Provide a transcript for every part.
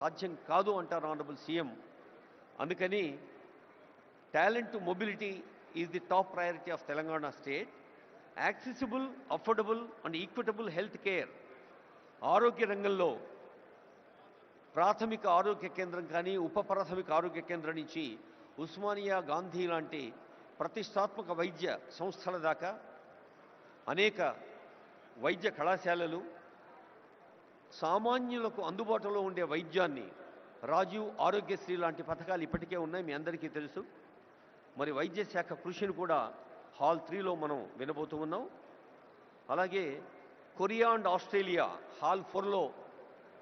సాధ్యం కాదు అంటారు ఆనరబుల్ సీఎం. అందుకని talent mobility is the top priority of Telangana state. Accessible, affordable and equitable health care. ఆరోగ్య రంగంలో ప్రాథమిక ఆరోగ్య కేంద్రం కానీ ఉప ప్రాథమిక ఆరోగ్య కేంద్రం నుంచి ఉస్మానియా, గాంధీ లాంటి ప్రతిష్టాత్మక వైద్య సంస్థల దాకా అనేక వైద్య కళాశాలలు, సామాన్యులకు అందుబాటులో ఉండే వైద్యాన్ని, రాజీవ్ ఆరోగ్యశ్రీ లాంటి పథకాలు ఇప్పటికే ఉన్నాయి, మీ అందరికీ తెలుసు. మరి వైద్య శాఖ కృషిని కూడా హాల్ 3లో మనం వినబోతూ ఉన్నాం. అలాగే కొరియా అండ్ ఆస్ట్రేలియా హాల్ 4లో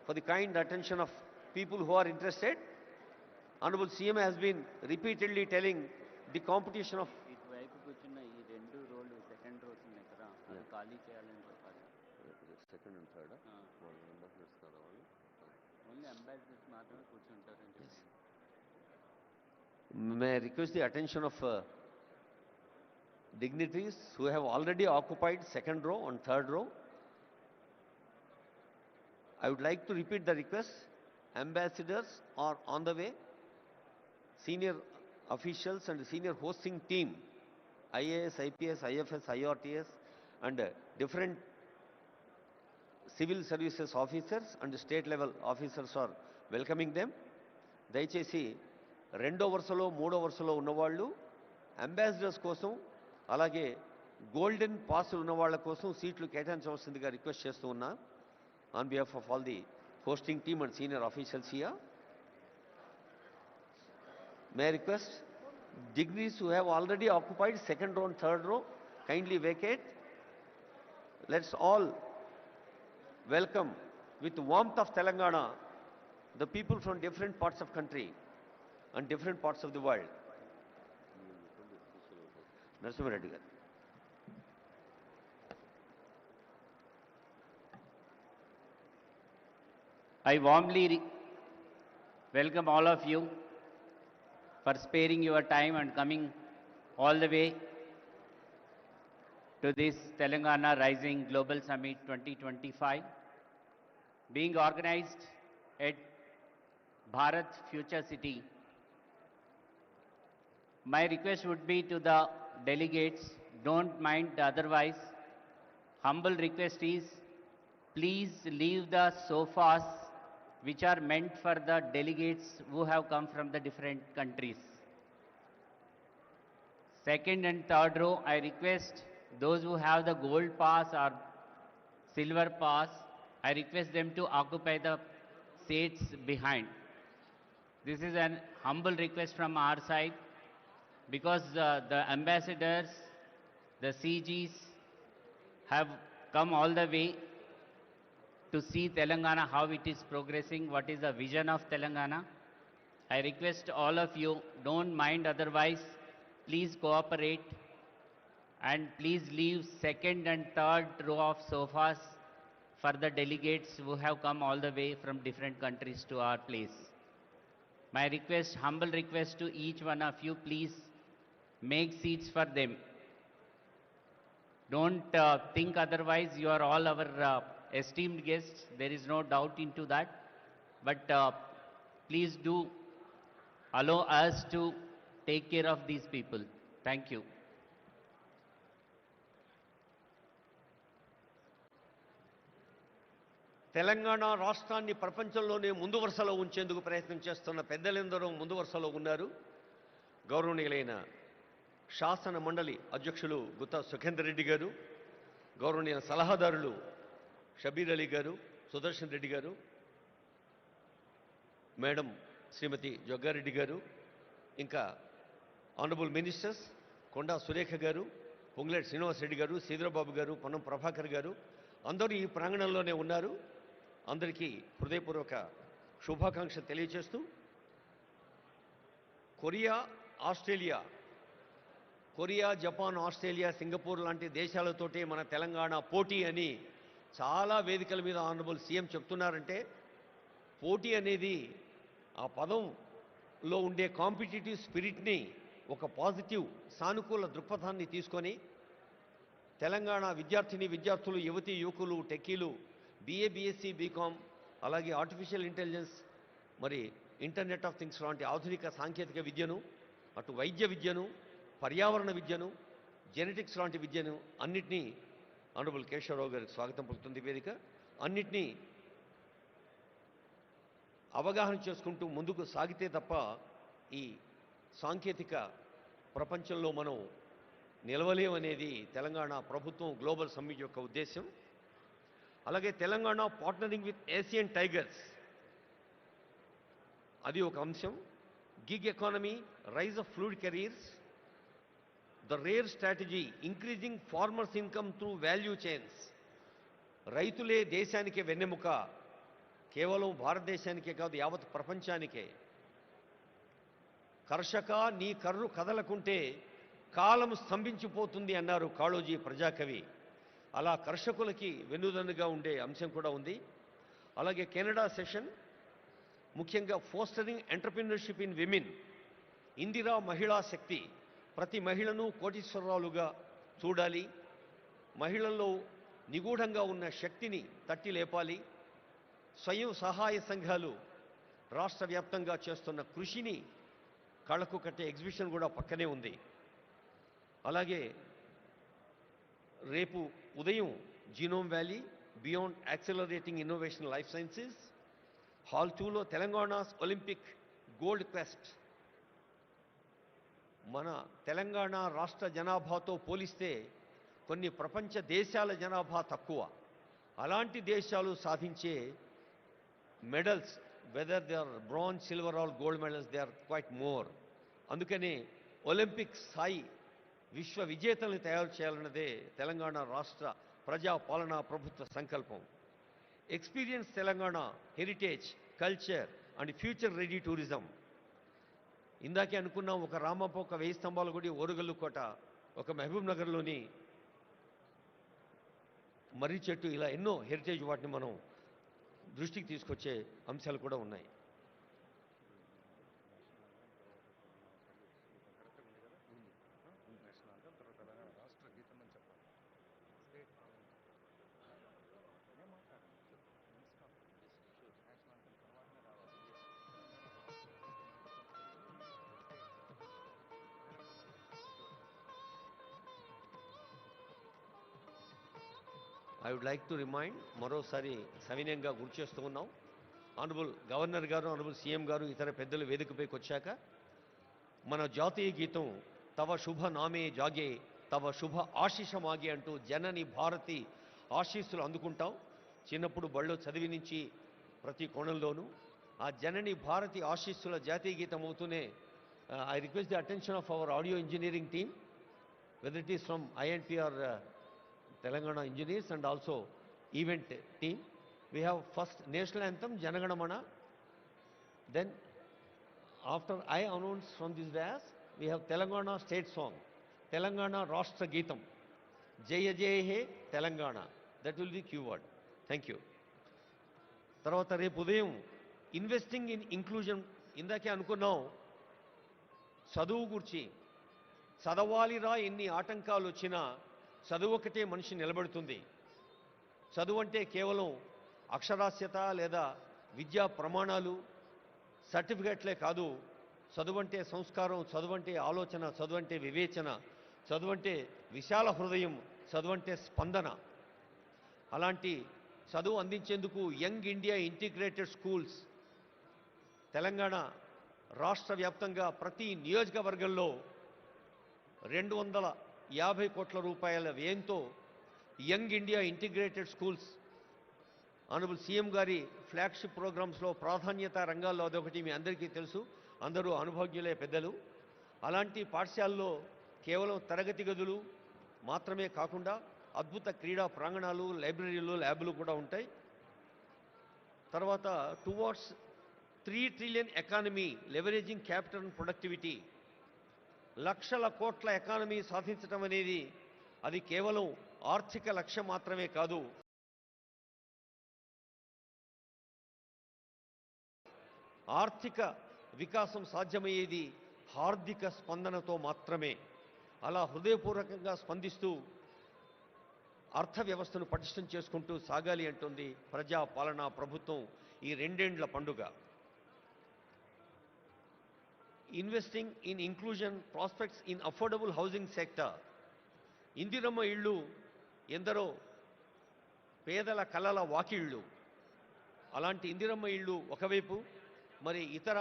for the kind attention of people who are interested. Honorable CM has been repeatedly telling the competition of ఇటువైపు కూర్చున్న ఈ రెండు రోలు సెకండ్ రోస్ ఉన్నాయి కదా, అది ఖాళీ చేయాలని చెప్పాలి. Second and third only ambassadors మాత్రమే కూర్చుంటారని చెప్పి. May I request the attention of dignitaries who have already occupied second row and third row. I would like to repeat the request. Ambassadors are on the way. Senior officials and senior hosting team, IAS, IPS, IFS, IRTS and different civil services officers and state level officers are welcoming them. దయచేసి రెండో వరుసలో మూడో వరుసలో ఉన్నవాళ్ళు ambassadors కోసం అలాగే golden పాస్లు ఉన్న వాళ్ళ కోసం సీట్లు కేటాయించవలసిందిగా రిక్వెస్ట్ చేస్తూ ఉన్నా. On behalf of all the hosting team and senior officials here, may I request dignitaries who have already occupied second row and third row kindly vacate. Let's all welcome with warmth of Telangana the people from different parts of country and different parts of the world. Narasimha Reddy garu. I warmly welcome all of you for sparing your time and coming all the way to this Telangana Rising Global Summit 2025 being organized at Bharat Future City. My request would be to the delegates, don't mind otherwise. Humble request is, please leave the sofas which are meant for the delegates who have come from the different countries. Second and third row, I request those who have the gold pass or silver pass, I request them to occupy the seats behind. This is an humble request from our side because the ambassadors, the CGs have come all the way to see Telangana, how it is progressing, what is the vision of Telangana. I request all of you, don't mind otherwise, please cooperate and please leave second and third row of sofas for the delegates who have come all the way from different countries to our place. My request, humble request to each one of you, please make seats for them. Don't think otherwise, you are all our esteemed guests, there is no doubt into that, but please do allow us to take care of these people. Thank you. Telangana రాష్ట్రాన్ని ప్రపంచంలోనే ముందు వరుసలో ఉంచేందుకు ప్రయత్నం చేస్తున్న పెద్దలందరూ ముందు వరుసలో ఉన్నారు. గౌరవనీయులైన శాసన మండలి అధ్యక్షులు గుత్తా సుఖేందర్ రెడ్డి గారు, గౌరవనీయ సలహాదారులు షబీర్ అలీ గారు, సుదర్శన్ రెడ్డి గారు, మేడం శ్రీమతి జగ్గారెడ్డి గారు, ఇంకా ఆనరబుల్ మినిస్టర్స్ కొండా సురేఖ గారు, పొంగులేటి శ్రీనివాస్ రెడ్డి గారు, సీదరబాబు గారు, పొన్నం ప్రభాకర్ గారు అందరూ ఈ ప్రాంగణంలోనే ఉన్నారు. అందరికీ హృదయపూర్వక శుభాకాంక్షలు తెలియజేస్తూ, కొరియా, జపాన్, ఆస్ట్రేలియా, సింగపూర్ లాంటి దేశాలతోటి మన తెలంగాణ పోటీ అని చాలా వేదికల మీద ఆనరబుల్ సీఎం చెప్తున్నారంటే, పోటీ అనేది ఆ పదంలో ఉండే కాంపిటేటివ్ స్పిరిట్ని, ఒక పాజిటివ్ సానుకూల దృక్పథాన్ని తీసుకొని తెలంగాణ విద్యార్థులు, యువతీ యువకులు, టెక్కీలు, BA, BSc, BCom అలాగే ఆర్టిఫిషియల్ ఇంటెలిజెన్స్ మరి ఇంటర్నెట్ ఆఫ్ థింగ్స్ లాంటి ఆధునిక సాంకేతిక విద్యను, అటు వైద్య విద్యను, పర్యావరణ విద్యను, జెనెటిక్స్ లాంటి విద్యను అన్నిటినీ ఆనరబుల్ కేశవరావు గారికి స్వాగతం పలుకుతుంది వేదిక. అన్నిటినీ అవగాహన చేసుకుంటూ ముందుకు సాగితే తప్ప ఈ సాంకేతిక ప్రపంచంలో మనం నిలవలేమనేది తెలంగాణ ప్రభుత్వం గ్లోబల్ సమ్మిట్ యొక్క ఉద్దేశం. అలాగే Telangana partnering with Asian tigers, అది ఒక అంశం. Gig economy, rise of fluid careers, the rare strategy increasing farmers income through value chains. రైతులే దేశానికి వెన్నెముక, కేవలం భారతదేశానికే కాదు యావత్ ప్రపంచానికే. కర్షక నీ కర్రు కదలకుంటే కాలం స్తంభించిపోతుంది అన్నారు కాళోజీ ప్రజాకవి. అలా కర్షకులకి వెన్నుదన్నుగా ఉండే అంశం కూడా ఉంది. అలాగే కెనడా సెషన్, ముఖ్యంగా fostering entrepreneurship in women, Indira మహిళా శక్తి, ప్రతి మహిళను కోటీశ్వరరాలుగా చూడాలి, మహిళల్లో నిగూఢంగా ఉన్న శక్తిని తట్టి లేపాలి, స్వయం సహాయ సంఘాలు రాష్ట్ర వ్యాప్తంగా చేస్తున్న కృషిని కళ్ళకు కట్టే ఎగ్జిబిషన్ కూడా పక్కనే ఉంది. అలాగే రేపు ఉదయం genome valley beyond accelerating innovation life sciences, hall 2లో తెలంగాణస్ ఒలింపిక్ గోల్డ్ క్వెస్ట్. మన తెలంగాణ రాష్ట్ర జనాభాతో పోలిస్తే కొన్ని ప్రపంచ దేశాల జనాభా తక్కువ. అలాంటి దేశాలు సాధించే medals, whether they are bronze, silver or gold medals, they are quite more. అందుకనే ఒలింపిక్ స్థాయి విశ్వ విజేతల్ని తయారు చేయాలన్నదే తెలంగాణ రాష్ట్ర ప్రజా పాలనా ప్రభుత్వ సంకల్పం. Experience Telangana heritage, culture and future ready tourism. ఇందాకే అనుకున్నాం, ఒక రామప్ప, ఒక 1000 స్తంభాల గుడి, ఓరుగల్లు కోట, ఒక మహబూబ్ నగర్లోని మర్రి చెట్టు, ఇలా ఎన్నో హెరిటేజ్ వాటిని మనం దృష్టికి తీసుకొచ్చే అంశాలు కూడా ఉన్నాయి. I would like to remind, మరోసారి సవినయంగా గుర్తు చేస్తూ ఉన్నాం, ఆనరబుల్ గవర్నర్ గారు, ఆనరబుల్ సీఎం గారు, ఇతర పెద్దలు వేదికపైకి వచ్చాక మన జాతీయ గీతం తవ శుభ నామే జాగే తవ శుభ ఆశీష మాగే అంటూ జనని భారతి ఆశీస్సులు అందుకుంటాం. చిన్నప్పుడు బళ్ళో చదివి నుంచి ప్రతి కోణంలోనూ ఆ జనని భారతి ఆశీస్సుల జాతీయ గీతం అవుతూనే I request the attention of our audio engineering team, whether it is from INP or Telangana engineers and also event team. We have first national anthem Janagana Mana, then after I announce from this dais, we have Telangana state song, Telangana Rashtra Geetam, Jaya Jaya He Telangana. That will be keyword. Thank you. తర్వాత రేపు ఉదయం investing in inclusion, ఇందాకే అనుకున్నాం చదువు గురించి. చదవాలిరా ఎన్ని ఆటంకాలు వచ్చినా చదువు ఒకటే మనిషి నిలబెడుతుంది. చదువు అంటే కేవలం అక్షరాస్యత లేదా విద్యా ప్రమాణాలు, సర్టిఫికెట్లే కాదు. చదువు అంటే సంస్కారం, చదువు అంటే ఆలోచన, చదువు అంటే వివేచన, చదువు అంటే విశాల హృదయం, చదువు అంటే స్పందన. అలాంటి చదువు అందించేందుకు young India integrated schools Telangana రాష్ట్ర వ్యాప్తంగా ప్రతి నియోజకవర్గంలో 250 కోట్ల రూపాయల వ్యయంతో young India integrated schools honourable CM గారి ఫ్లాగ్షిప్ ప్రోగ్రామ్స్లో ప్రాధాన్యత రంగాల్లో అదొకటి మీ అందరికీ తెలుసు, అందరూ అనుభవజ్ఞులే పెద్దలు. అలాంటి పాఠశాలలో కేవలం తరగతి గదులు మాత్రమే కాకుండా అద్భుత క్రీడా ప్రాంగణాలు, లైబ్రరీలు, ల్యాబ్లు కూడా ఉంటాయి. తర్వాత towards 3 trillion economy leveraging capital and productivity, లక్షల కోట్ల ఎకానమీ సాధించడం అనేది అది కేవలం ఆర్థిక లక్ష్యం మాత్రమే కాదు, ఆర్థిక వికాసం సాధ్యమయ్యేది హార్దిక స్పందనతో మాత్రమే. అలా హృదయపూర్వకంగా స్పందిస్తూ అర్థ వ్యవస్థను పటిష్టం చేసుకుంటూ సాగాలి అంటుంది ప్రజా పాలనా ప్రభుత్వం ఈ 2 ఏండ్ల పండుగ. investing in inclusion, prospects in affordable housing sector. Indiramma ఇళ్ళు ఎందరో పేదల కలల వాకిళ్ళు. అలాంటి ఇందిరమ్మ ఇళ్ళు ఒకవైపు, మరి ఇతర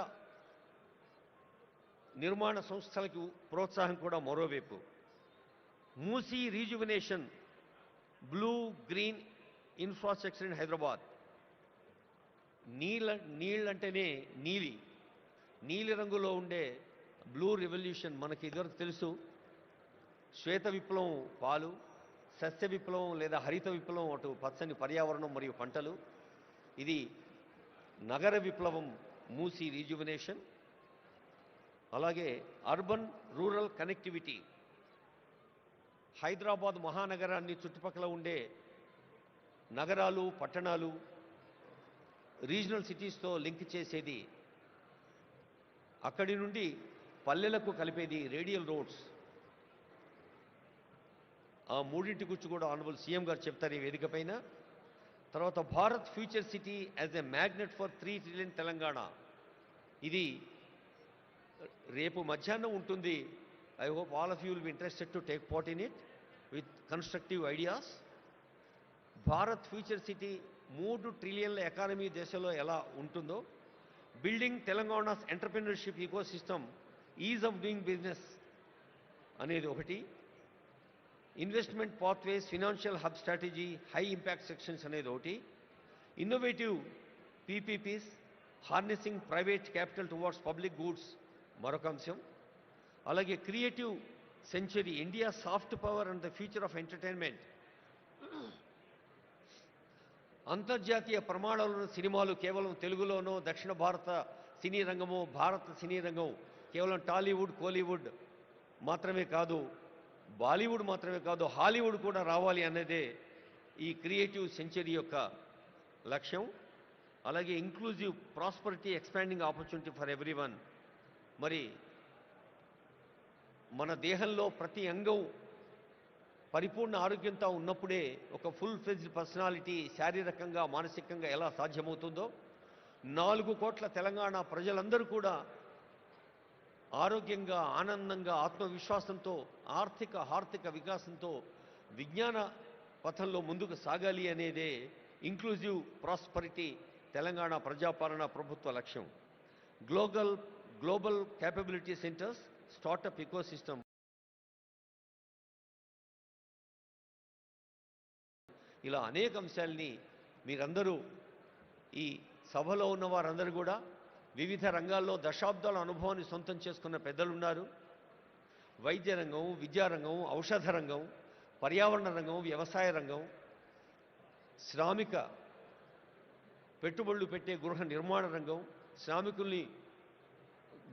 నిర్మాణ సంస్థలకు ప్రోత్సాహం కూడా మరోవైపు. Musi rejuvenation, blue green infrastructure in Hyderabad. నీళ్ళంటేనే నీలి రంగులో ఉండే బ్లూ రెవల్యూషన్ మనకి ఇదివరకు తెలుసు. శ్వేత విప్లవం పాలు, సస్య విప్లవం లేదా హరిత విప్లవం అటు పచ్చని పర్యావరణం మరియు పంటలు. ఇది నగర విప్లవం మూసీ రీజువినేషన్. అలాగే అర్బన్ రూరల్ కనెక్టివిటీ, హైదరాబాద్ మహానగరాన్ని చుట్టుపక్కల ఉండే నగరాలు పట్టణాలు రీజనల్ సిటీస్తో లింక్ చేసేది, అక్కడి నుండి పల్లెలకు కలిపేది రేడియల్ రోడ్స్. ఆ మూడింటి గురించి కూడా ఆనరబుల్ సీఎం గారు చెప్తారు ఈ వేదిక పైన. తర్వాత Bharat future city as a magnet for 3 trillion Telangana. ఇది రేపు మధ్యాహ్నం ఉంటుంది. I hope all of you will be interested to take part in it with constructive ideas. Bharat future city 3 ట్రిలియన్ల ఎకానమీ దేశంలో ఎలా ఉంటుందో, building Telangana's entrepreneurship ecosystem, ease of doing business అనేది ఒకటి, investment pathways, financial hub strategy, high impact sections అనేది ఒకటి, innovative PPPs, harnessing private capital towards public goods మరొక అంశం. అలాగే creative century, India soft power and the future of entertainment. అంతర్జాతీయ ప్రమాణాలను సినిమాలు కేవలం తెలుగులోనో, దక్షిణ భారత సినీ రంగమో, భారత సినీ రంగం కేవలం టాలీవుడ్ కోలీవుడ్ మాత్రమే కాదు, బాలీవుడ్ మాత్రమే కాదు, హాలీవుడ్ కూడా రావాలి అన్నదే ఈ క్రియేటివ్ సెంచరీ యొక్క లక్ష్యం. అలాగే inclusive prosperity, expanding opportunity for everyone. మరి మన దేహంలో ప్రతి అంగం పరిపూర్ణ ఆరోగ్యంతో ఉన్నప్పుడే ఒక ఫుల్ ఫ్లెడ్జ్డ్ పర్సనాలిటీ శారీరకంగా మానసికంగా ఎలా సాధ్యమవుతుందో, 4 కోట్ల తెలంగాణ ప్రజలందరూ కూడా ఆరోగ్యంగా, ఆనందంగా, ఆత్మవిశ్వాసంతో, ఆర్థిక వికాసంతో విజ్ఞాన పథంలో ముందుకు సాగాలి అనేదే ఇంక్లూజివ్ ప్రాస్పరిటీ తెలంగాణ ప్రజాపాలన ప్రభుత్వ లక్ష్యం. Global capability centres, startup ecosystem, ఇలా అనేక అంశాలని మీరందరూ, ఈ సభలో ఉన్న వారందరూ కూడా వివిధ రంగాల్లో దశాబ్దాల అనుభవాన్ని సొంతం చేసుకున్న పెద్దలున్నారు. వైద్య రంగం, విద్యారంగం, ఔషధ రంగం, పర్యావరణ రంగం, వ్యవసాయ రంగం, శ్రామిక పెట్టుబడులు పెట్టే గృహ నిర్మాణ రంగం, శ్రామికుల్ని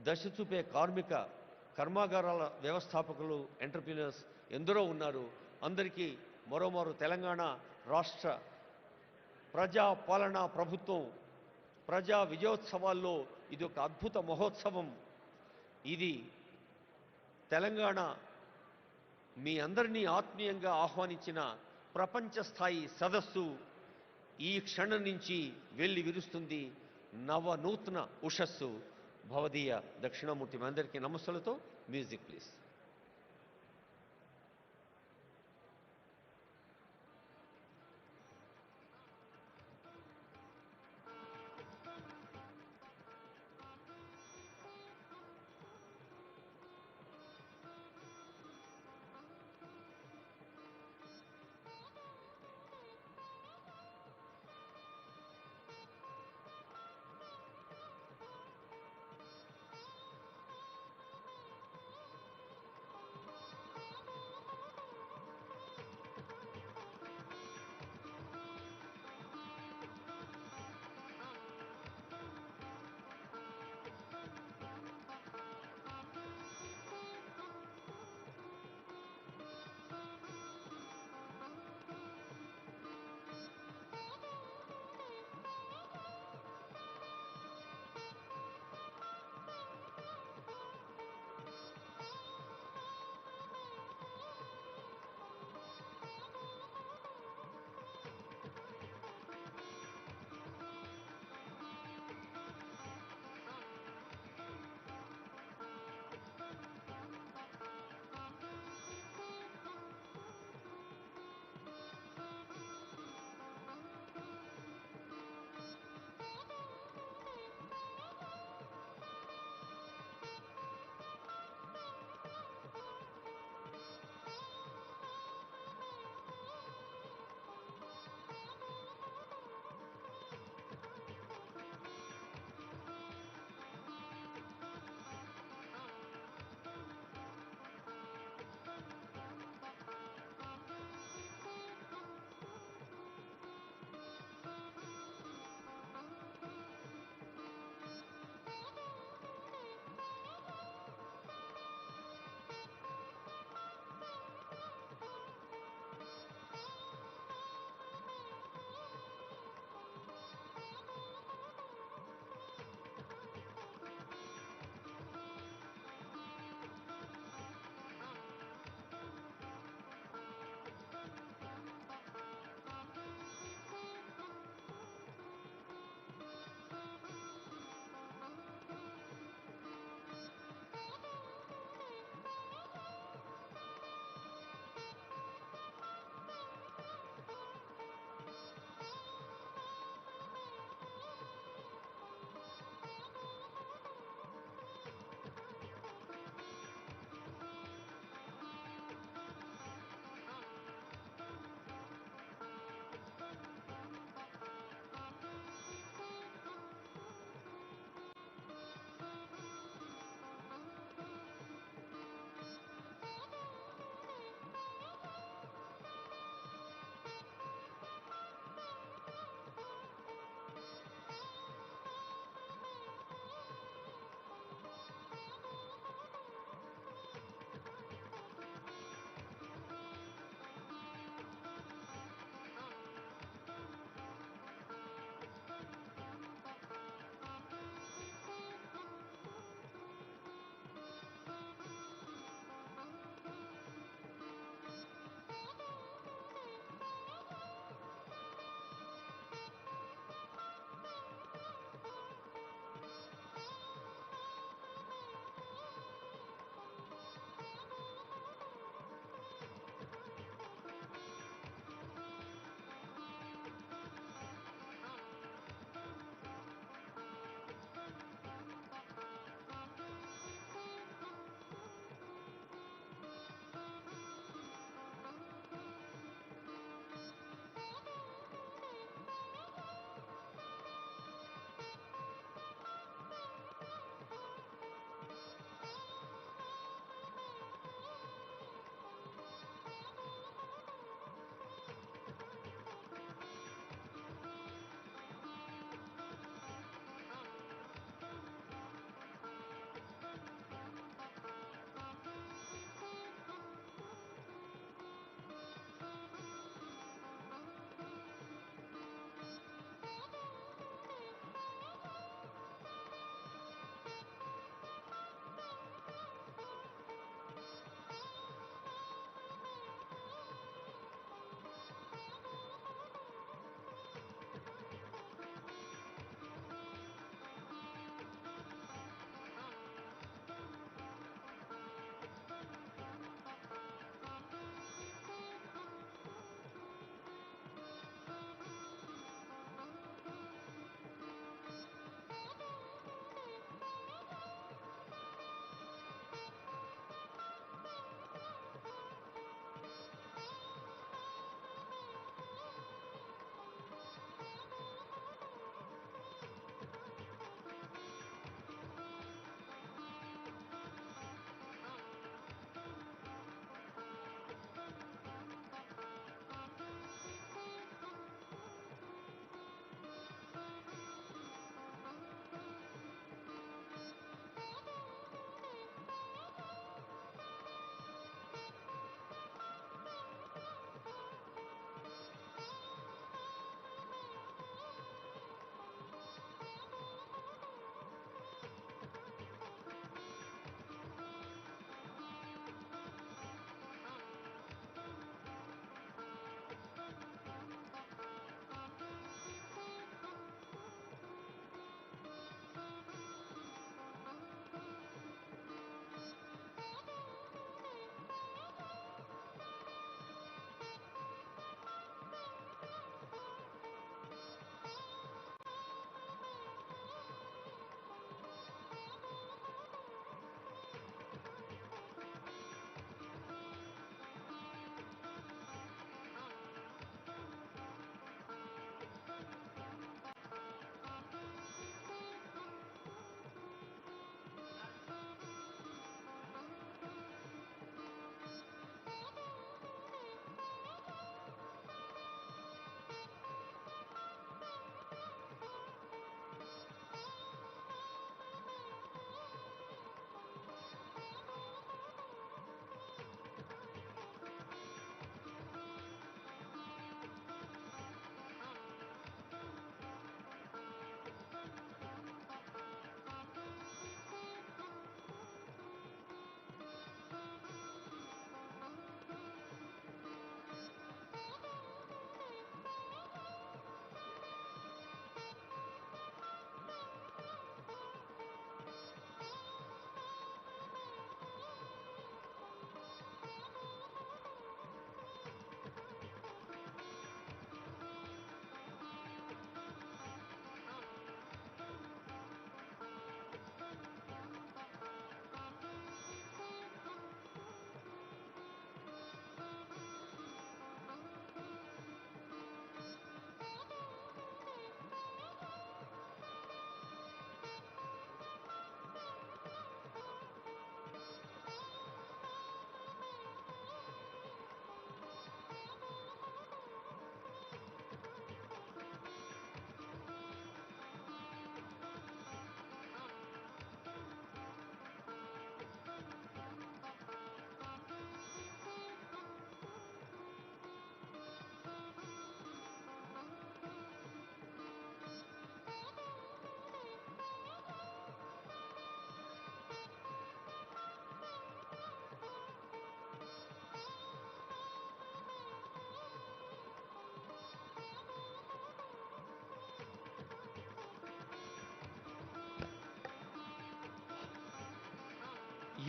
దశ చూపే కార్మిక కర్మాగారాల వ్యవస్థాపకులు, ఎంటర్‌ప్రెన్యూర్స్ ఎందరో ఉన్నారు. అందరికీ మరోమారు తెలంగాణ రాష్ట్ర ప్రజా పాలనా ప్రభుత్వం ప్రజా విజయోత్సవాల్లో ఇది ఒక అద్భుత మహోత్సవం. ఇది తెలంగాణ మీ అందరినీ ఆత్మీయంగా ఆహ్వానించిన ప్రపంచ స్థాయి సదస్సు ఈ క్షణం నుంచి వెళ్ళి విరుస్తుంది. నూతన ఉషస్సు. భవదీయ దక్షిణామూర్తి. మీ అందరికీ నమస్సులతో మ్యూజిక్ ప్లీజ్.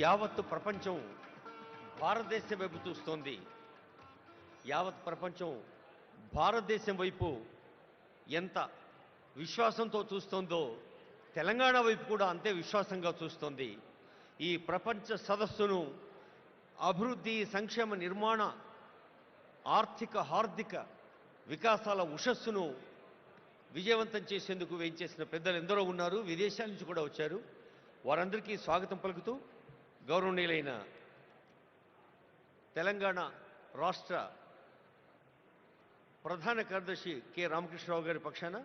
యావత్తు ప్రపంచం భారతదేశం వైపు చూస్తోంది. యావత్ ప్రపంచం భారతదేశం వైపు ఎంత విశ్వాసంతో చూస్తోందో తెలంగాణ వైపు కూడా అంతే విశ్వాసంగా చూస్తోంది. ఈ ప్రపంచ సదస్సును అభివృద్ధి, సంక్షేమ, నిర్మాణ, ఆర్థిక, హార్దిక వికాసాల ఉషస్సును విజయవంతం చేసేందుకు వేయించేసిన పెద్దలు ఎందరో ఉన్నారు. విదేశాల నుంచి కూడా వచ్చారు. వారందరికీ స్వాగతం పలుకుతూ గౌరవనీయులైన తెలంగాణ రాష్ట్ర ప్రధాన కార్యదర్శి కె రామకృష్ణరావు గారి పక్షాన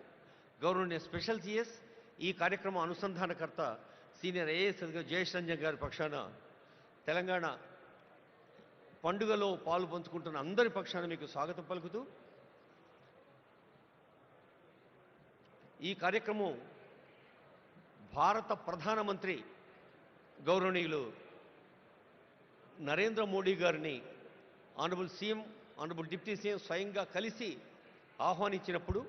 గౌరవనీయ స్పెషల్ సిఎస్, ఈ కార్యక్రమం అనుసంధానకర్త సీనియర్ ఐఏఎస్ అధికారి జయేష్ రంజన్ గారి పక్షాన, తెలంగాణ పండుగలో పాలు పంచుకుంటున్న అందరి పక్షాన మీకు స్వాగతం పలుకుతూ ఈ కార్యక్రమం భారత ప్రధానమంత్రి గౌరవనీయులు నరేంద్ర మోడీ గారిని honourable CM, honourable deputy CM స్వయంగా కలిసి ఆహ్వానించినప్పుడు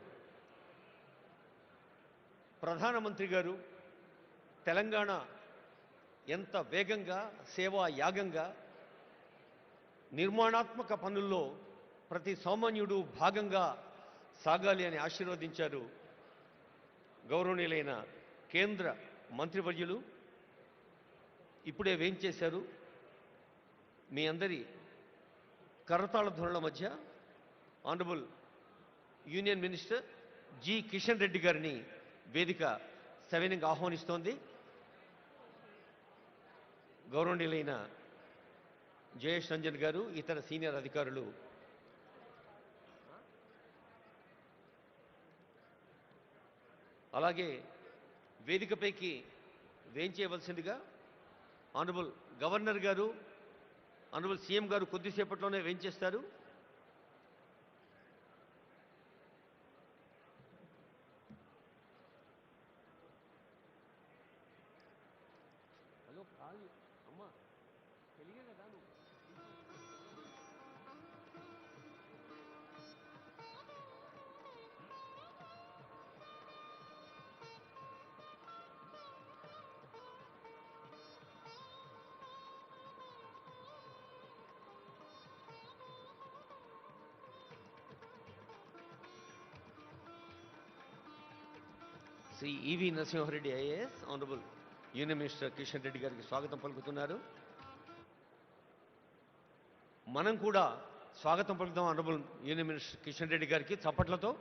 ప్రధానమంత్రి గారు తెలంగాణ ఎంత వేగంగా, సేవా యాగంగా, నిర్మాణాత్మక పనుల్లో ప్రతి సామాన్యుడు భాగంగా సాగాలి అని ఆశీర్వదించారు. గౌరవనీయులైన కేంద్ర మంత్రివర్యులు ఇప్పుడే వేంచేశారు. మీ అందరి కరతాళ ధ్వనుల మధ్య honourable union minister G Kishan Reddy గారిని వేదిక సవినయంగా ఆహ్వానిస్తోంది. గౌరవనీయులైన జయేష్ రంజన్ గారు, ఇతర సీనియర్ అధికారులు అలాగే వేదికపైకి వేంచేయవలసిందిగా ఆనరబుల్ గవర్నర్ గారు, ఆనరబుల్ సీఎం గారు కొద్దిసేపట్లోనే వేంచేస్తారు. హలో కాదు అమ్మా, తెలియదు కదా నువ్వు. Shri E V Narasimha Reddy IAS, honourable union minister Kishan Reddy గారికి స్వాగతం పలుకుతున్నారు. మనం కూడా స్వాగతం పలుకుతాం honourable union minister Kishan Reddy గారికి చప్పట్లతో.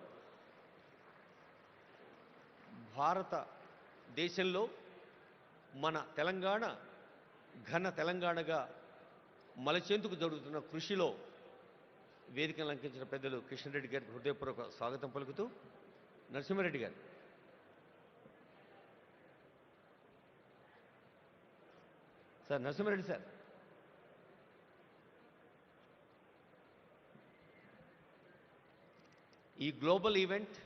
భారత దేశంలో మన తెలంగాణ ఘన తెలంగాణగా మలచేందుకు జరుగుతున్న కృషిలో వేదికను అలంకరించిన పెద్దలు కిషన్ రెడ్డి గారికి హృదయపూర్వక స్వాగతం పలుకుతూ నరసింహారెడ్డి గారు. Sir Narasimha Reddy sir. ఈ గ్లోబల్ ఈవెంట్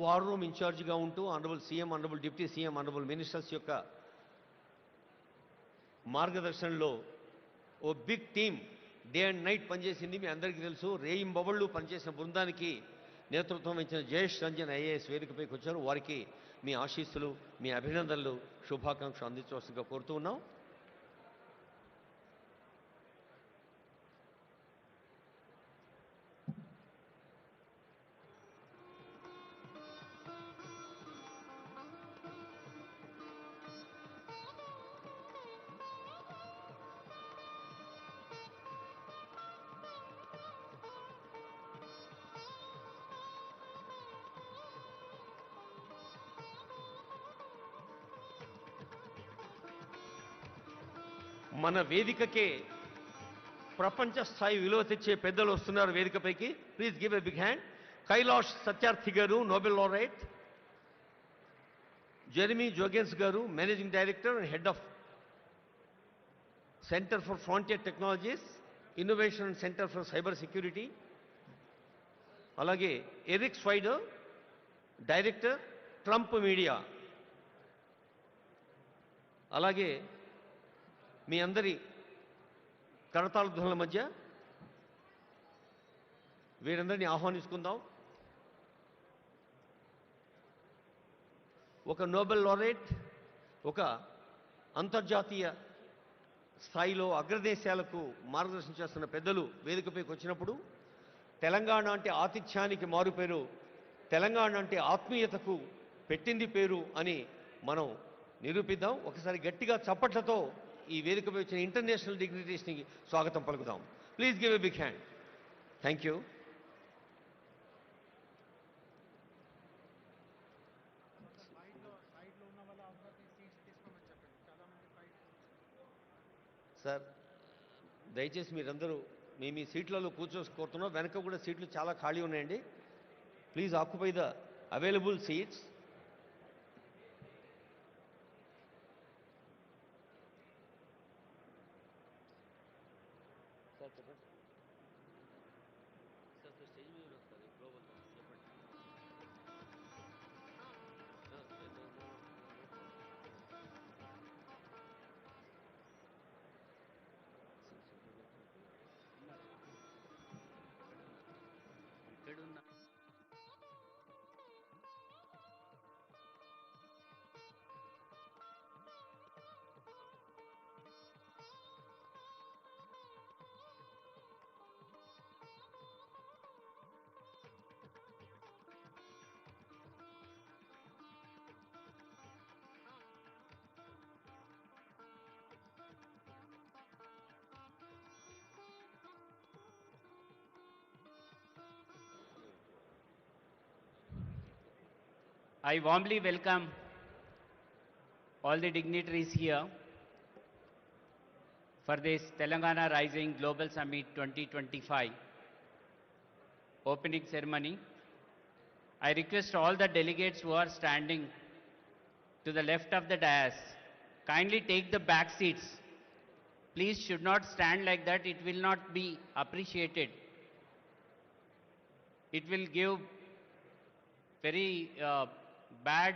వార్ రూమ్ ఇన్ఛార్జిగా ఉంటూ honourable CM, honourable deputy CM, honourable ministers యొక్క మార్గదర్శనంలో ఓ big team day and night పనిచేసింది. మీ అందరికీ తెలుసు. రేయింబవళ్ళు పనిచేసిన బృందానికి నేతృత్వం వహించిన జయేష్ రంజన్ ఐఏఎస్ వేదికపైకి వచ్చారు. వారికి మీ ఆశీస్సులు, మీ అభినందనలు, శుభాకాంక్షలు అందించవలసిందిగా కోరుతూ ఉన్నాం. మన వేదికకే ప్రపంచ స్థాయి విలువ తెచ్చే పెద్దలు వస్తున్నారు వేదికపైకి. Please give a big hand. Kailash Satyarthi garu, Nobel laureate. Jeremy Jurgens garu, managing director and head of centre for frontier technologies, innovation and centre for cyber security. అలాగే Eric Swider, director, Trump Media. అలాగే మీ అందరి కరతాళ ధ్వనుల మధ్య వీరందరినీ ఆహ్వానించుకుందాం. ఒక నోబెల్ లారెట్, ఒక అంతర్జాతీయ స్థాయిలో అగ్రదేశాలకు మార్గదర్శనం చేస్తున్న పెద్దలు వేదికపైకి వచ్చినప్పుడు తెలంగాణ అంటే ఆతిథ్యానికి మారుపేరు, తెలంగాణ అంటే ఆత్మీయతకు పెట్టింది పేరు అని మనం నిరూపిద్దాం. ఒకసారి గట్టిగా చప్పట్లతో ఈ వేదికపై వచ్చిన ఇంటర్నేషనల్ డిగ్నిటీస్ని స్వాగతం పలుకుదాం. Please give a big hand. Thank you. Sir దయచేసి మీరందరూ మీ సీట్లలో కూర్చోసుకోరుతున్నాం. వెనక కూడా సీట్లు చాలా ఖాళీ ఉన్నాయండి. Please occupy the available seats. Sir చెప్పండి. సార్ స్టేజ్ మీద వస్తారు గ్లోబల్ చెప్పండి. ఇక్కడున్న I warmly welcome all the dignitaries here for this Telangana Rising Global Summit 2025 opening ceremony. I request all the delegates who are standing to the left of the dais, kindly take the back seats. Please should not stand like that, it will not be appreciated. It will give very bad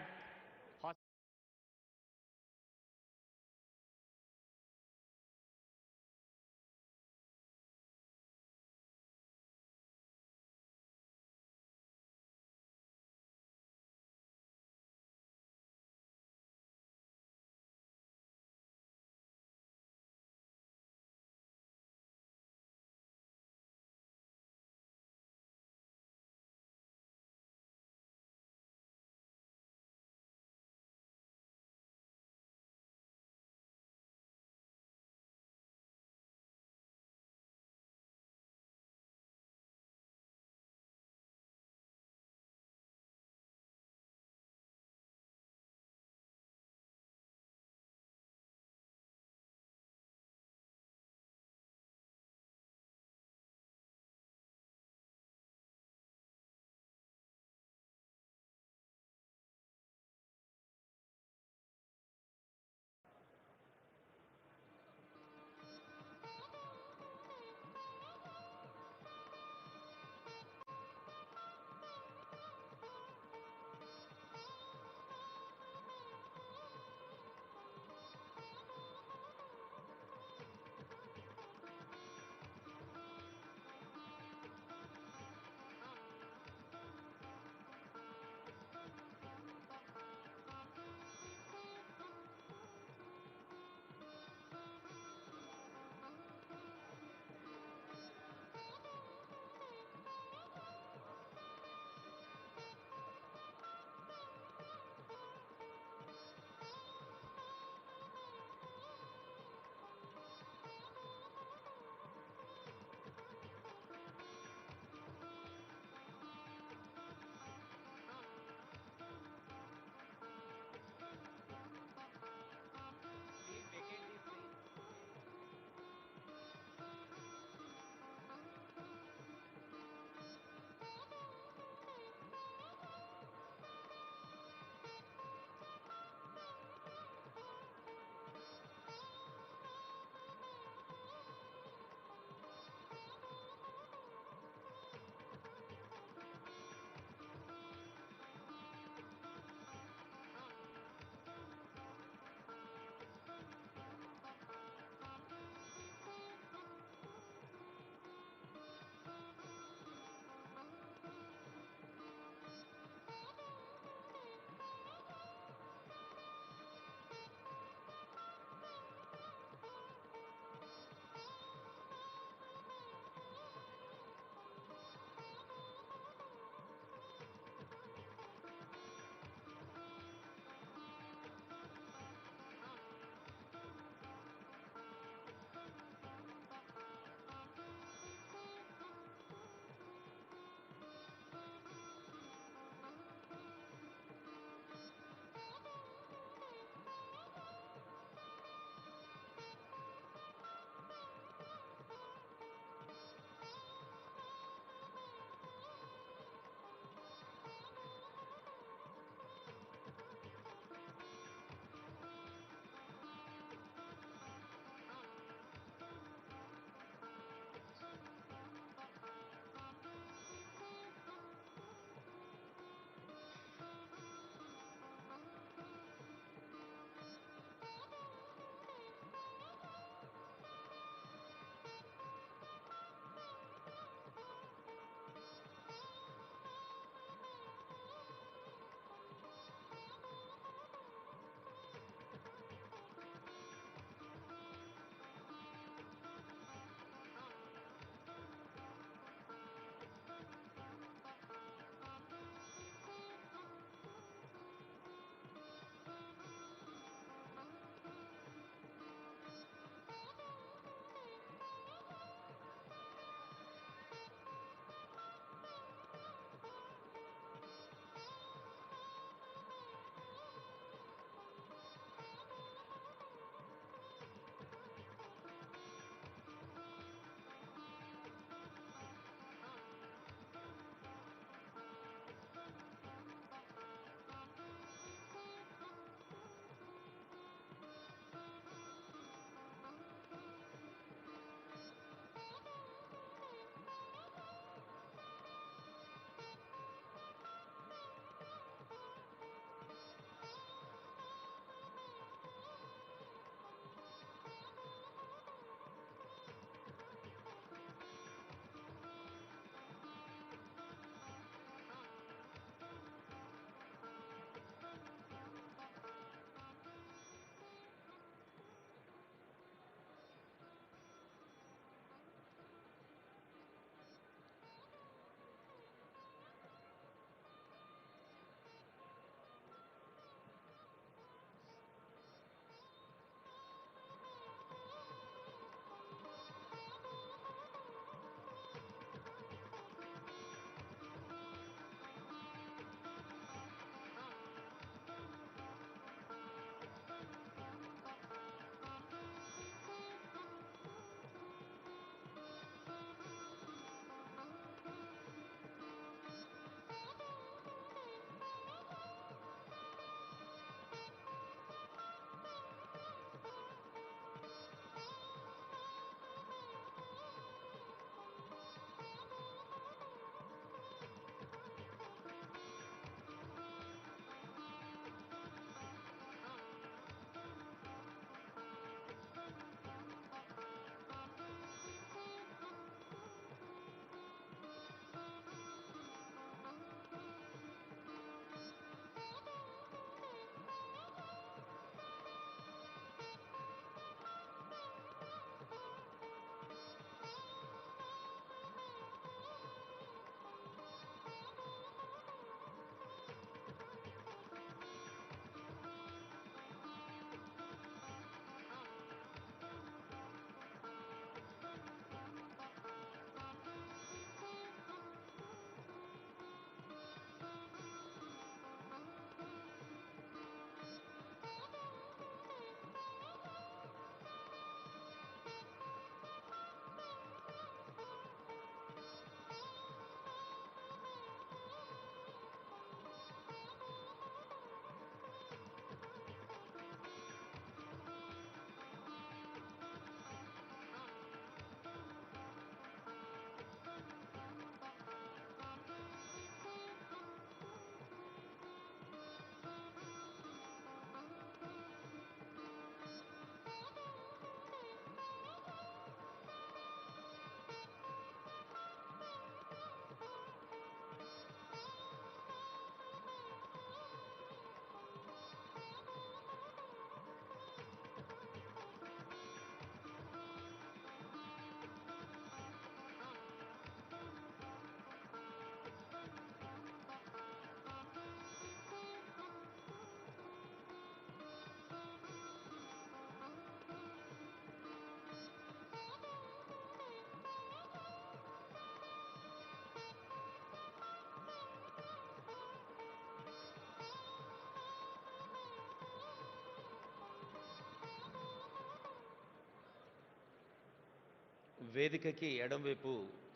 వేదికకి ఎడంవైపు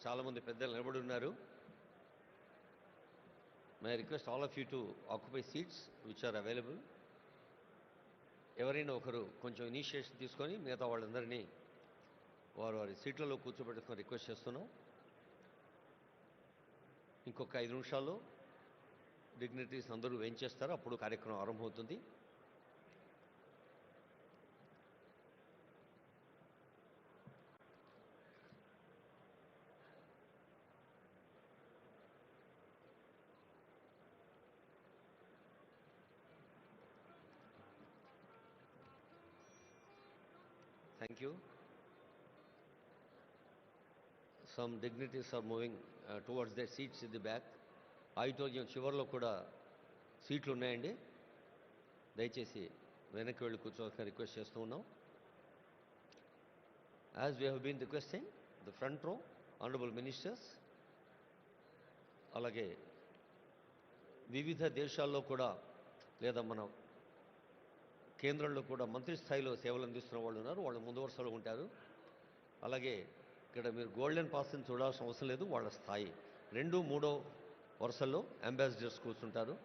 చాలామంది పెద్దలు నిలబడి ఉన్నారు. My request all of you to occupy seats which are available. ఎవరైనా ఒకరు కొంచెం initiation తీసుకొని మిగతా వాళ్ళందరినీ వారి వారి సీట్లలో కూర్చోబెట్టుకొని రిక్వెస్ట్ చేస్తున్నాం. ఇంకొక 5 నిమిషాల్లో డిగ్నిటరీస్ అందరూ వేయించేస్తారు, అప్పుడు కార్యక్రమం ఆరంభమవుతుంది. Thank you. Some dignitaries are moving towards their seats in the back. Auditorium చివరిలో కూడా సీట్లు ఉన్నాయండి. దయచేసి వెనక్కి వెళ్ళి కూర్చోవాల్సిన రిక్వెస్ట్ చేస్తూ ఉన్నాం. As we have been requesting the front row honourable ministers, అలాగే వివిధ దేశాల్లో కూడా లేదా మన కేంద్రంలో కూడా మంత్రి స్థాయిలో సేవలు అందిస్తున్న వాళ్ళు ఉన్నారు. వాళ్ళు ముందు వరుసలో ఉంటారు. అలాగే ఇక్కడ మీరు గోల్డెన్ పాస్ని చూడాల్సిన అవసరం లేదు. వాళ్ళ స్థాయి 2, 3 వరుసల్లో అంబాసిడర్స్ కూర్చుంటారు.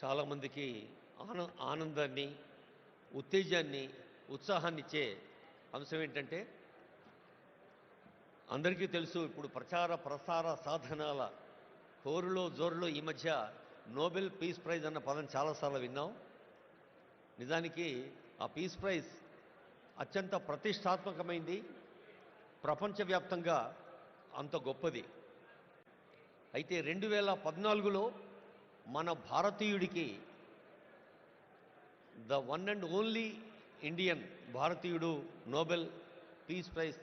చాలామందికి ఆనందాన్ని, ఉత్తేజాన్ని, ఉత్సాహాన్ని ఇచ్చే అంశం ఏంటంటే, అందరికీ తెలుసు ఇప్పుడు ప్రచార ప్రసార సాధనాల హోరులో జోరులో ఈ మధ్య నోబెల్ పీస్ ప్రైజ్ అన్న పదం చాలాసార్లు విన్నాం. నిజానికి ఆ పీస్ ప్రైజ్ అత్యంత ప్రతిష్టాత్మకమైంది, ప్రపంచవ్యాప్తంగా అంత గొప్పది. అయితే 2014లో మన భారతీయుడికి the one and only Indian భారతీయుడు నోబెల్ పీస్ ప్రైజ్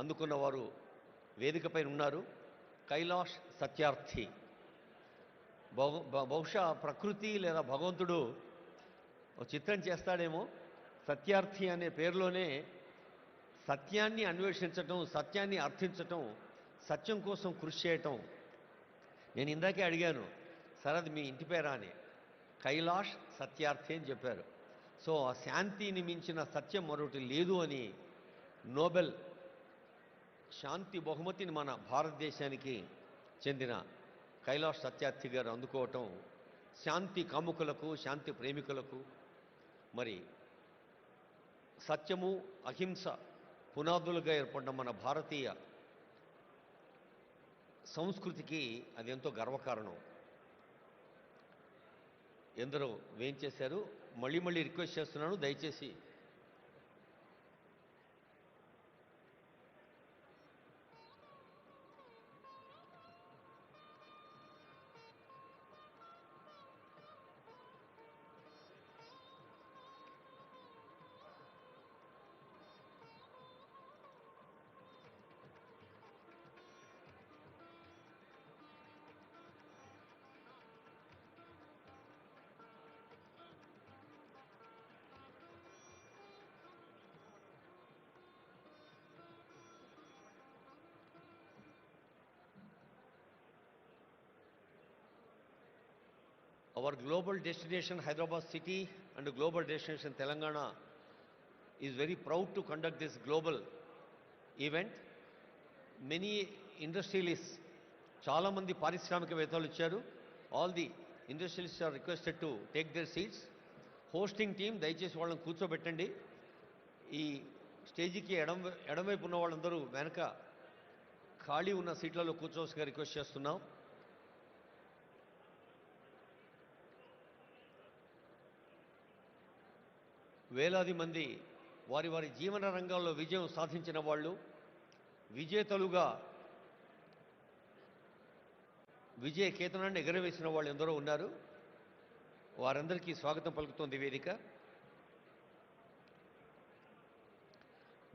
అందుకున్నవారు వేదికపైన ఉన్నారు. కైలాష్ సత్యార్థి. బహుశా ప్రకృతి లేదా భగవంతుడు ఒక చిత్రం చేస్తాడేమో. సత్యార్థి అనే పేరులోనే సత్యాన్ని అన్వేషించటం, సత్యాన్ని అర్థించటం, సత్యం కోసం కృషి చేయటం. నేను ఇందాకే అడిగాను, సార్ అది మీ ఇంటి పేరా అని. కైలాష్ సత్యార్థి అని చెప్పారు. సో ఆ శాంతిని మించిన సత్యం మరొకటి లేదు అని నోబెల్ శాంతి బహుమతిని మన భారతదేశానికి చెందిన కైలాష్ సత్యార్థి గారు అందుకోవటం శాంతి కాముకులకు, శాంతి ప్రేమికులకు, మరి సత్యము అహింస పునాదులుగా ఏర్పడిన మన భారతీయ సంస్కృతికి అది ఎంతో గర్వకారణం. ఎందరో వేయించేశారు. మళ్ళీ మళ్ళీ రిక్వెస్ట్ చేస్తున్నాను, దయచేసి our global destination Hyderabad city and global destination Telangana is very proud to conduct this global event. Many industrialists, చాలా మంది పారిశ్రామికవేత్తలు వచ్చారు. All the industrialists are requested to take their seats. Hosting team దయచేసి వాళ్ళని కూర్చోబెట్టండి. ఈ స్టేజీకి ఎడమవైపు ఉన్న వాళ్ళందరూ వెనక ఖాళీ ఉన్న సీట్లలో కూర్చోవలసిగా రిక్వెస్ట్ చేస్తున్నాం. వేలాది మంది వారి వారి జీవన రంగాల్లో విజయం సాధించిన వాళ్ళు, విజేతలుగా విజయ కేతనాన్ని ఎగరవేసిన వాళ్ళు ఎందరో ఉన్నారు. వారందరికీ స్వాగతం పలుకుతోంది వేదిక.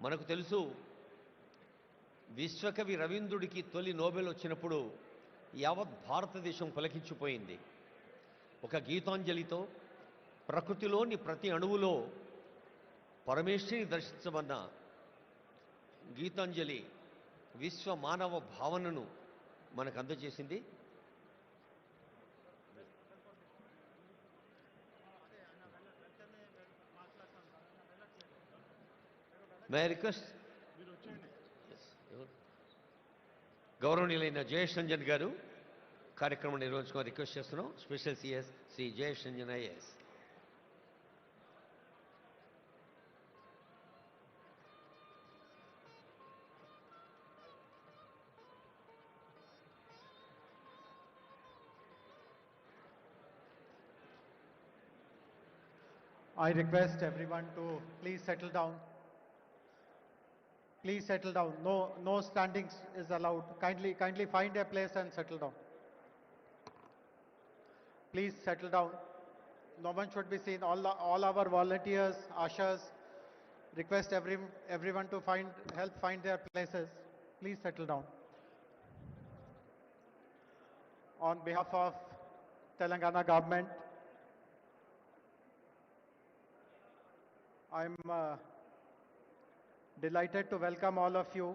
మనకు తెలుసు, విశ్వకవి రవీంద్రుడికి తొలి నోబెల్ వచ్చినప్పుడు యావత్ భారతదేశం పులకించిపోయింది. ఒక గీతాంజలితో ప్రకృతిలోని ప్రతి అణువులో పరమేశ్వరిని దర్శించమన్న గీతాంజలి విశ్వ మానవ భావనను మనకు అందజేసింది. మే ఐ రిక్వెస్ట్ గౌరవనీయులైన జయేష్ రంజన్ గారు కార్యక్రమం నిర్వహించుకొని రిక్వెస్ట్ చేస్తున్నాం. Special CS Shri Jayesh Ranjan IAS. I request everyone to please settle down. Please settle down. No standing is allowed. Kindly find a place and settle down. Please settle down. No one should be seen. All our volunteers, ushers, request everyone to help find their places. Please settle down. On behalf of Telangana government, I'm delighted to welcome all of you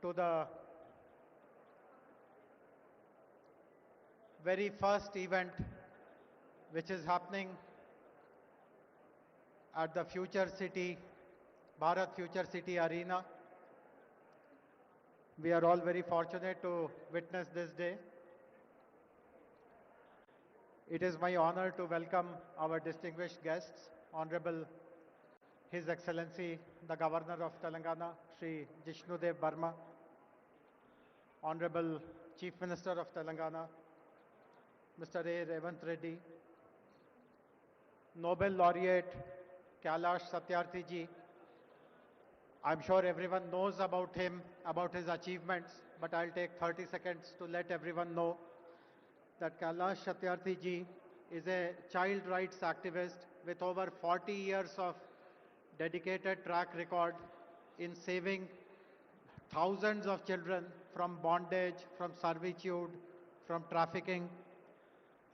to the very first event which is happening at the Future City, Bharat Future City Arena. We are all very fortunate to witness this day. It is my honor to welcome our distinguished guests, Honorable His Excellency, the Governor of Telangana, Shri Jishnudev Burma, Honorable Chief Minister of Telangana, Mr. A. Revant Reddy, Nobel Laureate Kailash Satyarthi ji. I'm sure everyone knows about him, about his achievements, but I'll take 30 seconds to let everyone know that Kailash Satyarthi ji is a child rights activist with over 40 years of dedicated track record in saving thousands of children from bondage, from servitude, from trafficking.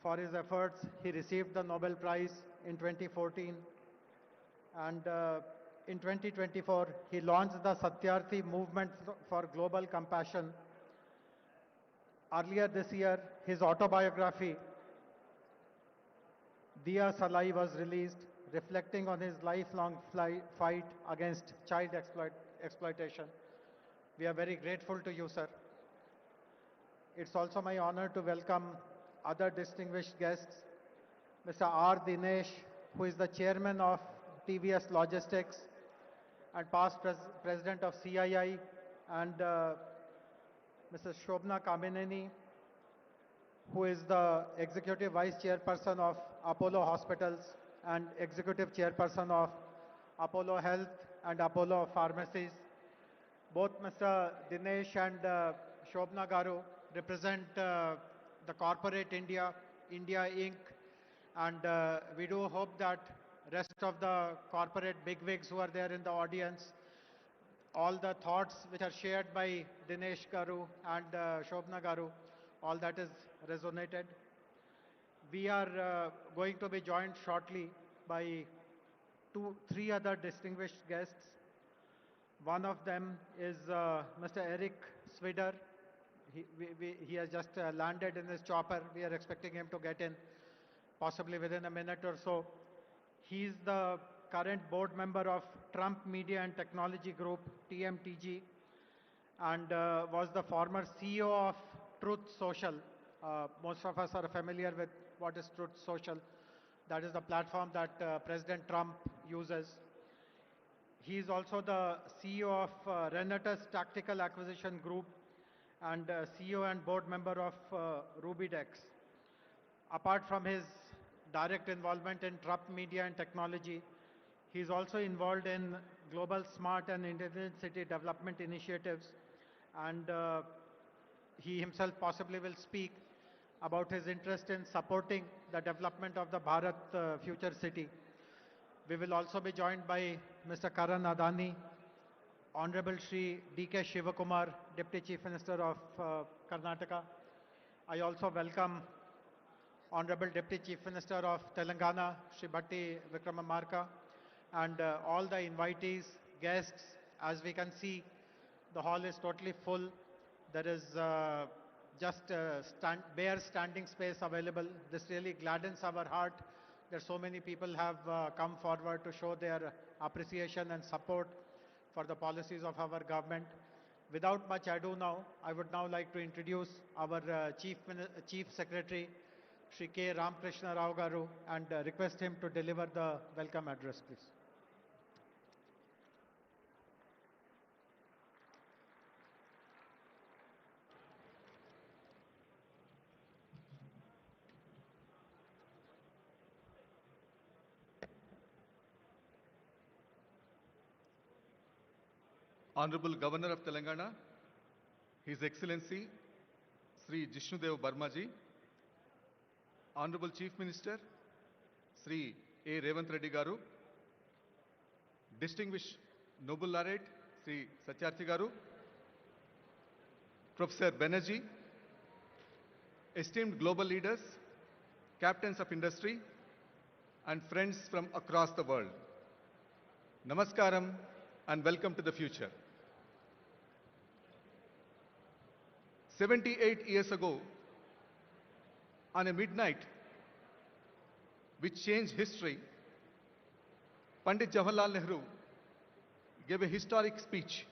For his efforts, he received the Nobel Prize in 2014, and in 2024, he launched the Satyarthi movement for global compassion. Earlier this year, his autobiography, Diya Salai, was released, reflecting on his lifelong fight against child exploitation. We are very grateful to you, sir. It's also my honor to welcome other distinguished guests, Mr. R. Dinesh, who is the chairman of TVS Logistics and past president of CII, and Mrs. Shobna Kamineni, who is the executive vice chairperson of Apollo Hospitals and executive chairperson of Apollo Health and Apollo Pharmacies. Both Mr. Dinesh and Shobna Garu represent the corporate India Inc. And we do hope that rest of the corporate bigwigs who are there in the audience, all the thoughts which are shared by Dinesh Garu and Shobna Garu, all that is resonated. We are going to be joined shortly by three other distinguished guests. One of them is Mr. Eric Swider. He has just landed in his chopper. We are expecting him to get in possibly within a minute or so. He's the current board member of Trump Media and Technology Group, TMTG, and was the former CEO of Truth Social. Most of us are familiar with what is Truth Social. That is the platform that President Trump uses. He is also the CEO of Renatus Tactical Acquisition Group and CEO and board member of Rubydex. Apart from his direct involvement in Trupp Media and Technology, he is also involved in global smart and intelligent city development initiatives, and he himself possibly will speak about his interest in supporting the development of the Bharat future city. We will also be joined by Mr. Karan Adani, Honorable Shri D.K. Shivakumar, Deputy Chief Minister of Karnataka. I also welcome Honorable Deputy Chief Minister of Telangana, Shri Bhatti Vikramarka, and all the invitees, guests. As we can see, the hall is totally full. There is just bare standing space available. This really gladdens our heart that so many people have come forward to show their appreciation and support for the policies of our government. Without much ado now, I would now like to introduce our Chief Secretary, Shri K. Ramakrishna Rao Garu, and request him to deliver the welcome address, please. Honorable Governor of Telangana, His Excellency Sri Jishnudev Barmaji, Honorable Chief Minister Sri A. Revant Reddy Garu, Distinguished Noble Laureate Sri Satyarthi Garu, Professor Banerjee, esteemed global leaders, captains of industry, and friends from across the world. Namaskaram and welcome to the future. 78 years ago, on a midnight which changed history, Pandit Jawaharlal Nehru gave a historic speech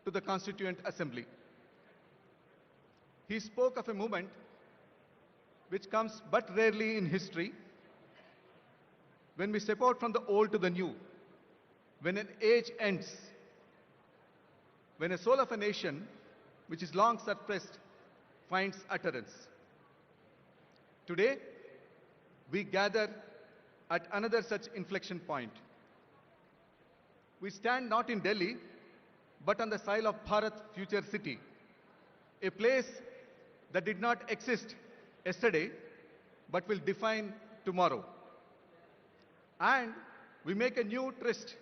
to the Constituent Assembly. He spoke of a moment which comes but rarely in history, when we step out from the old to the new, when an age ends, when a soul of a nation which is long suppressed finds utterance. Today, we gather at another such inflection point. We stand not in Delhi, but on the soil of Bharat future city, a place that did not exist yesterday, but will define tomorrow. And we make a new tryst,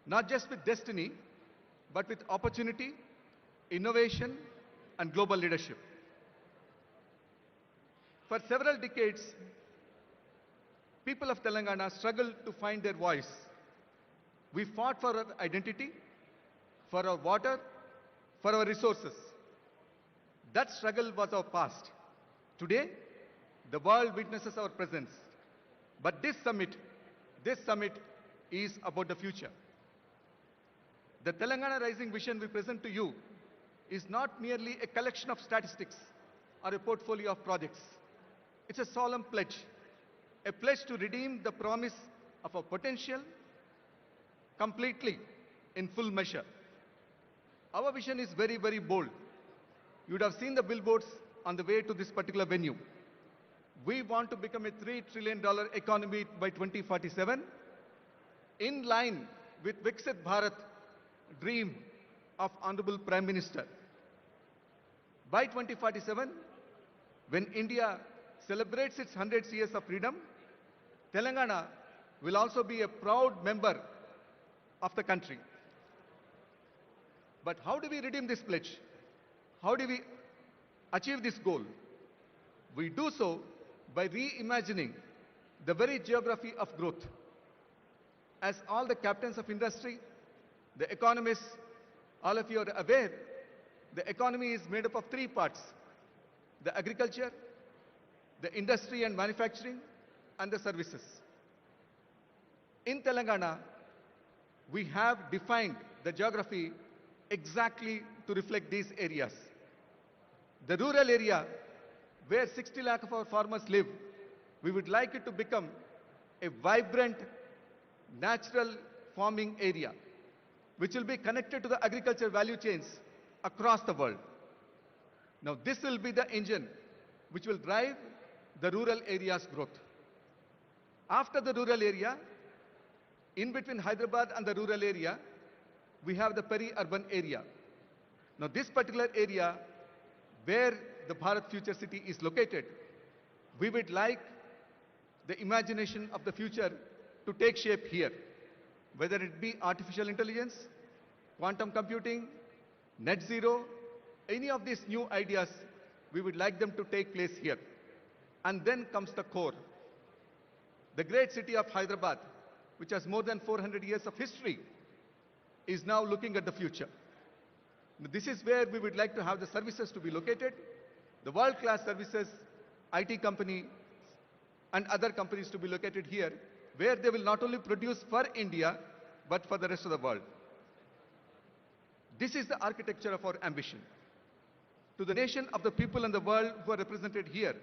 not just with destiny, but with opportunity, innovation, and global leadership. For several decades, people of Telangana struggled to find their voice. We fought for our identity, for our water, for our resources. That struggle was our past. Today, the world witnesses our presence. But this summit is about the future. The Telangana Rising Vision we present to you is not merely a collection of statistics or a portfolio of projects. It's a solemn pledge, a pledge to redeem the promise of our potential completely in full measure. Our vision is very, very bold. You would have seen the billboards on the way to this particular venue. We want to become a $3 trillion economy by 2047, in line with Viksit Bharat dream of Honorable Prime Minister. By 2047, when India celebrates its 100 years of freedom, Telangana will also be a proud member of the country. But how do we redeem this pledge? How do we achieve this goal? We do so by reimagining the very geography of growth. As all the captains of industry, the economists, all of you are aware, the economy is made up of three parts: the agriculture, the industry and manufacturing, and the services. In Telangana, we have defined the geography exactly to reflect these areas. The rural area, where 60 lakh of our farmers live, we would like it to become a vibrant natural farming area, which will be connected to the agriculture value chains across the world. Now, this will be the engine which will drive the rural area's growth. After the rural area, in between Hyderabad and the rural area, we have the peri-urban area. Now, this particular area where the Bharat Future City is located, we would like the imagination of the future to take shape here, whether it be artificial intelligence, quantum computing, net zero, any of these new ideas, we would like them to take place here. And then comes the core. The great city of Hyderabad, which has more than 400 years of history, is now looking at the future. This is where we would like to have the services to be located, the world-class services, IT company, and other companies to be located here, where they will not only produce for India, but for the rest of the world. This is the architecture of our ambition. To the nation of the people in the world who are represented here,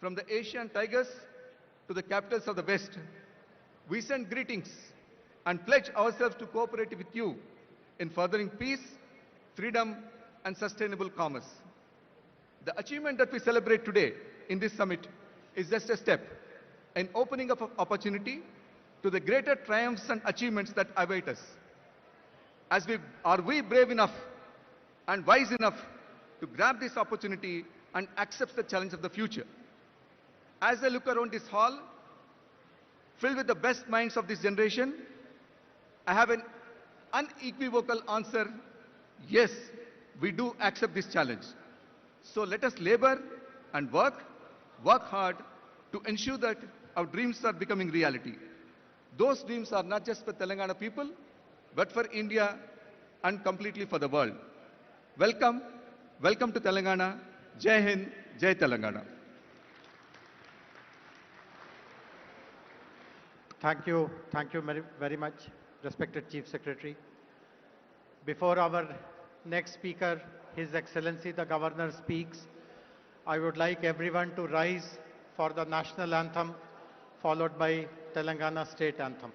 from the Asian tigers to the capitals of the West, we send greetings and pledge ourselves to cooperate with you in furthering peace, freedom, and sustainable commerce. The achievement that we celebrate today in this summit is just a step in opening up of opportunity to the greater triumphs and achievements that await us. Are we brave enough and wise enough to grab this opportunity and accept the challenge of the future? As I look around this hall, filled with the best minds of this generation, I have an unequivocal answer: yes, we do accept this challenge. So let us labor and work hard to ensure that our dreams are becoming reality. Those dreams are not just for Telangana people, but for India and completely for the world. Welcome to Telangana. Jai Hind, Jai Telangana. Thank you very much, respected Chief Secretary. Before our next speaker, His Excellency the Governor, speaks, I would like everyone to rise for the national anthem, followed by Telangana state anthem.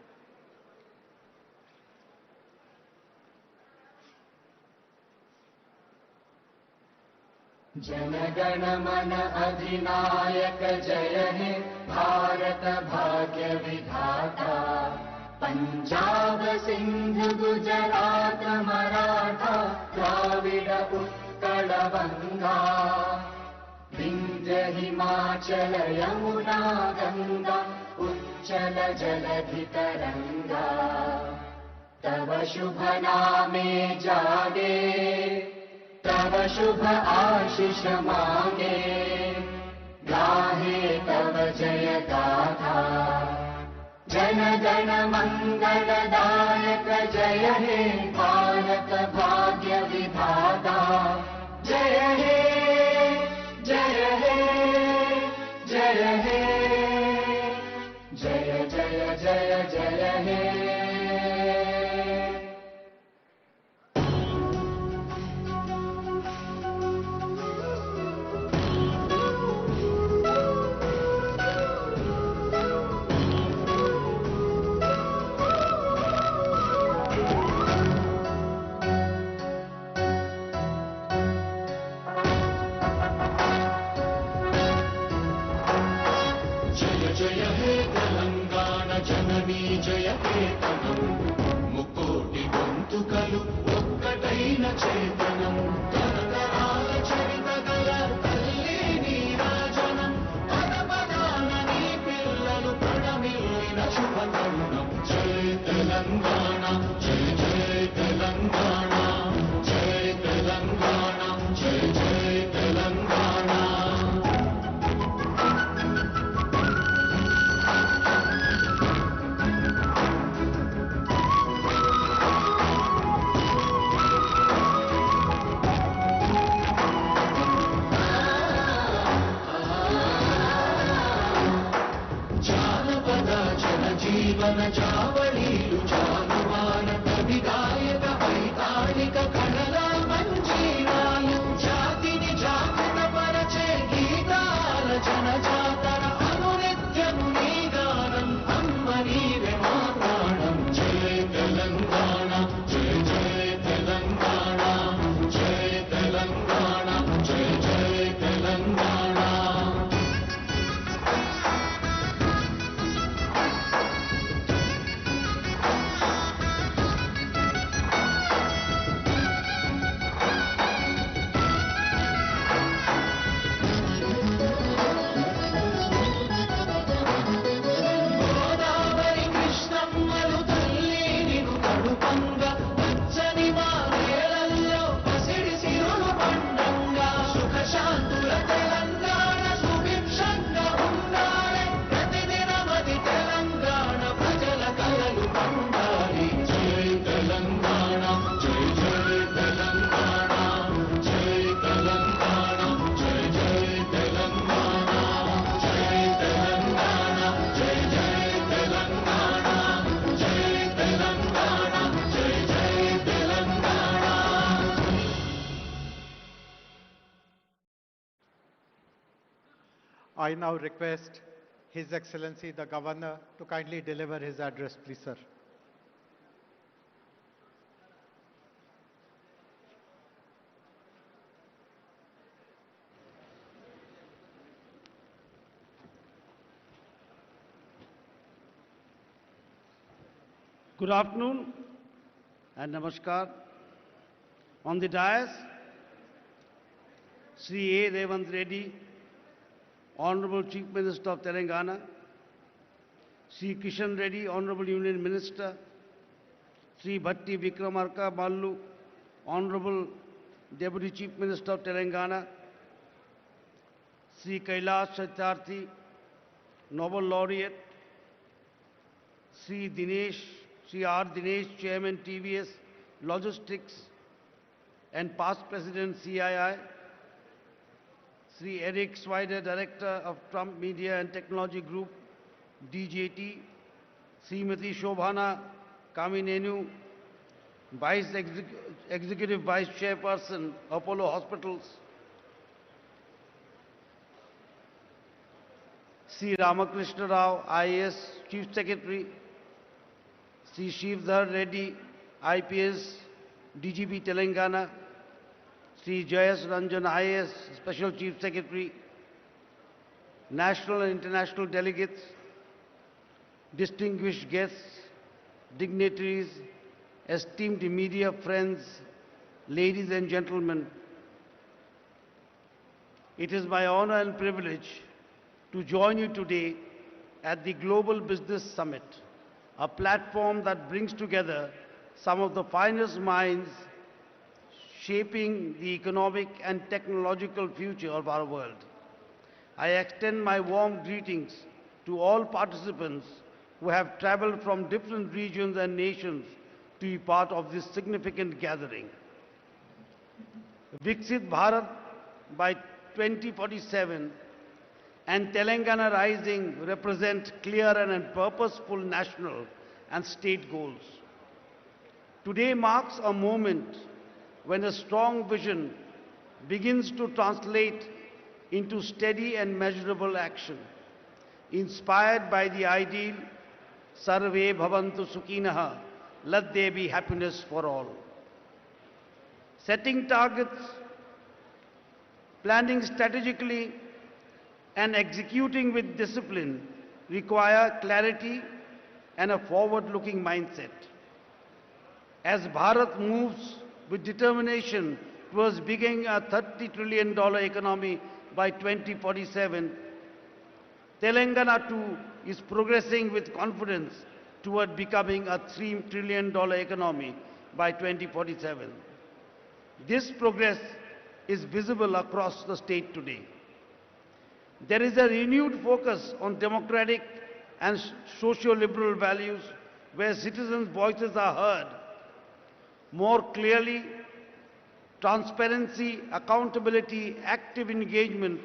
जनगण मन अधिनायक जय हे भारत भाग्य विधाता पंजाब सिंध गुजरात मराठा द्राविड उत्कल बंगा विंध्य हिमाचल यमुना गंगा उच्चल जलधि तरंगा तव शुभ नामे जागे तव शुभ आशीष मांगे गाहे तव जय गाथा जन गण मंगलदायक जय हे भारत भाग्य विधाता जय हे जय हे जय हे जय जय जय जय हे ముకోటి గొంతుకలు ఒక్కటైన చేతనం తరతరాల చరిత గల తల్లి నీరాజనం పద పదాన నీ పిల్లలు ప్రణమిల్లిన శుభ తరుణం జై తెలంగాణ జై జై తెలంగాణ జై తెలంగాణ జై జై తెలంగాణ జీవన జావళీలు జానువాన కవి గాయక వైతాళిక కళల మంజీరాలు జాతిని జాగృత పరచే గీతాల జన జాతర అనునిత్యము నీ గానం అమ్మ నీవే మా ప్రాణం I now request His Excellency the Governor to kindly deliver his address, please, sir. Good afternoon and namaskar. On the dais, Sri A. Revant Reddy, Honorable Chief Minister of Telangana, Sri Kishan Reddy, Honorable Union Minister, Sri Bhatti Vikramarka Mallu, Honorable Deputy Chief Minister of Telangana, Sri Kailash Satyarthi, Nobel Laureate, Sri R. Dinesh, Chairman TVS Logistics and past President CII, Sri Eric Swider, Director of Trump Media and Technology Group, DJT, Srimati Shobhana Kaminenu, Executive Vice Chairperson, Apollo Hospitals, Sri Ramakrishna Rao, IAS Chief Secretary, Sri Shivdhar Reddy, IPS, DGP Telangana, Sri Jayas Ranjan, IAS Special Chief Secretary, national and international delegates, distinguished guests, dignitaries, esteemed media friends, ladies and gentlemen, it is my honor and privilege to join you today at the Global Business Summit, a platform that brings together some of the finest minds shaping the economic and technological future of our world. I extend my warm greetings to all participants who have traveled from different regions and nations to be part of this significant gathering. Viksit Bharat by 2047 and Telangana Rising represent clear and purposeful national and state goals. Today marks a moment when a strong vision begins to translate into steady and measurable action, inspired by the ideal Sarve Bhavantu Sukhinaha, let there be happiness for all. Setting targets, planning strategically, and executing with discipline require clarity and a forward-looking mindset. As Bharat moves with determination towards becoming a $30 trillion economy by 2047, Telangana too is progressing with confidence toward becoming a $3 trillion economy by 2047. This progress is visible across the state today. There is a renewed focus on democratic and socio-liberal values where citizens' voices are heard more clearly. Transparency, accountability, active engagement,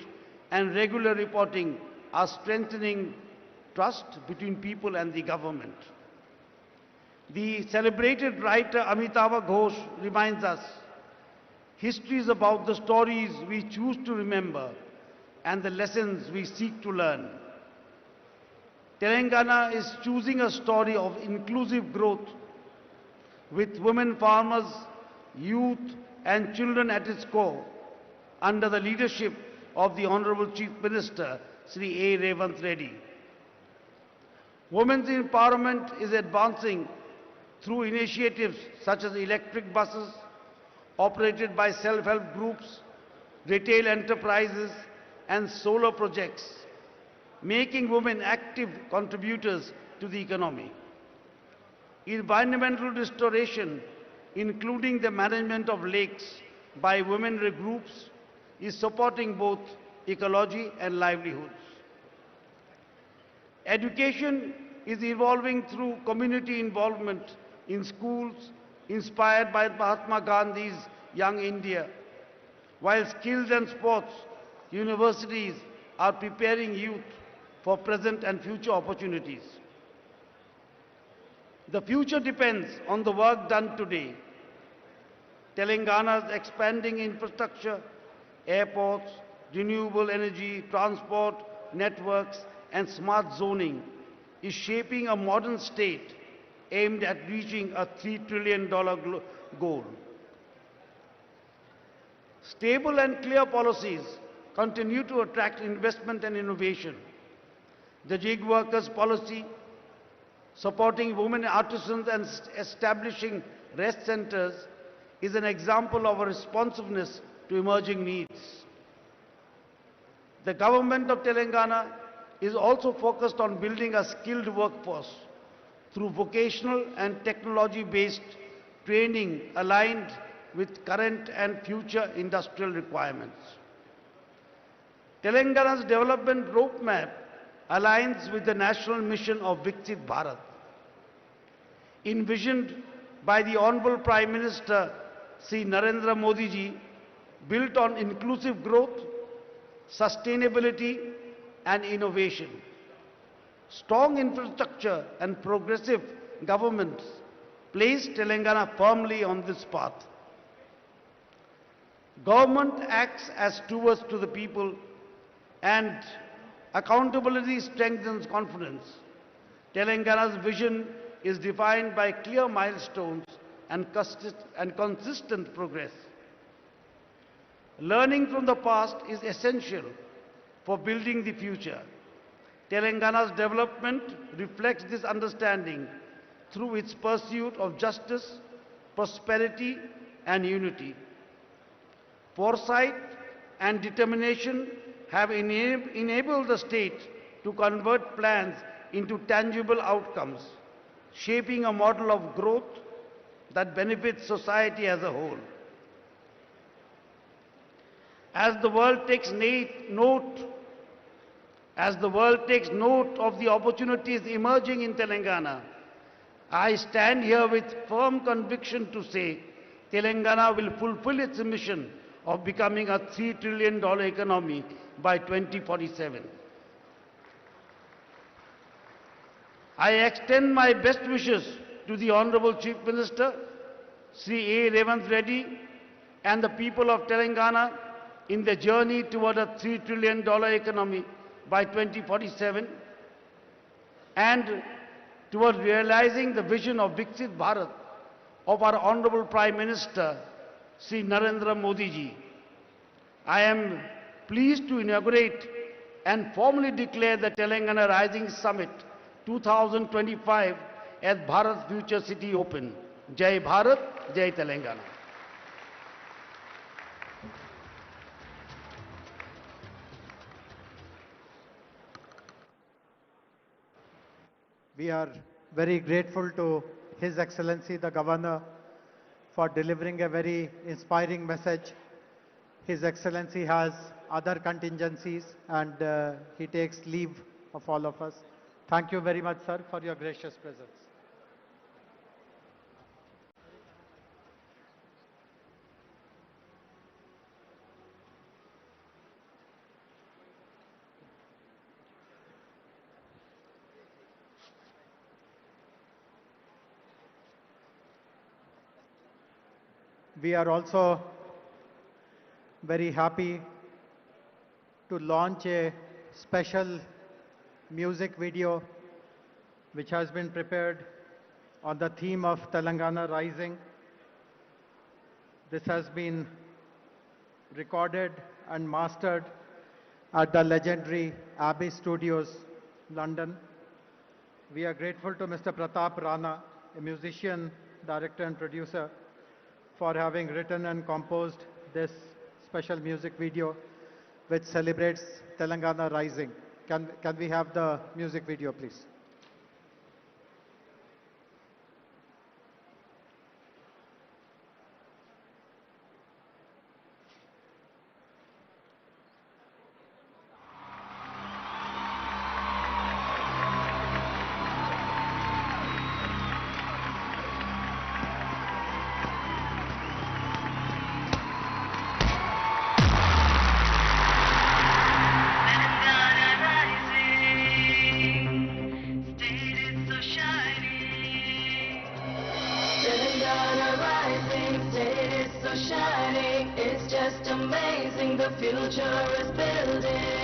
and regular reporting are strengthening trust between people and the government. The celebrated writer Amitabh Ghosh reminds us, history is about the stories we choose to remember and the lessons we seek to learn. Telangana is choosing a story of inclusive growth with women farmers, youth, and children at its core, under the leadership of the Honorable Chief Minister, Sri A. Revant Reddy. Women's empowerment is advancing through initiatives such as electric buses operated by self-help groups, retail enterprises, and solar projects, making women active contributors to the economy. Environmental restoration, including the management of lakes by women groups, is supporting both ecology and livelihoods. Education is evolving through community involvement in schools inspired by Mahatma Gandhi's Young India, while skills and sports universities are preparing youth for present and future opportunities. The future depends on the work done today. Telangana's expanding infrastructure, airports, renewable energy, transport, networks, and smart zoning is shaping a modern state aimed at reaching a $3 trillion goal. Stable and clear policies continue to attract investment and innovation. The gig workers policy, supporting women artisans and establishing rest centers, is an example of a responsiveness to emerging needs. The government of Telangana is also focused on building a skilled workforce through vocational and technology-based training aligned with current and future industrial requirements. Telangana's development roadmap aligns with the national mission of Viksit Bharat, envisioned by the Honorable Prime Minister Sri Narendra Modi ji, built on inclusive growth, sustainability and innovation. Strong infrastructure and progressive governments place Telangana firmly on this path. Government acts as stewards to the people, and accountability strengthens confidence. Telangana's vision is defined by clear milestones and consistent progress. Learning from the past is essential for building the future. Telangana's development reflects this understanding through its pursuit of justice, prosperity and unity. Foresight and determination have enabled the state to convert plans into tangible outcomes, shaping a model of growth that benefits society as a whole. As the world takes note of the opportunities emerging in Telangana, I stand here with firm conviction to say Telangana will fulfill its mission of becoming a $3 trillion economy by 2047. I extend my best wishes to the Honorable Chief Minister, Sri A. Revanth Reddy, and the people of Telangana in the journey toward a $3 trillion economy by 2047 and towards realizing the vision of Viksit Bharat of our Honorable Prime Minister, Sri Narendra Modi ji. I am pleased to inaugurate and formally declare the Telangana Rising Summit 2025 as Bharat's Future City Open. Jai Bharat, Jai Telangana. We are very grateful to His Excellency the Governor for delivering a very inspiring message. His Excellency has other contingencies and he takes leave of all of us. Thank you very much, sir, for your gracious presence. We are also very happy to launch a special music video which has been prepared on the theme of Telangana Rising. This has been recorded and mastered at the legendary Abbey Studios, London. We are grateful to Mr. Pratap Rana, a musician, director and producer, for having written and composed this special music video which celebrates Telangana Rising. Can we have the music video, please? It's just amazing, the future is building.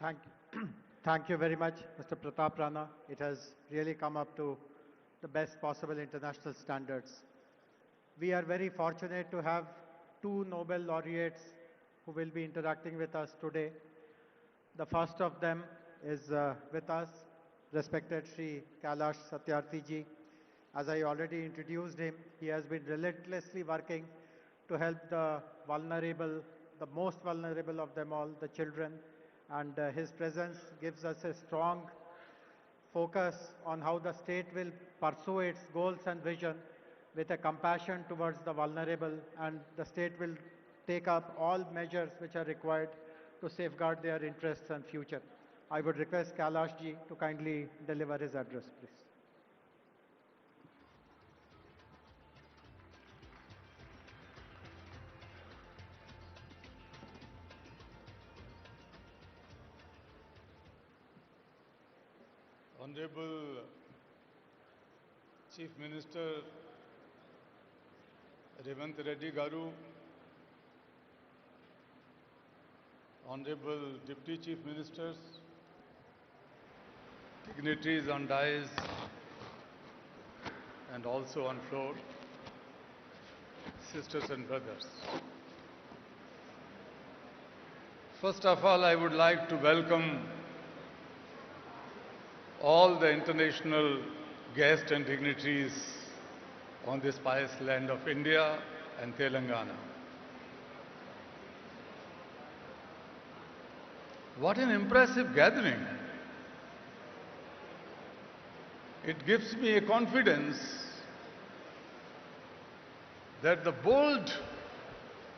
Thank Thank you very much, Mr. Pratap Rana. It has really come up to the best possible international standards. We are very fortunate to have two Nobel laureates who will be interacting with us today. The first of them is with us, respected Sri Kailash Satyarthi ji. As I already introduced him, he has been relentlessly working to help the vulnerable, the most vulnerable of them all, the children. And his presence gives us a strong focus on how the state will pursue its goals and vision with a compassion towards the vulnerable, and the state will take up all measures which are required to safeguard their interests and future. I would request Kailash ji to kindly deliver his address, please. Honorable Chief Minister Revanth Reddy Garu, Honorable Deputy Chief Ministers, dignitaries on dais and also on floor, sisters and brothers. First of all, I would like to welcome all the international guests and dignitaries on this pious land of India and Telangana. What an impressive gathering. It gives me a confidence that the bold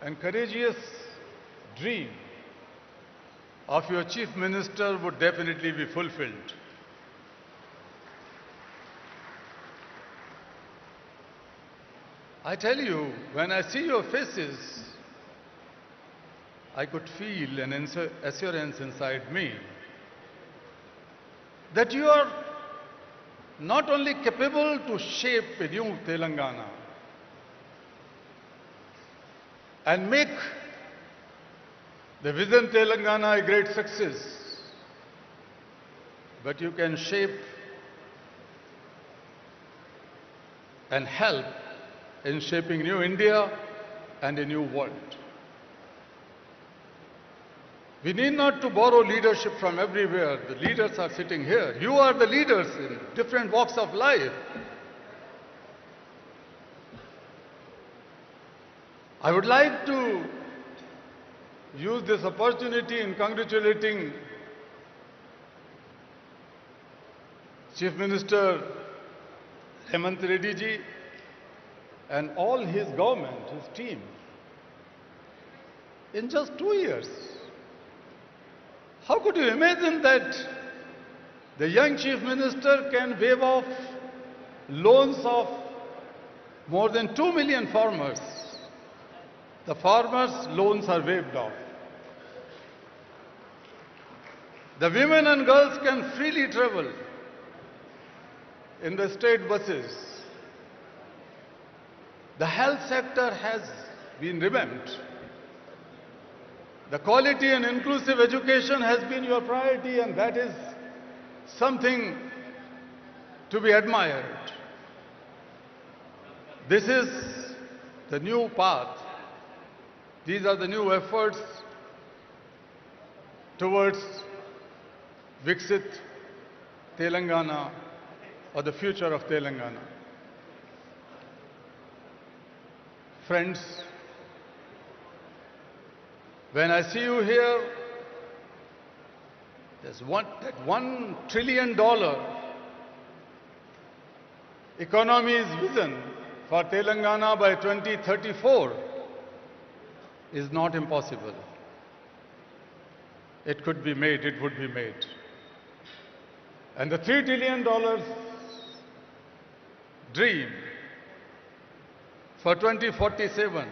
and courageous dream of your Chief Minister would definitely be fulfilled. I tell you, when I see your faces, I could feel an assurance inside me that you are not only capable to shape a new Telangana and make the Vision Telangana a great success, but you can shape and help in shaping new India and a new world. We need not to borrow leadership from everywhere. The leaders are sitting here. You are the leaders in different walks of life. I would like to use this opportunity in congratulating Chief Minister Revanth Reddy ji and all his government, his team. In just 2 years, how could you imagine that the young Chief Minister can waive off loans of more than 2 million farmers? The farmers' loans are waived off. The women and girls can freely travel in the state buses. The health sector has been revamped. The quality and inclusive education has been your priority, and that is something to be admired. This is the new path. These are the new efforts towards Viksit Telangana, or the future of Telangana. Friends, when I see you here, there's that $1 trillion economy's vision for Telangana by 2034 is not impossible. It could be made, it would be made. And the $3 trillion dream for 2047,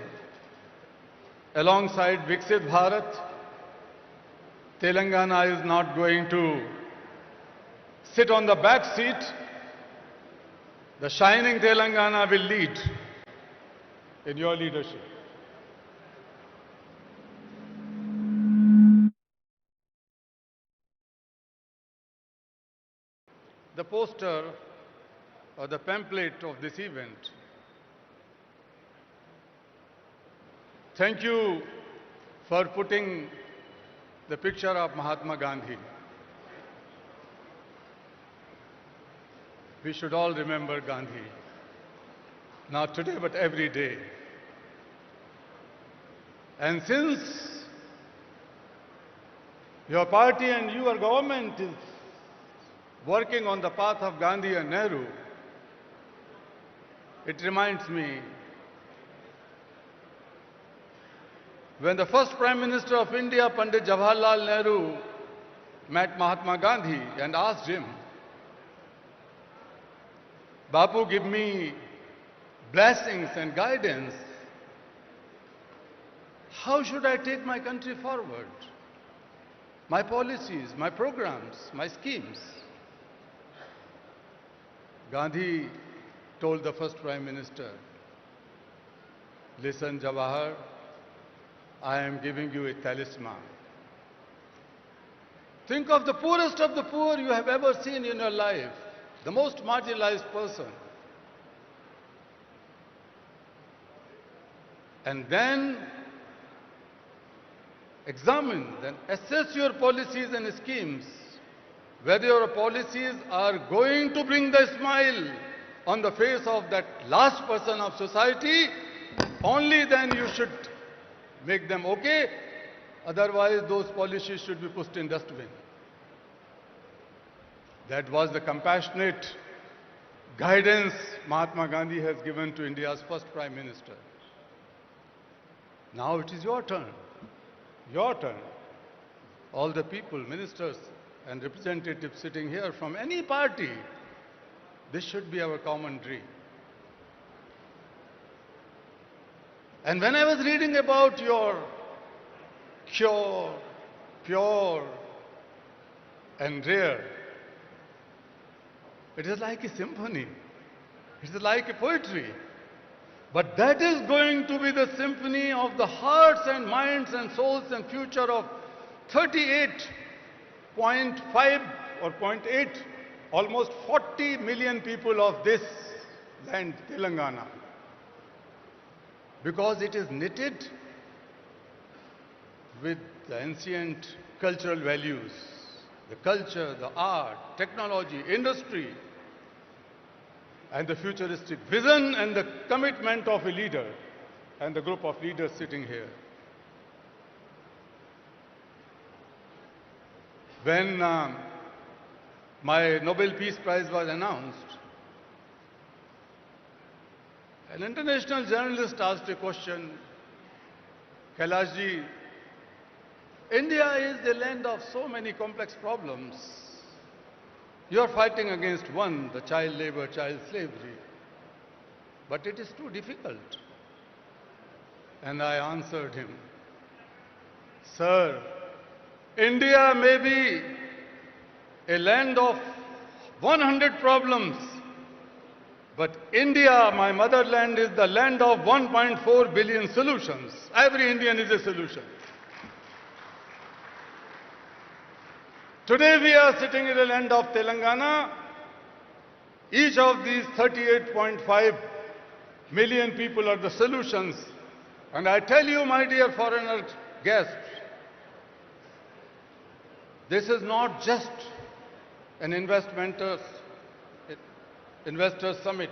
alongside Viksit Bharat, Telangana is not going to sit on the back seat. The shining Telangana will lead in your leadership. the poster or the pamphlet of this event. Thank you for putting the picture of Mahatma Gandhi. We should all remember Gandhi, not today but every day. And since your party and your government is working on the path of Gandhi and Nehru, it reminds me when the first Prime Minister of India, Pandit Jawaharlal Nehru, met Mahatma Gandhi and asked him, Bapu, give me blessings and guidance. How should I take my country forward? My policies, my programs, my schemes. Gandhi told the first Prime Minister, listen, Jawahar, I am giving you a talisman. Think of the poorest of the poor you have ever seen in your life, the most marginalized person. And then examine, then assess your policies and schemes, whether your policies are going to bring the smile on the face of that last person of society. Only then you should make them okay, otherwise those policies should be pushed in dustbin. That was the compassionate guidance Mahatma Gandhi has given to India's first Prime Minister. Now it is your turn. Your turn. All the people, ministers and representatives sitting here from any party, this should be our common dream. And when I was reading about your pure and rare, it is like a symphony. It is like a poetry. But that is going to be the symphony of the hearts and minds and souls and future of 38.5 or 0.8, almost 40 million people of this land, Telangana. Because it is knitted with the ancient cultural values, the culture, the art, technology, industry, and the futuristic vision and the commitment of a leader and the group of leaders sitting here. When my Nobel Peace Prize was announced, an international journalist asked a question, Kailashji, India is the land of so many complex problems. You are fighting against one, the child labor, child slavery. But it is too difficult. And I answered him, Sir, India may be a land of 100 problems, but India, my motherland, is the land of 1.4 billion solutions. Every Indian is a solution. Today we are sitting in the land of Telangana. Each of these 38.5 million people are the solutions. And I tell you, my dear foreigner guests, this is not just an investors summit.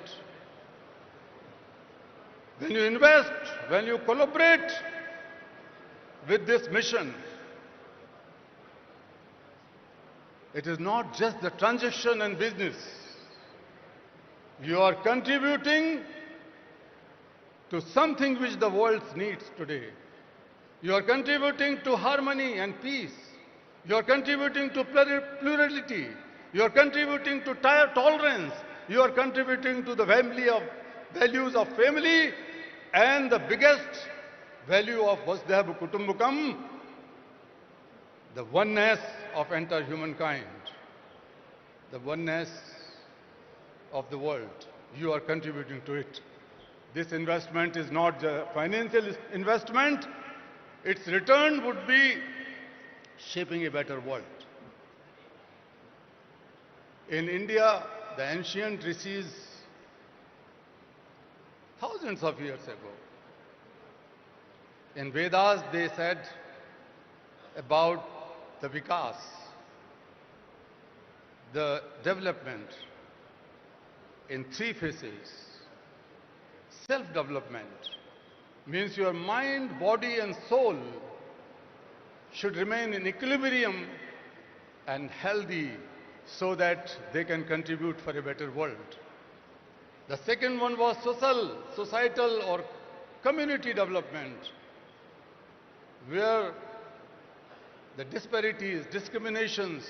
When you invest, when you collaborate with this mission, it is not just the transaction and business. You are contributing to something which the world needs today. You are contributing to harmony and peace. You are contributing to plurality. You are contributing to tolerance. You are contributing to the values of family and the biggest value of Vasudhaiva Kutumbakam, the oneness of entire humankind, the oneness of the world. You are contributing to it. This investment is not a financial investment. Its return would be shaping a better world. In India, the ancient rishis, thousands of years ago, in Vedas they said about the vikas, the development in three phases. Self-development means your mind, body and soul should remain in equilibrium and healthy so that they can contribute for a better world. The second one was societal or community development, where the disparities, discriminations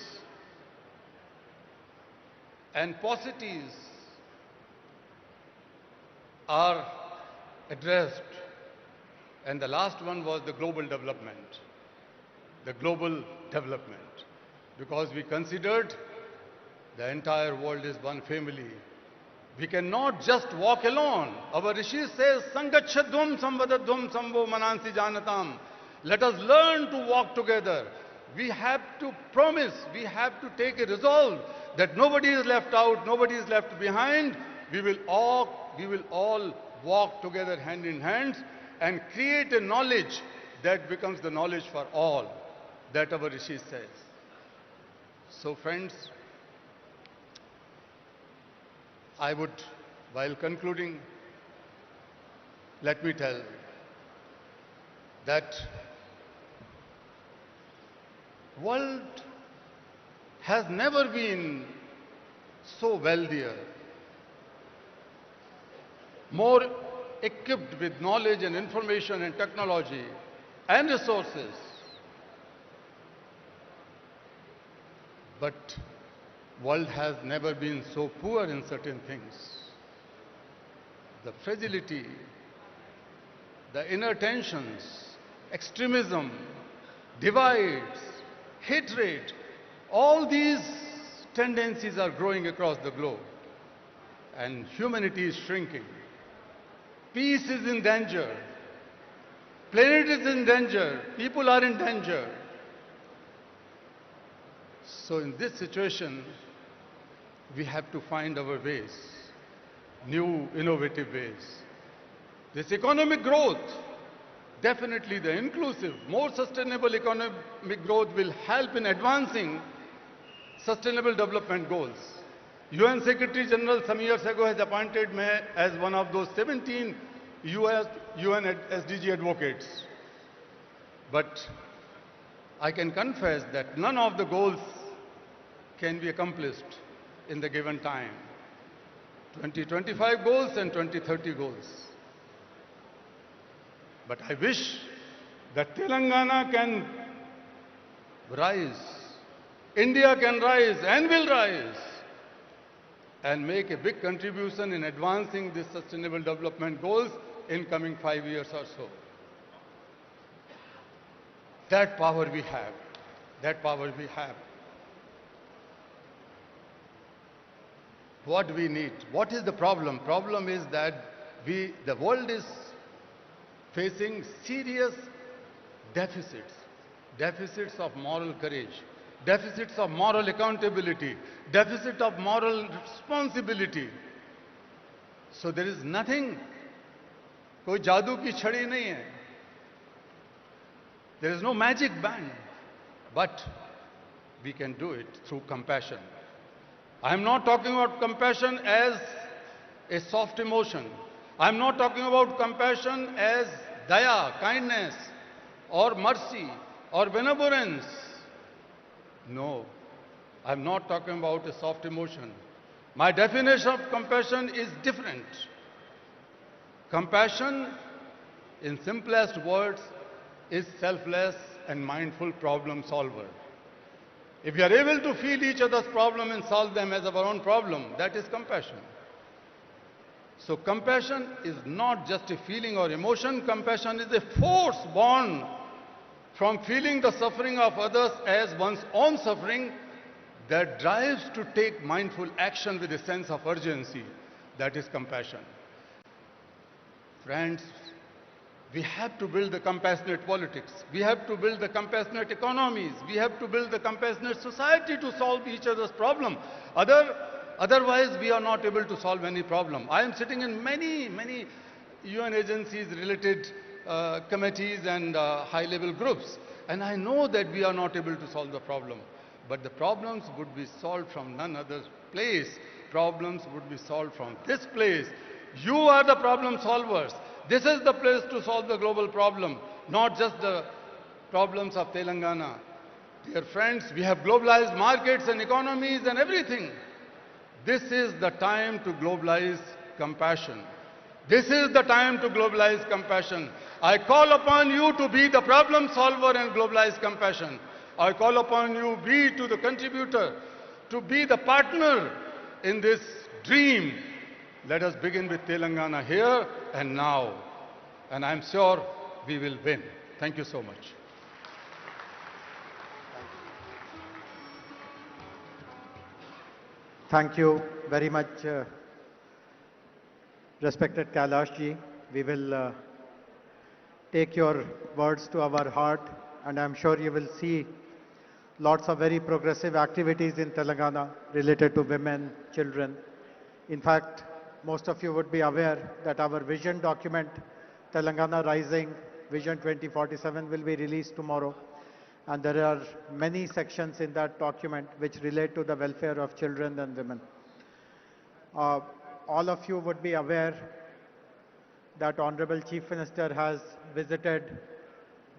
and paucities are addressed. And the last one was the global development. The global development. Because we considered the entire world is one family. We cannot just walk alone. Our Rishi says, Sangachadvam samvadadvam samvo manansi janatam. Let us learn to walk together. We have to promise, we have to take a resolve that nobody is left out, nobody is left behind. We will all walk together hand in hand and create a knowledge that becomes the knowledge for all, that our Rishi says. So friends, I would, while concluding, let me tell that world has never been so wealthier, more equipped with knowledge and information and technology and resources. But world has never been so poor in certain things. The fragility, the inner tensions, extremism, divides, hatred, all these tendencies are growing across the globe. And humanity is shrinking. Peace is in danger. Planet is in danger. People are in danger. So in this situation, we have to find our ways, new innovative ways. This economic growth, definitely the inclusive, more sustainable economic growth will help in advancing sustainable development goals. UN Secretary General some years ago has appointed me as one of those 17 UN SDG advocates. But I can confess that none of the goals can be accomplished in the given time. 2025 goals and 2030 goals. But I wish that Telangana can rise, India can rise and will rise, and make a big contribution in advancing these sustainable development goals in coming 5 years or so. That power we have. That power we have. What we need? What is the problem? Problem is that the world is facing serious deficits. Deficits of moral courage. Deficits of moral accountability. Deficit of moral responsibility. So there is nothing. कोई जादू की छड़ी नहीं है. There is no magic band. But we can do it through compassion. I am not talking about compassion as a soft emotion. I am not talking about compassion as daya, kindness, or mercy, or benevolence. No, I am not talking about a soft emotion. My definition of compassion is different. Compassion, in simplest words, is selfless and mindful problem solver. If we are able to feel each other's problem and solve them as our own problem, that is compassion. So compassion is not just a feeling or emotion. Compassion is a force born from feeling the suffering of others as one's own suffering that drives to take mindful action with a sense of urgency. That is compassion. Friends, We have to build the compassionate politics. We have to build the compassionate economies. We have to build the compassionate society to solve each other's problem. Otherwise, we are not able to solve any problem. I am sitting in many UN agencies related committees and high-level groups, and I know that we are not able to solve the problem. But the problems would be solved from none other place. Problems would be solved from this place. You are the problem solvers. This is the place to solve the global problem, not just the problems of Telangana. Dear friends, we have globalized markets and economies and everything. This is the time to globalize compassion. This is the time to globalize compassion. I call upon you to be the problem solver and globalize compassion. I call upon you be to the contributor, to be the partner in this dream. Let us begin with Telangana here and now. And I'm sure we will win. Thank you so much. Thank you very much, respected Kailash ji. We will take your words to our heart, and I'm sure you will see lots of very progressive activities in Telangana related to women, children. In fact, most of you would be aware that our vision document, Telangana Rising Vision 2047, will be released tomorrow. And there are many sections in that document which relate to the welfare of children and women. All of you would be aware that Honorable Chief Minister has visited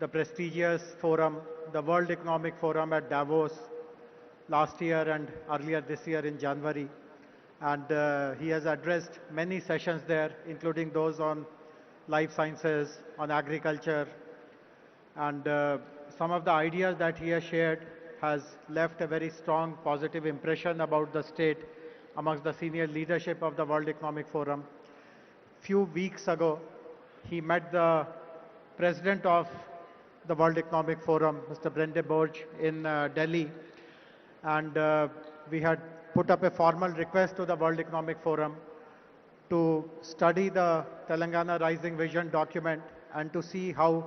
the prestigious forum, the World Economic Forum at Davos last year and earlier this year in January. And he has addressed many sessions there, including those on life sciences, on agriculture, and some of the ideas that he has shared has left a very strong positive impression about the state amongst the senior leadership of the World Economic Forum. Few weeks ago, he met the president of the World Economic Forum, Mr. Brende Borge, in Delhi, and we had put up a formal request to the World Economic Forum to study the Telangana Rising Vision document and to see how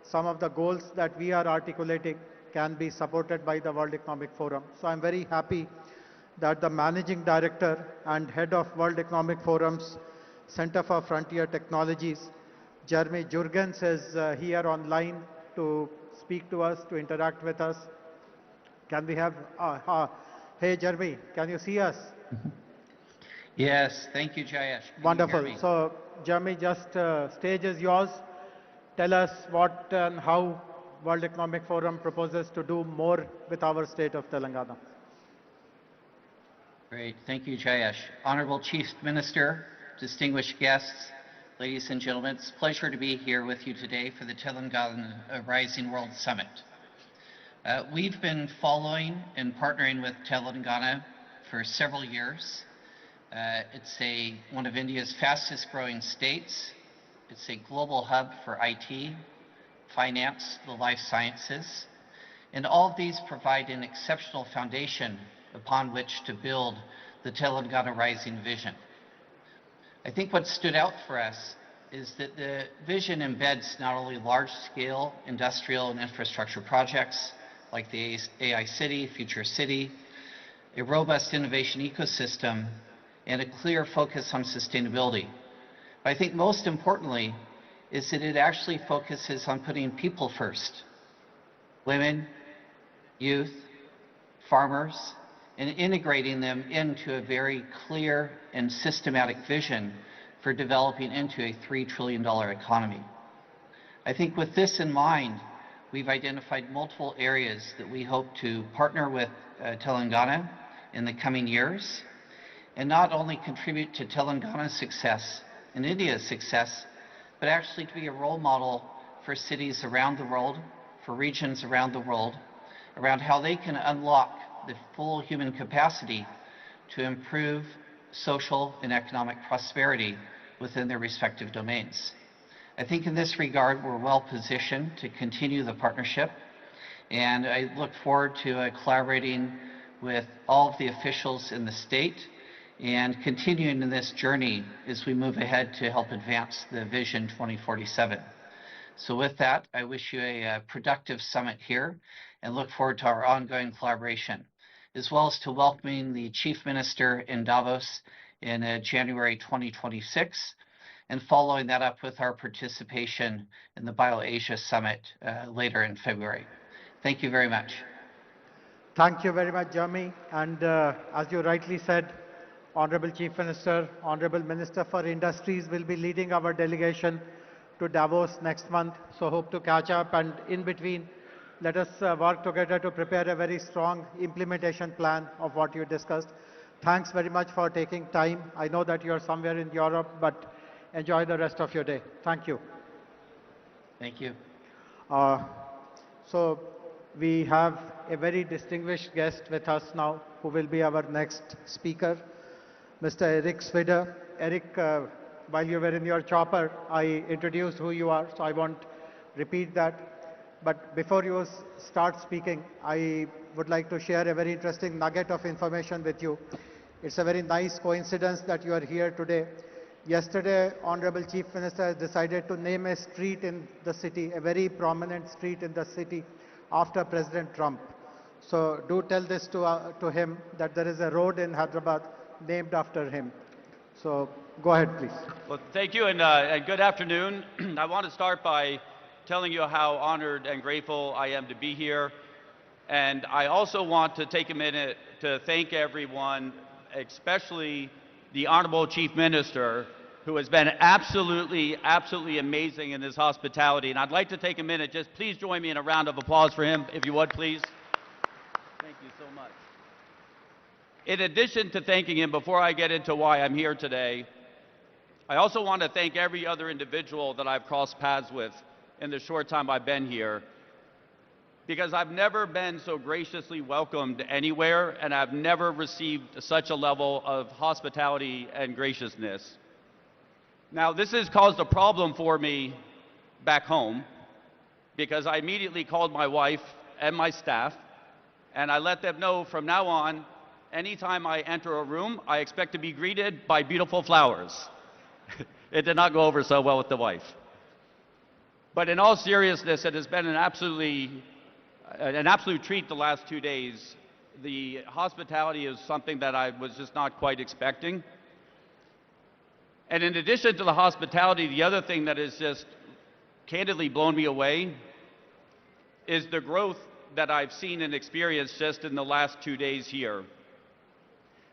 some of the goals that we are articulating can be supported by the World Economic Forum. So I'm very happy that the Managing Director and Head of World Economic Forum's Center for Frontier Technologies, Jeremy Jurgens, is here online to speak to us, to interact with us. Can we have, hey Jeremy, can you see us? Yes, thank you, Jayesh. Wonderful. So Jeremy, just stage is yours. Tell us what and how World Economic Forum proposes to do more with our state of Telangana. Great, thank you, Jayesh. Honorable Chief Minister, distinguished guests, ladies and gentlemen, it's a pleasure to be here with you today for the Telangana Rising World Summit. We've been following and partnering with Telangana for several years. It's one of India's fastest growing states. It's a global hub for IT, finance, the life sciences, and all of these provide an exceptional foundation upon which to build the Telangana Rising Vision. I think what stood out for us is that the vision embeds not only large-scale industrial and infrastructure projects like the AI City, Future City, a robust innovation ecosystem, and a clear focus on sustainability. But I think most importantly is that it actually focuses on putting people first. Women, youth, farmers, and integrating them into a very clear and systematic vision for developing into a $3 trillion economy. I think with this in mind, we've identified multiple areas that we hope to partner with Telangana in the coming years, and not only contribute to Telangana's success and India's success, but actually to be a role model for cities around the world, for regions around the world, around how they can unlock the full human capacity to improve social and economic prosperity within their respective domains. I think in this regard, we're well positioned to continue the partnership, and I look forward to collaborating with all of the officials in the state and continuing in this journey as we move ahead to help advance the Vision 2047. So with that, I wish you a productive summit here and look forward to our ongoing collaboration, as well as to welcoming the Chief Minister in Davos in January 2026, and following that up with our participation in the BioAsia Summit later in February. Thank you very much. Thank you very much, Jeremy. And as you rightly said, Honorable Chief Minister, Honorable Minister for Industries will be leading our delegation to Davos next month. So hope to catch up, and in between, let us work together to prepare a very strong implementation plan of what you discussed. Thanks very much for taking time. I know that you're somewhere in Europe, but enjoy the rest of your day. Thank you. Thank you. So we have a very distinguished guest with us now, who will be our next speaker, Mr. Eric Swider. Eric, while you were in your chopper, I introduced who you are, so I won't repeat that. But before you start speaking, I would like to share a very interesting nugget of information with you. It's a very nice coincidence that you are here today. Yesterday, Honorable Chief Minister has decided to name a street in the city, a very prominent street in the city, after President Trump. So do tell this to him, that there is a road in Hyderabad named after him. So go ahead, please. Well, thank you, and good afternoon. I want to start by telling you how honored and grateful I am to be here. And I also want to take a minute to thank everyone, especially the Honorable Chief Minister, who has been absolutely amazing in his hospitality. And I'd like to take a minute, just please join me in a round of applause for him, if you would, please. Thank you so much. In addition to thanking him, before I get into why I'm here today, I also want to thank every other individual that I've crossed paths with in the short time I've been here, because I've never been so graciously welcomed anywhere, and I've never received such a level of hospitality and graciousness. Now, this has caused a problem for me back home, because I immediately called my wife and my staff, and I let them know from now on, anytime I enter a room, I expect to be greeted by beautiful flowers. It did not go over so well with the wife. But in all seriousness, it has been an absolute treat the last 2 days. The hospitality is something that I was just not quite expecting. And in addition to the hospitality, the other thing that has just candidly blown me away is the growth that I've seen and experienced just in the last 2 days here.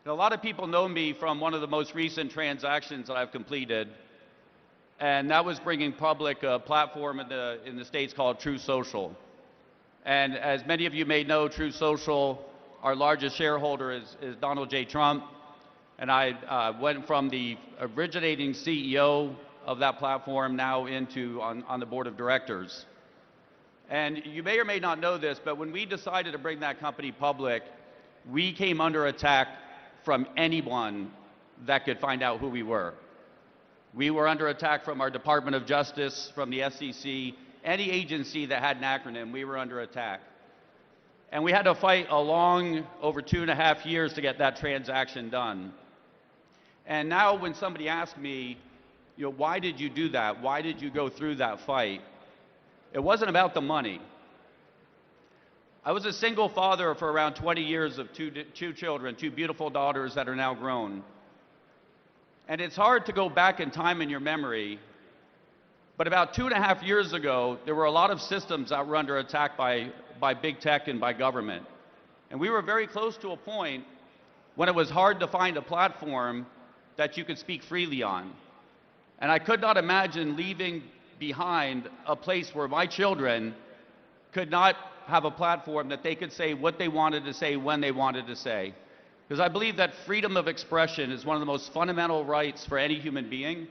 And a lot of people know me from one of the most recent transactions that I've completed, and that was bringing public a platform in the States called True Social. And as many of you may know, True Social, our largest shareholder is Donald J. Trump. And I went from the originating CEO of that platform now into on the board of directors. And you may or may not know this, but when we decided to bring that company public, we came under attack from anyone that could find out who we were. We were under attack from our Department of Justice, from the SEC, any agency that had an acronym, we were under attack. And we had to fight over 2.5 years to get that transaction done. And now when somebody asks me, why did you do that? Why did you go through that fight? It wasn't about the money. I was a single father for around 20 years of two children, two beautiful daughters that are now grown. And it's hard to go back in time in your memory, but about 2.5 years ago, there were a lot of systems that were under attack by big tech and by government. And we were very close to a point when it was hard to find a platform that you could speak freely on. And I could not imagine leaving behind a place where my children could not have a platform that they could say what they wanted to say when they wanted to say. Because I believe that freedom of expression is one of the most fundamental rights for any human being.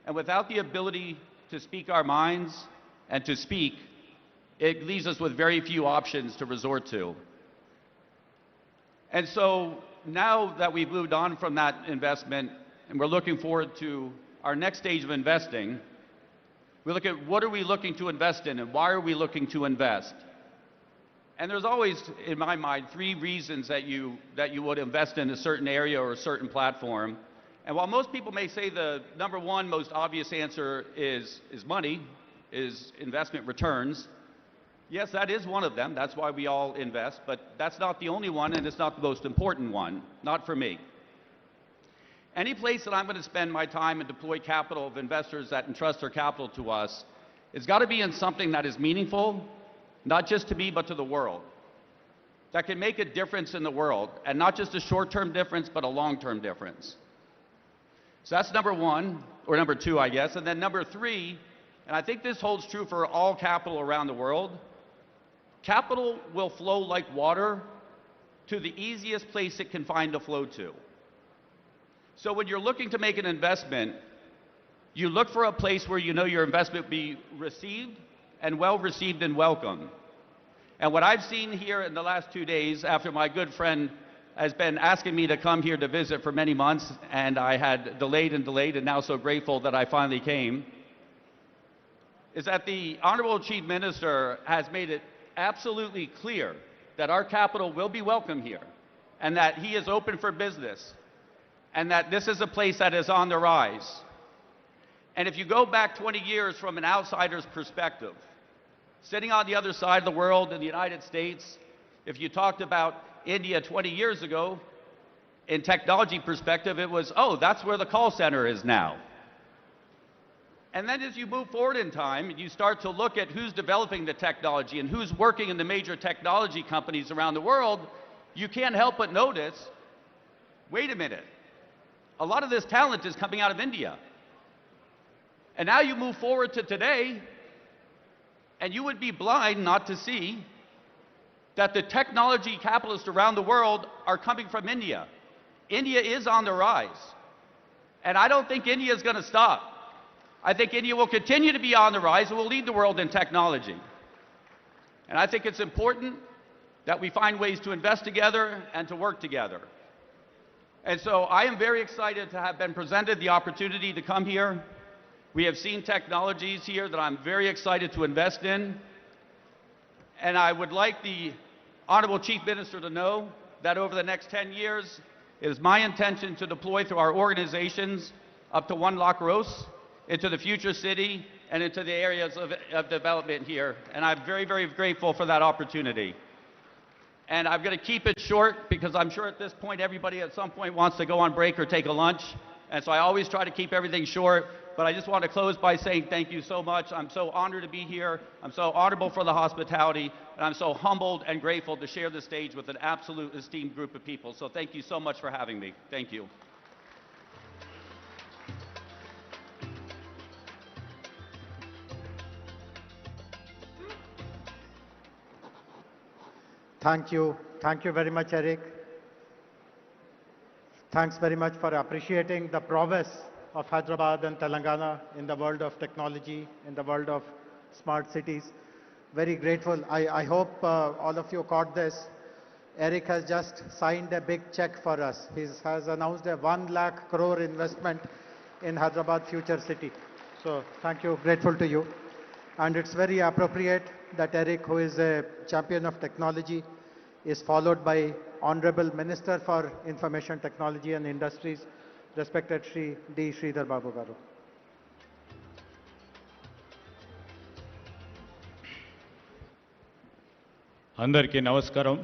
And without the ability to speak our minds and to speak, it leaves us with very few options to resort to. And so now that we've moved on from that investment and we're looking forward to our next stage of investing, we look at what are we looking to invest in and why are we looking to invest? And there's always, in my mind, 3 reasons that you would invest in a certain area or a certain platform. And while most people may say the number one most obvious answer is money, is investment returns. Yes, that is one of them. That's why we all invest, but that's not the only one, and it's not the most important one, not for me. Any place that I'm going to spend my time and deploy capital of investors that entrust their capital to us, it's got to be in something that is meaningful, not just to me, but to the world, that can make a difference in the world, and not just a short-term difference, but a long-term difference. So that's number one, or number two, I guess. And then number three, and I think this holds true for all capital around the world, capital will flow like water to the easiest place it can find to flow to. So when you're looking to make an investment, you look for a place where you know your investment will be received and well received and welcome. And what I've seen here in the last 2 days, after my good friend has been asking me to come here to visit for many months, and I had delayed and now so grateful that I finally came, is that the Honorable Chief Minister has made it absolutely clear that our capital will be welcome here, and that he is open for business, and that this is a place that is on the rise. And if you go back 20 years from an outsider's perspective, sitting on the other side of the world in the United States, if you talked about India 20 years ago, in technology perspective, it was, oh, that's where the call center is now. And then as you move forward in time, you start to look at who's developing the technology and who's working in the major technology companies around the world, you can't help but notice, wait a minute, a lot of this talent is coming out of India. And now you move forward to today, and you would be blind not to see that the technology capitalists around the world are coming from India. India is on the rise. And I don't think India is going to stop. I think India will continue to be on the rise and will lead the world in technology. And I think it's important that we find ways to invest together and to work together. And so I am very excited to have been presented the opportunity to come here. We have seen technologies here that I'm very excited to invest in. And I would like the Honorable Chief Minister to know that over the next 10 years, it is my intention to deploy through our organizations up to 1 lakh crores into the future city and into the areas of development here. And I'm very, very grateful for that opportunity. And I'm going to keep it short because I'm sure at this point everybody at some point wants to go on break or take a lunch. And so I always try to keep everything short. But I just want to close by saying thank you so much. I'm so honored to be here. I'm so honorable for the hospitality. And I'm so humbled and grateful to share the stage with an absolute esteemed group of people. So thank you so much for having me. Thank you. Thank you. Thank you very much, Eric. Thanks very much for appreciating the prowess of Hyderabad and Telangana in the world of technology, in the world of smart cities. Very grateful. I hope all of you caught this. Eric has just signed a big check for us. He has announced a 1 lakh crore investment in Hyderabad Future City. So thank you, grateful to you. And it's very appropriate that Eric, who is a champion of technology, is followed by Honorable Minister for Information Technology and Industries, respected Shri D. Sridhar Babu Garu. Andarki Namaskaram.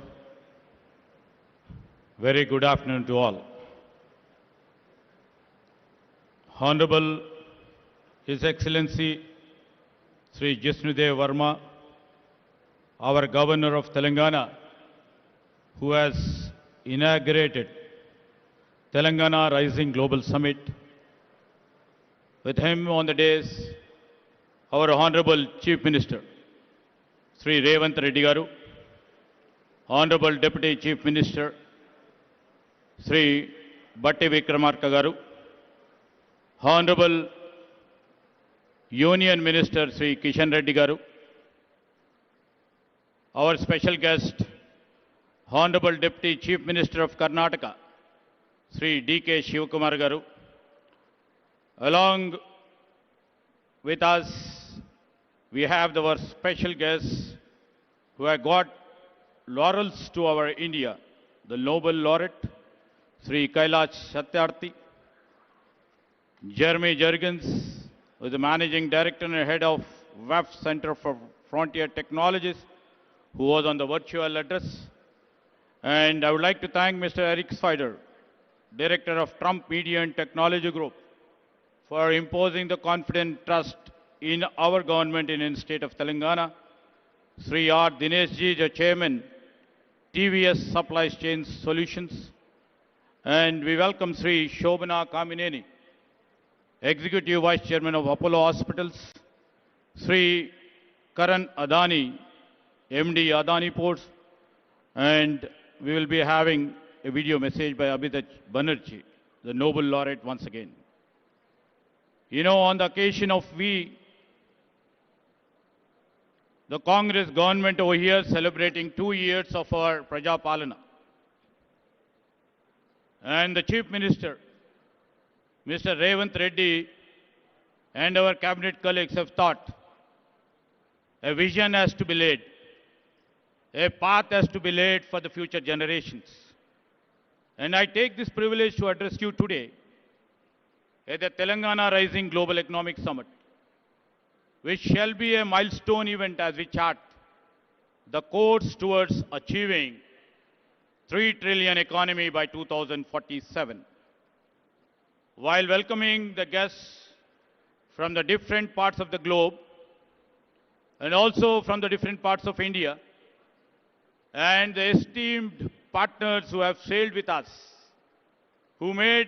Very good afternoon to all. Honorable His Excellency Sri Jishnudev Verma, our Governor of Telangana, who has inaugurated Telangana Rising Global Summit. With him on the days, our Honorable Chief Minister, Sri Revant Reddy Garu, Honorable Deputy Chief Minister, Sri Bhatti Vikramarka Garu, Honorable Union Minister Sri Kishan Reddy Garu, our special guest, Honorable Deputy Chief Minister of Karnataka, Sri D.K. Shivakumar Garu, along with us, we have our special guests who have got laurels to our India, the Nobel Laureate, Sri Kailash Satyarthi, Jeremy Jurgens, who is the Managing Director and Head of WEF Center for Frontier Technologies, who was on the virtual address. And I would like to thank Mr. Eric Spider, Director of Trump Media and Technology Group, for imposing the confident trust in our government in the state of Telangana. Sri R. Dineshji, the Chairman, TVS Supply Chain Solutions. And we welcome Sri Shobana Kamineni, Executive Vice Chairman of Apollo Hospitals. Sri Karan Adani, MD Adani Ports. And we will be having a video message by Abhijit Banerjee, the Nobel laureate once again. You know, on the occasion of the Congress government over here celebrating 2 years of our Praja Palana. And the Chief Minister, Mr. Revant Reddy, and our cabinet colleagues have thought a vision has to be laid, a path has to be laid for the future generations. And I take this privilege to address you today at the Telangana Rising Global Economic Summit, which shall be a milestone event as we chart the course towards achieving 3 trillion economy by 2047. While welcoming the guests from the different parts of the globe and also from the different parts of India and the esteemed partners who have sailed with us, who made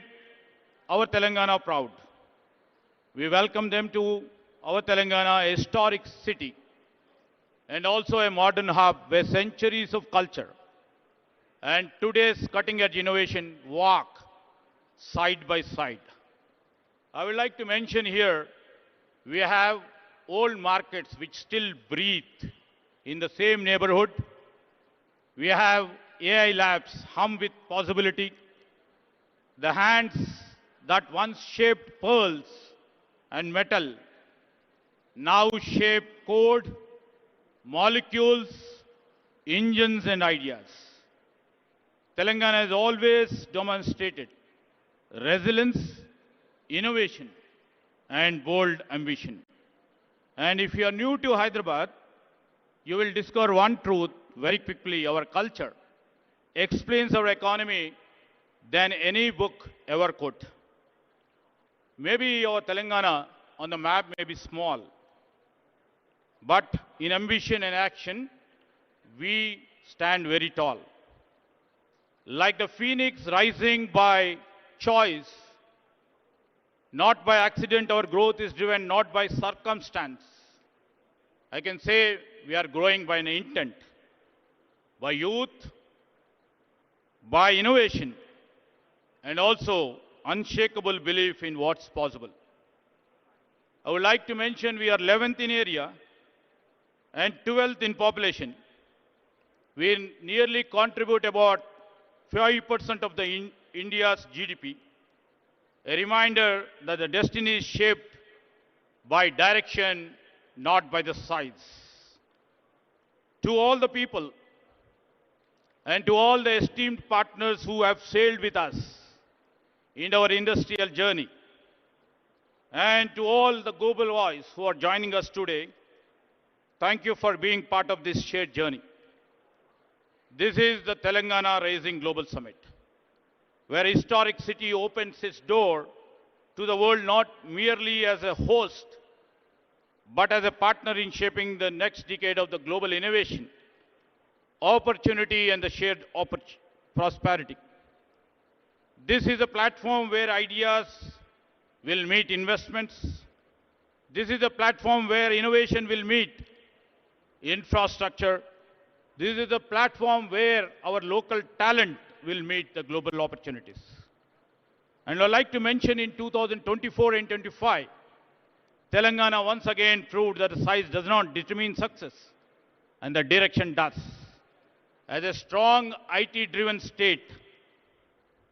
our Telangana proud, we welcome them to our Telangana, a historic city and also a modern hub where centuries of culture and today's cutting-edge innovation walk side by side. I would like to mention here, we have old markets which still breathe in the same neighborhood. We have AI labs hum with possibility. The hands that once shaped pearls and metal now shape code, molecules, engines and ideas. Telangana has always demonstrated resilience, innovation and bold ambition. And if you are new to Hyderabad, you will discover one truth very quickly. Our culture explains our economy than any book ever could. Maybe our Telangana on the map may be small, but in ambition and action, we stand very tall. Like the phoenix rising by choice, not by accident, our growth is driven not by circumstance. I can say we are growing by an intent, by youth, by innovation, and also unshakable belief in what's possible. I would like to mention we are 11th in area and 12th in population. We nearly contribute about 5% of the India's GDP. A reminder that the destiny is shaped by direction, not by the size. To all the people and to all the esteemed partners who have sailed with us in our industrial journey, and to all the global voice who are joining us today, thank you for being part of this shared journey. This is the Telangana Rising Global Summit, where a historic city opens its door to the world not merely as a host, but as a partner in shaping the next decade of the global innovation, opportunity and the shared prosperity. This is a platform where ideas will meet investments. This is a platform where innovation will meet infrastructure. This is a platform where our local talent will meet the global opportunities. And I'd like to mention in 2024 and 25, Telangana once again proved that the size does not determine success, and the direction does. As a strong IT-driven state,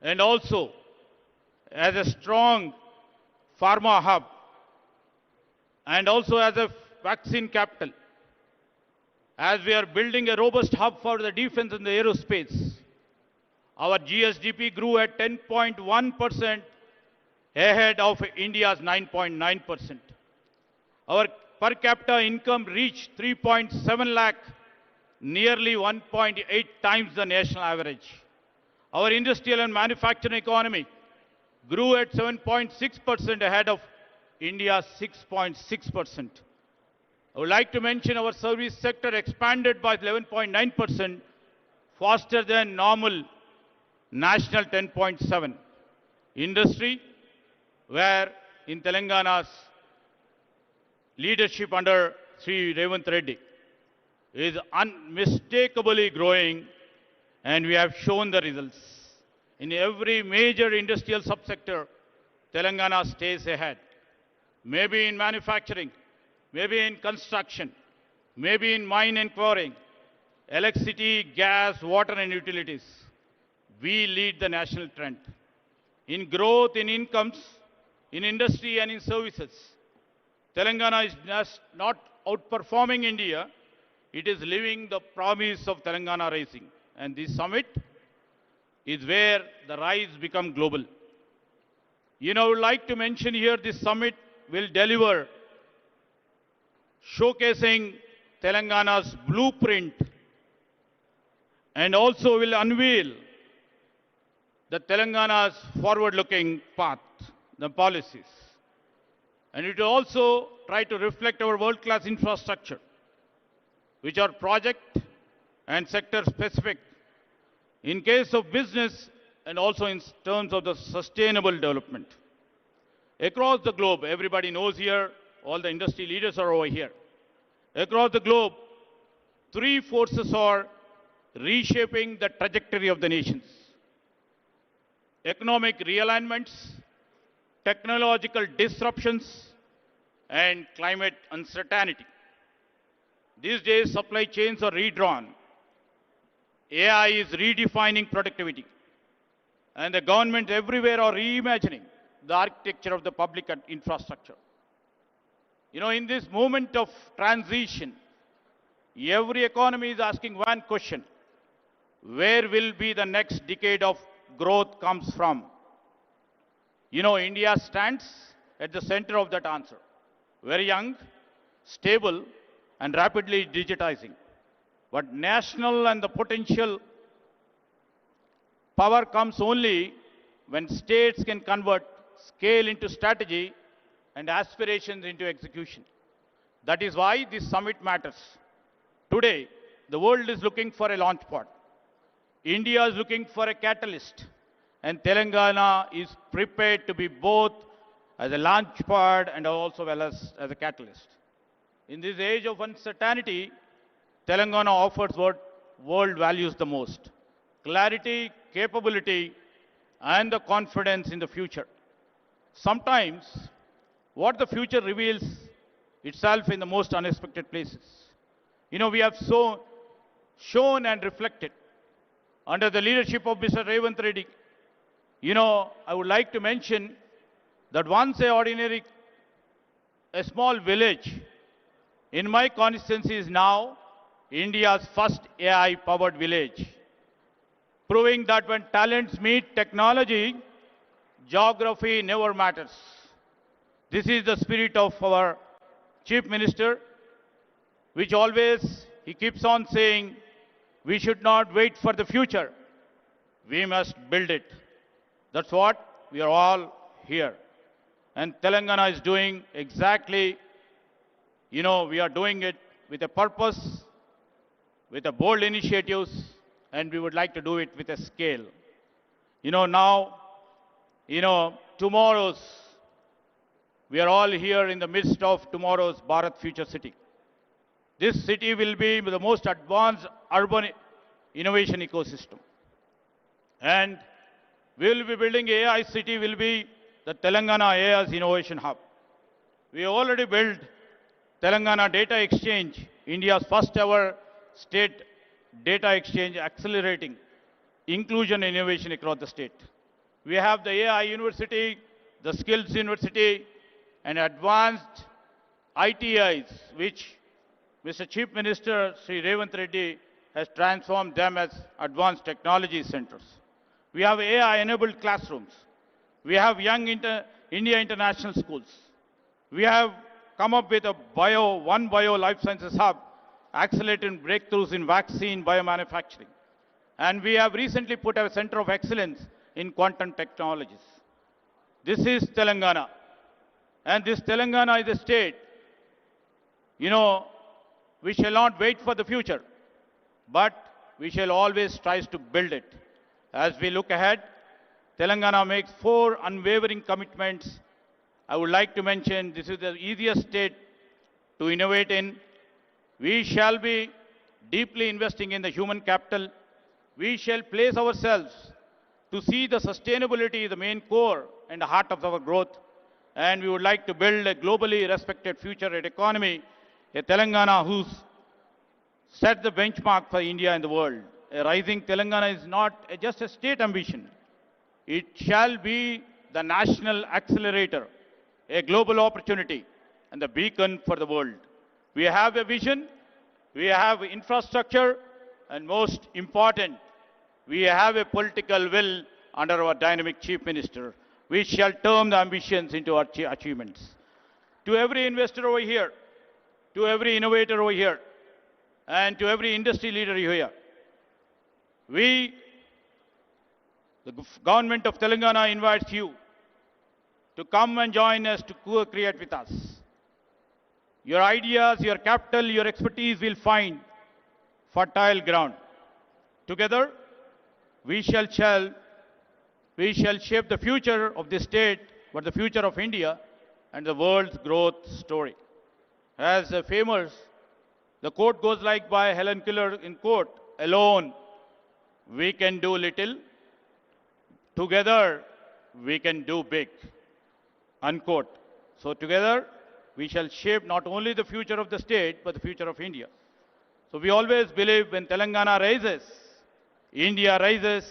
and also as a strong pharma hub, and also as a vaccine capital, as we are building a robust hub for the defense and the aerospace, our GSDP grew at 10.1% ahead of India's 9.9%. Our per capita income reached 3.7 lakh, nearly 1.8 times the national average. Our industrial and manufacturing economy grew at 7.6% ahead of India's 6.6%. I would like to mention our service sector expanded by 11.9%, faster than normal national 10.7. Industry, where in Telangana's leadership under Sri Revanth Reddy, is unmistakably growing, and we have shown the results. In every major industrial subsector, Telangana stays ahead. Maybe in manufacturing, maybe in construction, maybe in mine and quarrying, electricity, gas, water and utilities. We lead the national trend. In growth, in incomes, in industry and in services, Telangana is just not outperforming India, it is living the promise of Telangana rising. And this summit is where the rise become global. I would like to mention here this summit will deliver, showcasing Telangana's blueprint, and also will unveil the Telangana's forward-looking path, the policies. And it will also try to reflect our world-class infrastructure, which are project and sector specific in case of business and also in terms of the sustainable development. Across the globe, everybody knows here, all the industry leaders are over here. Across the globe, three forces are reshaping the trajectory of the nations: economic realignments, technological disruptions, and climate uncertainty. These days, supply chains are redrawn. AI is redefining productivity. And the governments everywhere are reimagining the architecture of the public infrastructure. In this moment of transition, every economy is asking one question: where will be the next decade of growth comes from? India stands at the center of that answer. Very young, stable, and rapidly digitizing. But national and the potential power comes only when states can convert scale into strategy and aspirations into execution. That is why this summit matters. Today, the world is looking for a launchpad. India is looking for a catalyst. And Telangana is prepared to be both as a launchpad and also as a catalyst. In this age of uncertainty, Telangana offers what world values the most: clarity, capability, and the confidence in the future. Sometimes, what the future reveals itself in the most unexpected places. We have shown and reflected under the leadership of Mr. Revanth Reddy. I would like to mention that once a small village in my constituency is now India's first AI-powered village, proving that when talents meet technology, geography never matters. This is the spirit of our Chief Minister, which always he keeps on saying, we should not wait for the future, we must build it. That's what we are all here. And Telangana is doing exactly, we are doing it with a purpose, with a bold initiatives, and we would like to do it with a scale. Tomorrow's, we are all here in the midst of tomorrow's Bharat Future City. This city will be the most advanced urban innovation ecosystem. And we will be building AI city, will be the Telangana AI's Innovation Hub. We already built Telangana Data Exchange, India's first ever state data exchange, accelerating inclusion and innovation across the state. We have the AI University, the Skills University, and advanced ITIs, which Mr. Chief Minister Sri Revanth Reddy has transformed them as advanced technology centers. We have AI-enabled classrooms. We have Young India International Schools. We have come up with a one bio life sciences hub, accelerating breakthroughs in vaccine biomanufacturing. And we have recently put a center of excellence in quantum technologies. This is Telangana. And this Telangana is a state, we shall not wait for the future, but we shall always try to build it. As we look ahead, Telangana makes 4 unwavering commitments. I would like to mention this is the easiest state to innovate in. We shall be deeply investing in the human capital. We shall place ourselves to see the sustainability, the main core and the heart of our growth. And we would like to build a globally respected future economy, a Telangana who's set the benchmark for India and the world. A rising Telangana is not just a state ambition. It shall be the national accelerator, a global opportunity, and the beacon for the world. We have a vision, we have infrastructure, and most important, we have a political will under our dynamic Chief Minister. We shall turn the ambitions into our achievements. To every investor over here, to every innovator over here, and to every industry leader here, the government of Telangana invites you to come and join us to co-create with us. Your ideas, your capital, your expertise will find fertile ground. Together, we shall shape the future of this state, but the future of India and the world's growth story. As the quote goes like by Helen Keller in quote, alone we can do little, together we can do big, unquote. So together we shall shape not only the future of the state, but the future of India. So we always believe when Telangana rises, India rises,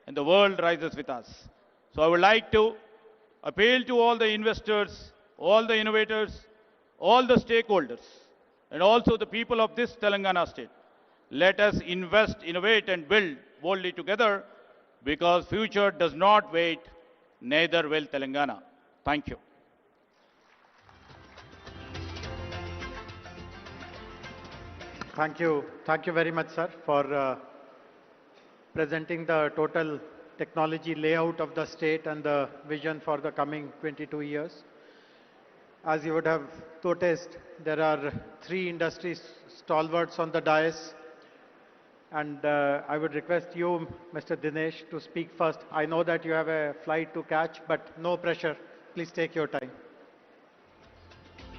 and the world rises with us. So I would like to appeal to all the investors, all the innovators, all the stakeholders, and also the people of this Telangana state. Let us invest, innovate, and build boldly together, because future does not wait, neither will Telangana. Thank you. Thank you. Thank you very much, sir, for presenting the total technology layout of the state and the vision for the coming 22 years. As you would have noticed, there are 3 industry stalwarts on the dais. And I would request you, Mr. Dinesh, to speak first. I know that you have a flight to catch, but no pressure. Please take your time.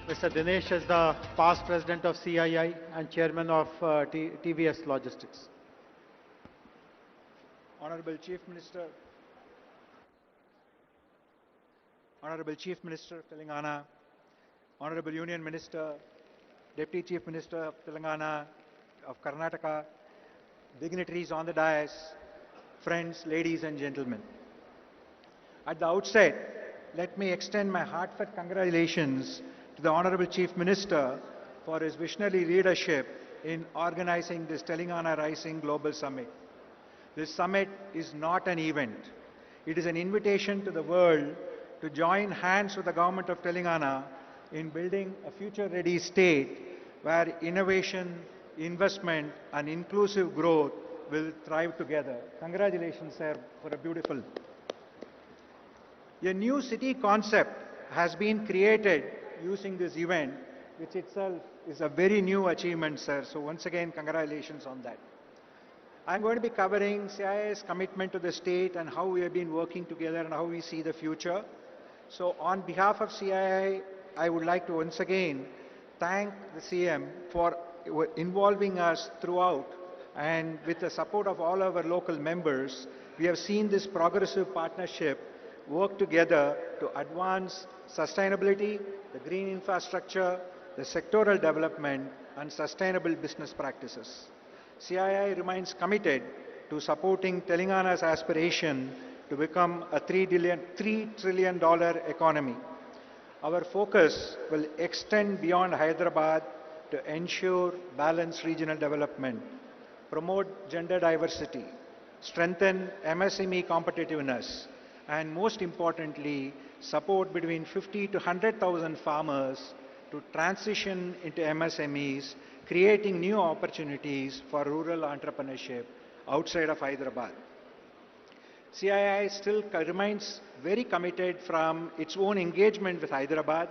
Mr. Dinesh is the past president of CII and chairman of TVS Logistics. Honorable Chief Minister of Telangana, Honorable Union Minister, Deputy Chief Minister of Telangana, of Karnataka, dignitaries on the dais, friends, ladies and gentlemen. At the outset, let me extend my heartfelt congratulations to the Honorable Chief Minister for his visionary leadership in organizing this Telangana Rising Global Summit. This summit is not an event. It is an invitation to the world to join hands with the government of Telangana in building a future-ready state where innovation, investment and inclusive growth will thrive together. Congratulations, sir, for a beautiful. A new city concept has been created using this event, which itself is a very new achievement, sir. So once again, congratulations on that. I'm going to be covering CII's commitment to the state and how we have been working together and how we see the future. So on behalf of CII, I would like to once again thank the CM for involving us throughout, and with the support of all our local members, we have seen this progressive partnership work together to advance sustainability, the green infrastructure, the sectoral development and sustainable business practices. CII remains committed to supporting Telangana's aspiration to become a $3 trillion economy. Our focus will extend beyond Hyderabad to ensure balanced regional development, promote gender diversity, strengthen MSME competitiveness, and most importantly, support between 50 to 100,000 farmers to transition into MSMEs, creating new opportunities for rural entrepreneurship outside of Hyderabad. CII still remains very committed from its own engagement with Hyderabad.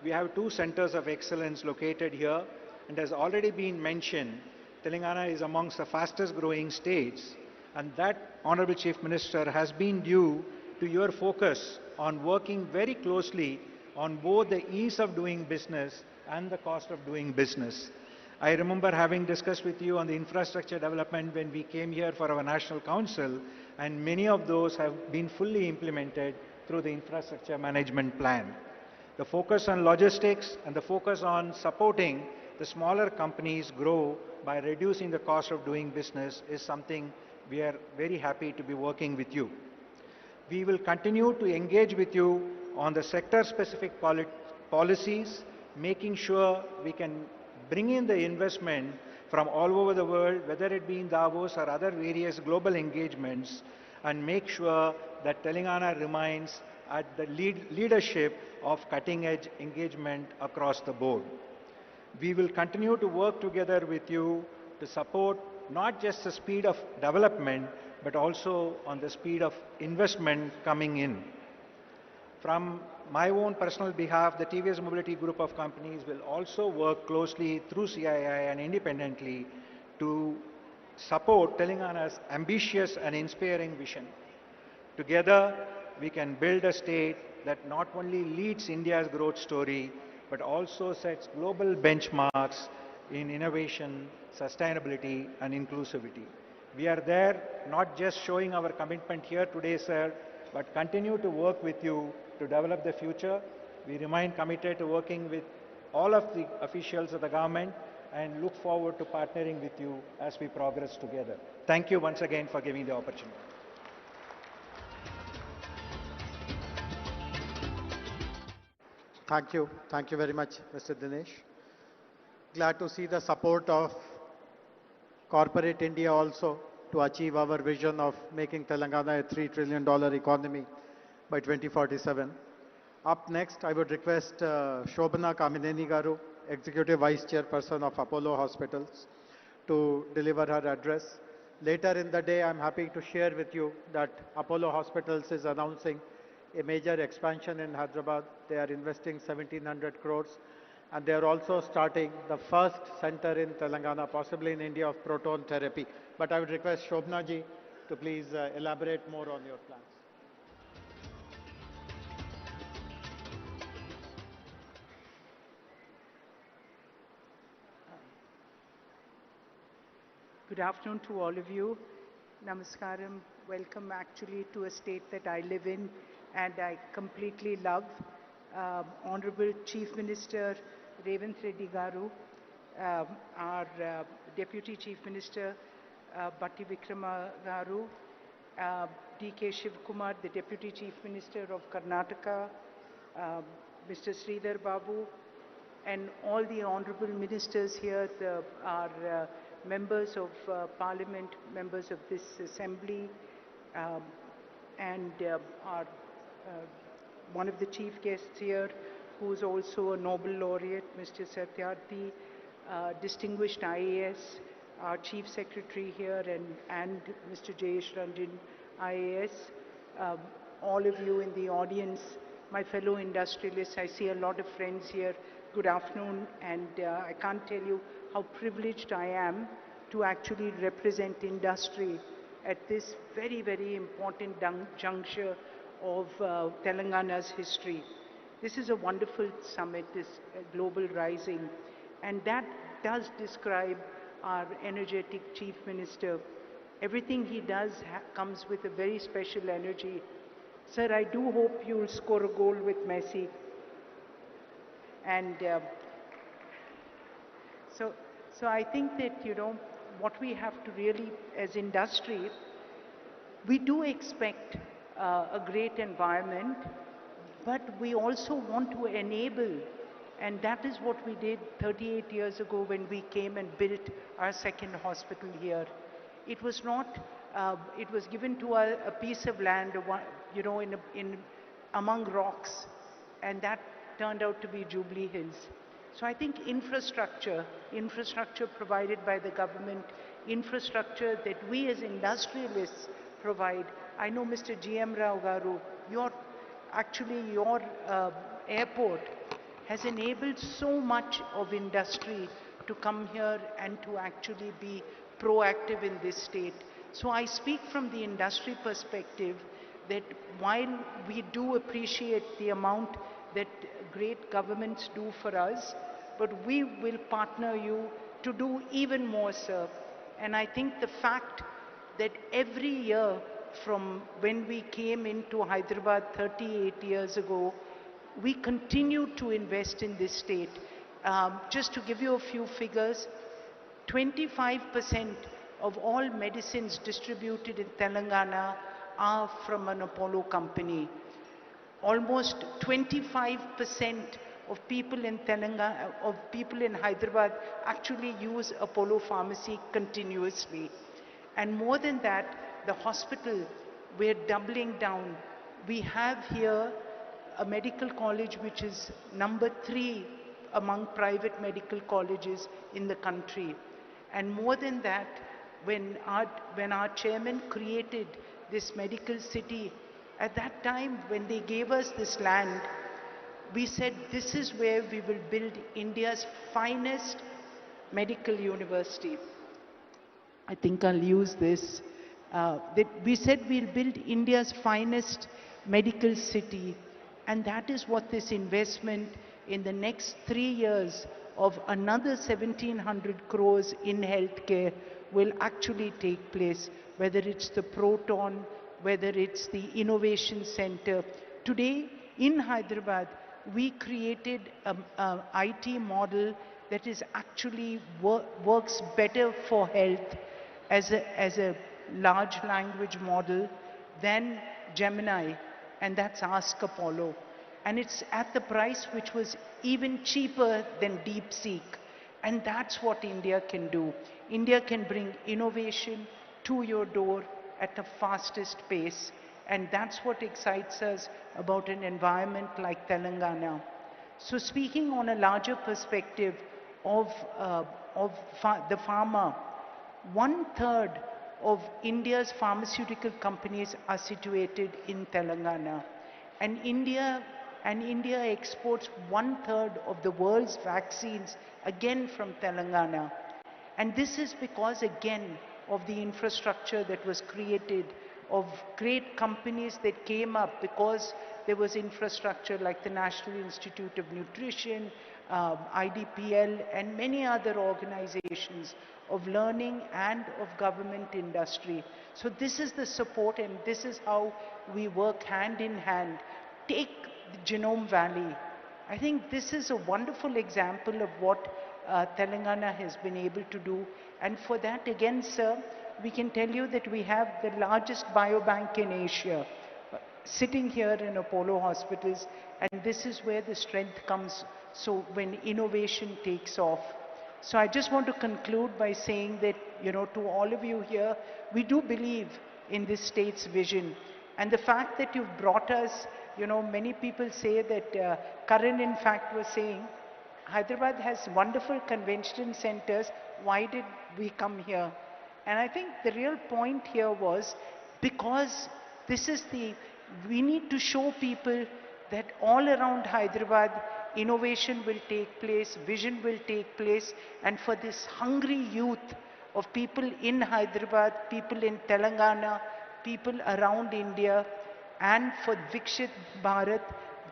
We have 2 centers of excellence located here, and as already been mentioned, Telangana is amongst the fastest growing states, and that, Honorable Chief Minister, has been due to your focus on working very closely on both the ease of doing business and the cost of doing business. I remember having discussed with you on the infrastructure development when we came here for our National Council, and many of those have been fully implemented through the infrastructure management plan. The focus on logistics and the focus on supporting the smaller companies grow by reducing the cost of doing business is something we are very happy to be working with you. We will continue to engage with you on the sector-specific policies, making sure we can bring in the investment from all over the world, whether it be in Davos or other various global engagements, and make sure that Telangana remains at the leadership of cutting-edge engagement across the board. We will continue to work together with you to support not just the speed of development, but also on the speed of investment coming in. From my own personal behalf, the TVS Mobility Group of companies will also work closely through CII and independently to support Telangana's ambitious and inspiring vision. Together, we can build a state that not only leads India's growth story, but also sets global benchmarks in innovation, sustainability, and inclusivity. We are there not just showing our commitment here today, sir, but continue to work with you to develop the future. We remain committed to working with all of the officials of the government and look forward to partnering with you as we progress together. Thank you once again for giving the opportunity. Thank you. Thank you very much, Mr. Dinesh. Glad to see the support of corporate India also to achieve our vision of making Telangana a $3 trillion economy by 2047. Up next, I would request Shobhana Kamineni Garu, Executive Vice Chairperson of Apollo Hospitals, to deliver her address. Later in the day, I'm happy to share with you that Apollo Hospitals is announcing a major expansion in Hyderabad. They are investing 1,700 crores, and they are also starting the first center in Telangana, possibly in India, of proton therapy. But I would request Shobhana ji to please elaborate more on your plans. Good afternoon to all of you. Namaskaram. Welcome actually to a state that I live in and I completely love. Honorable Chief Minister Revanth Reddy Garu, our Deputy Chief Minister Bhatti Vikramarka Garu, D.K. Shivkumar, the Deputy Chief Minister of Karnataka, Mr. Sridhar Babu, and all the honorable ministers here, our members of Parliament, members of this Assembly, and our one of the chief guests here, who is also a Nobel laureate, Mr. Satyarthi, distinguished IAS, our Chief Secretary here, and Mr. Jayesh Ranjan, IAS, all of you in the audience, my fellow industrialists. I see a lot of friends here. Good afternoon, and I can't tell you how privileged I am to actually represent industry at this very, very important juncture of Telangana's history. This is a wonderful summit, this Global Rising, and that does describe our energetic Chief Minister. Everything he does comes with a very special energy. Sir, I do hope you'll score a goal with Messi. And so I think that, you know, what we have to really, as industry, we do expect a great environment, but we also want to enable, and that is what we did 38 years ago when we came and built our second hospital here. It was not, it was given to a piece of land, you know, among rocks, and that turned out to be Jubilee Hills. So I think infrastructure provided by the government, infrastructure that we as industrialists provide. I know Mr. G.M. Rao Garu, your airport has enabled so much of industry to come here and to actually be proactive in this state. So I speak from the industry perspective that while we do appreciate the amount that great governments do for us, but we will partner you to do even more, sir. And I think the fact that every year from when we came into Hyderabad 38 years ago, we continue to invest in this state. Just to give you a few figures, 25% of all medicines distributed in Telangana are from an Apollo company. Almost 25% of people in Telangana, of people in Hyderabad actually use Apollo Pharmacy continuously. And more than that, the hospital, we're doubling down. We have here a medical college which is number 3 among private medical colleges in the country. And more than that, when our chairman created this medical city, at that time when they gave us this land, we said this is where we will build India's finest medical university. I think I'll use this. We said we'll build India's finest medical city, and that is what this investment in the next 3 years of another 1,700 crores in healthcare will actually take place, whether it's the Proton, whether it's the Innovation Center. Today in Hyderabad, we created an IT model that is actually works better for health as a large language model than Gemini, and that's Ask Apollo. And it's at the price which was even cheaper than DeepSeek. And that's what India can do. India can bring innovation to your door at the fastest pace. And that's what excites us about an environment like Telangana. So speaking on a larger perspective of the pharma, 1/3 of India's pharmaceutical companies are situated in Telangana. And India exports 1/3 of the world's vaccines, again from Telangana. And this is because, again, of the infrastructure that was created, of great companies that came up because there was infrastructure like the National Institute of Nutrition, IDPL, and many other organizations of learning and of government industry. So this is the support, and this is how we work hand in hand. Take the Genome Valley. I think this is a wonderful example of what Telangana has been able to do. And for that, again, sir, we can tell you that we have the largest biobank in Asia sitting here in Apollo hospitals, and this is where the strength comes, so when innovation takes off. So I just want to conclude by saying that, to all of you here, we do believe in this state's vision. And the fact that you've brought us, many people say that, Karan in fact was saying, Hyderabad has wonderful convention centers, why did we come here? And I think the real point here was, because we need to show people that all around Hyderabad, innovation will take place, vision will take place, and for this hungry youth of people in Hyderabad, people in Telangana, people around India, and for Vikshit Bharat,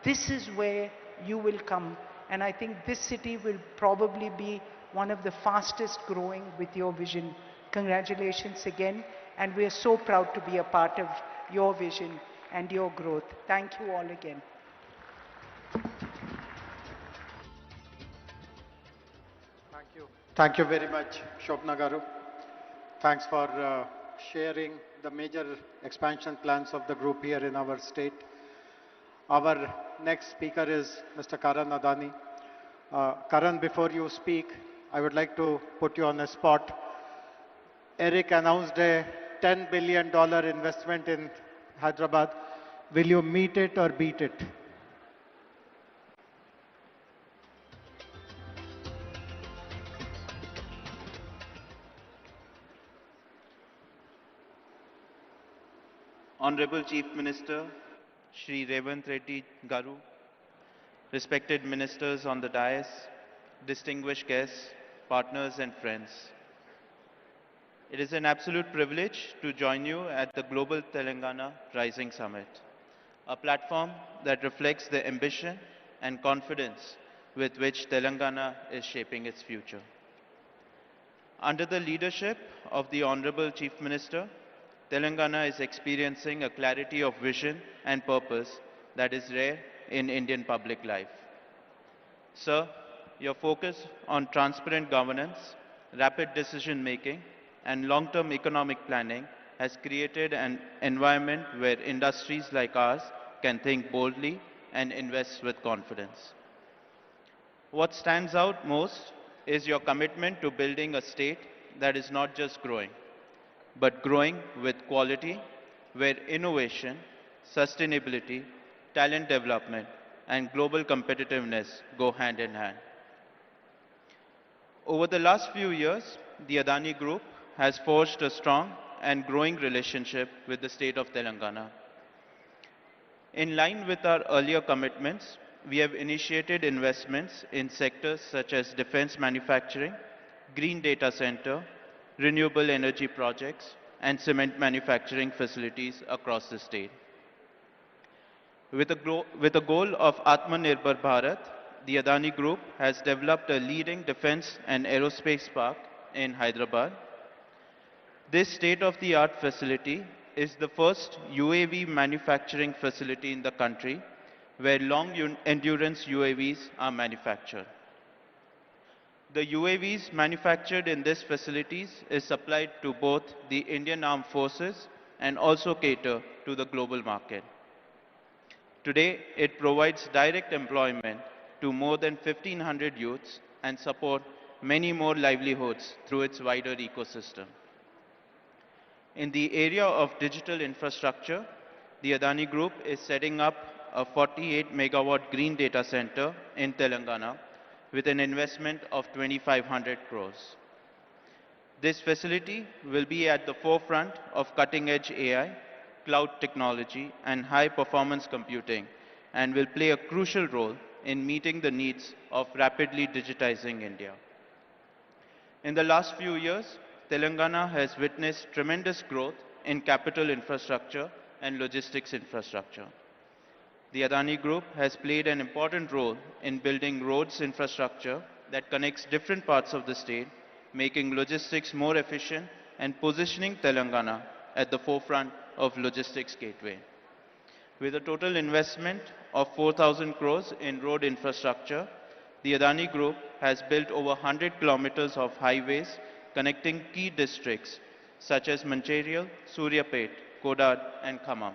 this is where you will come. And I think this city will probably be one of the fastest growing with your vision. Congratulations again, and we are so proud to be a part of your vision and your growth. Thank you all again. Thank you. Thank you very much, Shobna Garu. Thanks for sharing the major expansion plans of the group here in our state. Our next speaker is Mr. Karan Adani. Karan, before you speak, I would like to put you on the spot. Eric announced a $10 billion investment in Hyderabad. Will you meet it or beat it? Honorable Chief Minister, Shri Revant Reddy Garu, respected ministers on the dais, distinguished guests, partners and friends. It is an absolute privilege to join you at the Global Telangana Rising Summit, a platform that reflects the ambition and confidence with which Telangana is shaping its future. Under the leadership of the Honorable Chief Minister, Telangana is experiencing a clarity of vision and purpose that is rare in Indian public life. Sir, your focus on transparent governance, rapid decision making, and long-term economic planning has created an environment where industries like ours can think boldly and invest with confidence. What stands out most is your commitment to building a state that is not just growing, but growing with quality, where innovation, sustainability, talent development, and global competitiveness go hand in hand. Over the last few years, the Adani Group has forged a strong and growing relationship with the state of Telangana. In line with our earlier commitments, we have initiated investments in sectors such as defense manufacturing, green data center, renewable energy projects, and cement manufacturing facilities across the state. With a goal of Atmanirbhar Bharat, the Adani Group has developed a leading defense and aerospace park in Hyderabad. This state-of-the-art facility is the first UAV manufacturing facility in the country where long-endurance UAVs are manufactured. The UAVs manufactured in these facilities is supplied to both the Indian Armed Forces and also cater to the global market. Today, it provides direct employment to more than 1,500 youths and support many more livelihoods through its wider ecosystem. In the area of digital infrastructure, the Adani Group is setting up a 48 megawatt green data center in Telangana with an investment of 2,500 crores. This facility will be at the forefront of cutting-edge AI, cloud technology, and high-performance computing, and will play a crucial role in meeting the needs of rapidly digitizing India. In the last few years, Telangana has witnessed tremendous growth in capital infrastructure and logistics infrastructure. The Adani Group has played an important role in building roads infrastructure that connects different parts of the state, making logistics more efficient and positioning Telangana at the forefront of logistics gateway. With a total investment of 4,000 crores in road infrastructure, the Adani Group has built over 100 kilometers of highways connecting key districts such as Mancherial, Suryapet, Kodad, and Khammam.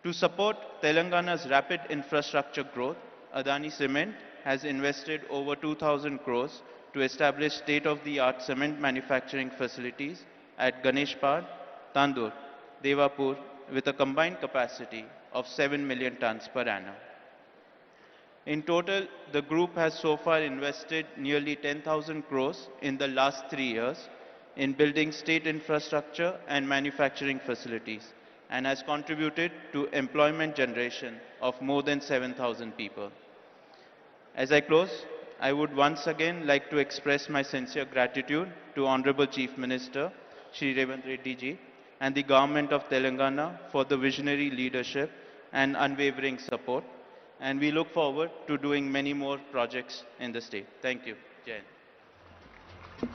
To support Telangana's rapid infrastructure growth, Adani Cement has invested over 2,000 crores to establish state-of-the-art cement manufacturing facilities at Ganeshpad, Tandur, Devapur, with a combined capacity of 7 million tons per annum. In total, the group has so far invested nearly 10,000 crores in the last 3 years in building state infrastructure and manufacturing facilities, and has contributed to employment generation of more than 7,000 people. As I close, I would once again like to express my sincere gratitude to Honorable Chief Minister, Shri Revant Reddy ji, and the Government of Telangana for the visionary leadership and unwavering support. And we look forward to doing many more projects in the state. Thank you. Jai Hind.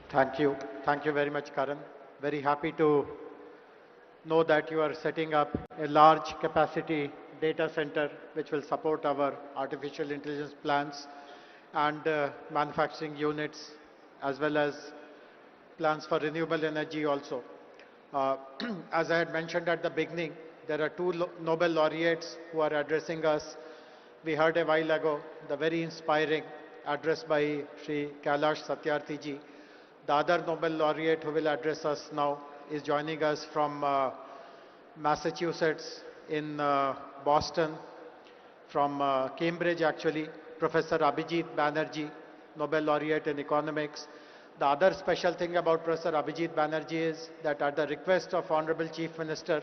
Thank you. Thank you very much, Karan. Very happy to know that you are setting up a large capacity data center which will support our artificial intelligence plans and manufacturing units, as well as plans for renewable energy also. As I had mentioned at the beginning, there are two Nobel laureates who are addressing us. We heard a while ago the very inspiring address by Sri Kailash Satyarthi ji. The other Nobel laureate who will address us now is joining us from Massachusetts in Boston, from Cambridge actually, Professor Abhijit Banerjee, Nobel laureate in economics. The other special thing about Professor Abhijit Banerjee is that at the request of Honorable Chief Minister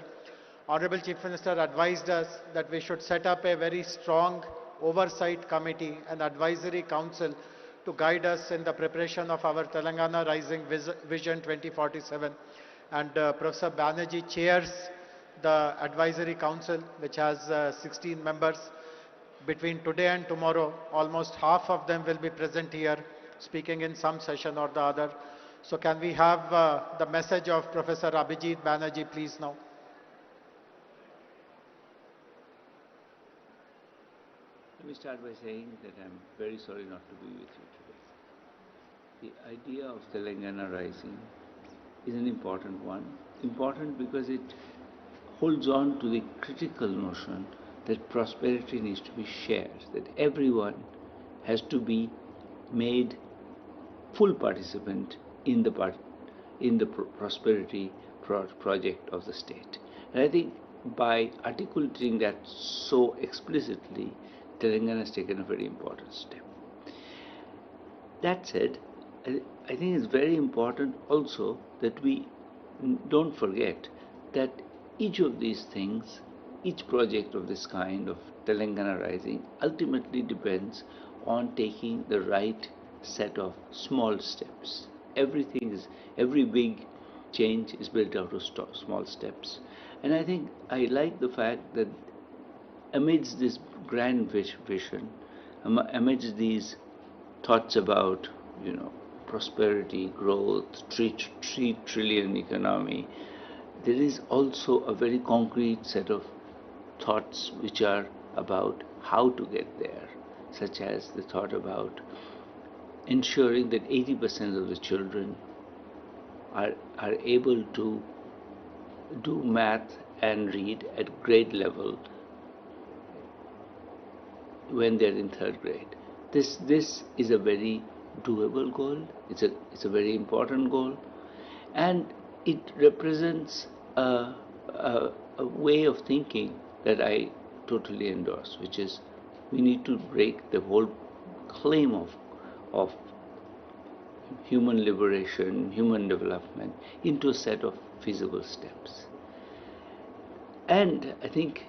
advised us that we should set up a very strong oversight committee and advisory council to guide us in the preparation of our Telangana Rising Vision 2047. And Professor Banerjee chairs the advisory council, which has 16 members. Between today and tomorrow, almost half of them will be present here, speaking in some session or the other. So can we have the message of Professor Abhijit Banerjee, please, now? Let me start by saying that I'm very sorry not to be with you today. The idea of Telangana Rising is an important one. Important because it holds on to the critical notion that prosperity needs to be shared, that everyone has to be made full participant in the prosperity project of the state. And I think by articulating that so explicitly, Telangana has taken a very important step. That said, I think it's very important also that we don't forget that each of these things, each project of this kind of Telangana Rising ultimately depends on taking the right set of small steps. Every big change is built out of small steps. And I think I like the fact that amidst this grand vision, amidst these thoughts about, prosperity, growth, 3 trillion economy, there is also a very concrete set of thoughts which are about how to get there, such as the thought about ensuring that 80% of the children are able to do math and read at grade level when they're in 3rd grade. This is a very doable goal. It's a very important goal, and it represents a way of thinking that I totally endorse, which is we need to break the whole claim of human liberation, human development into a set of feasible steps. And I think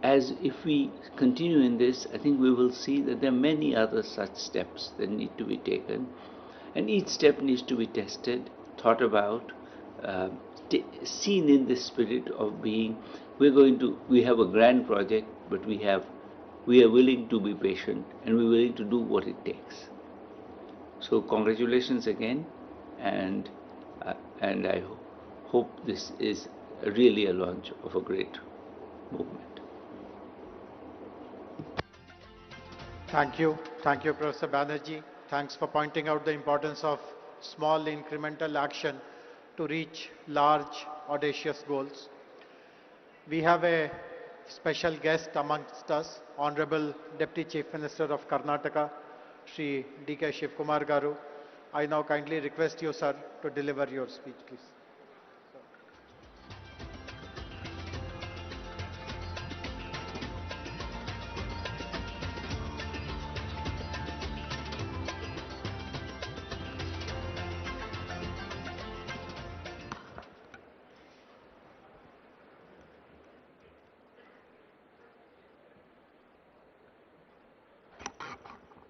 if we continue in this, I think we will see that there are many other such steps that need to be taken, and each step needs to be tested, thought about, seen in the spirit of being, we have a grand project, but we are willing to be patient, and we're willing to do what it takes. So congratulations again, and I hope this is really a launch of a great movement. Thank you, Professor Banerjee. Thanks for pointing out the importance of small incremental action to reach large, audacious goals. We have a special guest amongst us, Honorable Deputy Chief Minister of Karnataka, Shri D.K. Shivkumar Garu. I now kindly request you, sir, to deliver your speech, please.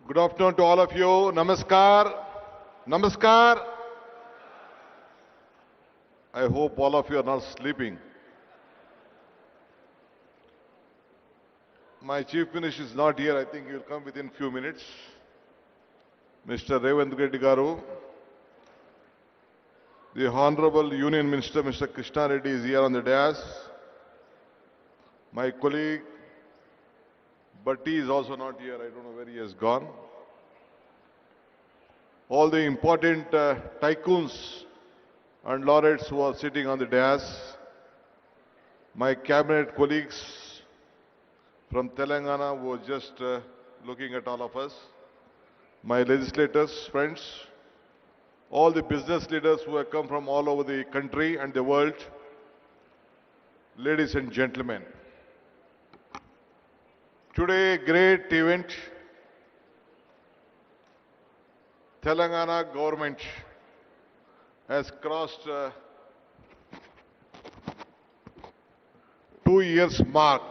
Good afternoon to all of you. Namaskar. Namaskar. I hope all of you are not sleeping. My Chief Minister is not here. I think he will come within few minutes. Mr. Revant Reddy Garu. The Honorable Union Minister, Mr. Krishna Reddy, is here on the dais. My colleague, Bhatti, is also not here. I don't know where he has gone. All the important tycoons and laureates who are sitting on the dais. My cabinet colleagues from Telangana who are just looking at all of us. My legislators, friends, all the business leaders who have come from all over the country and the world, ladies and gentlemen. Today, great event. Telangana government has crossed 2 years mark.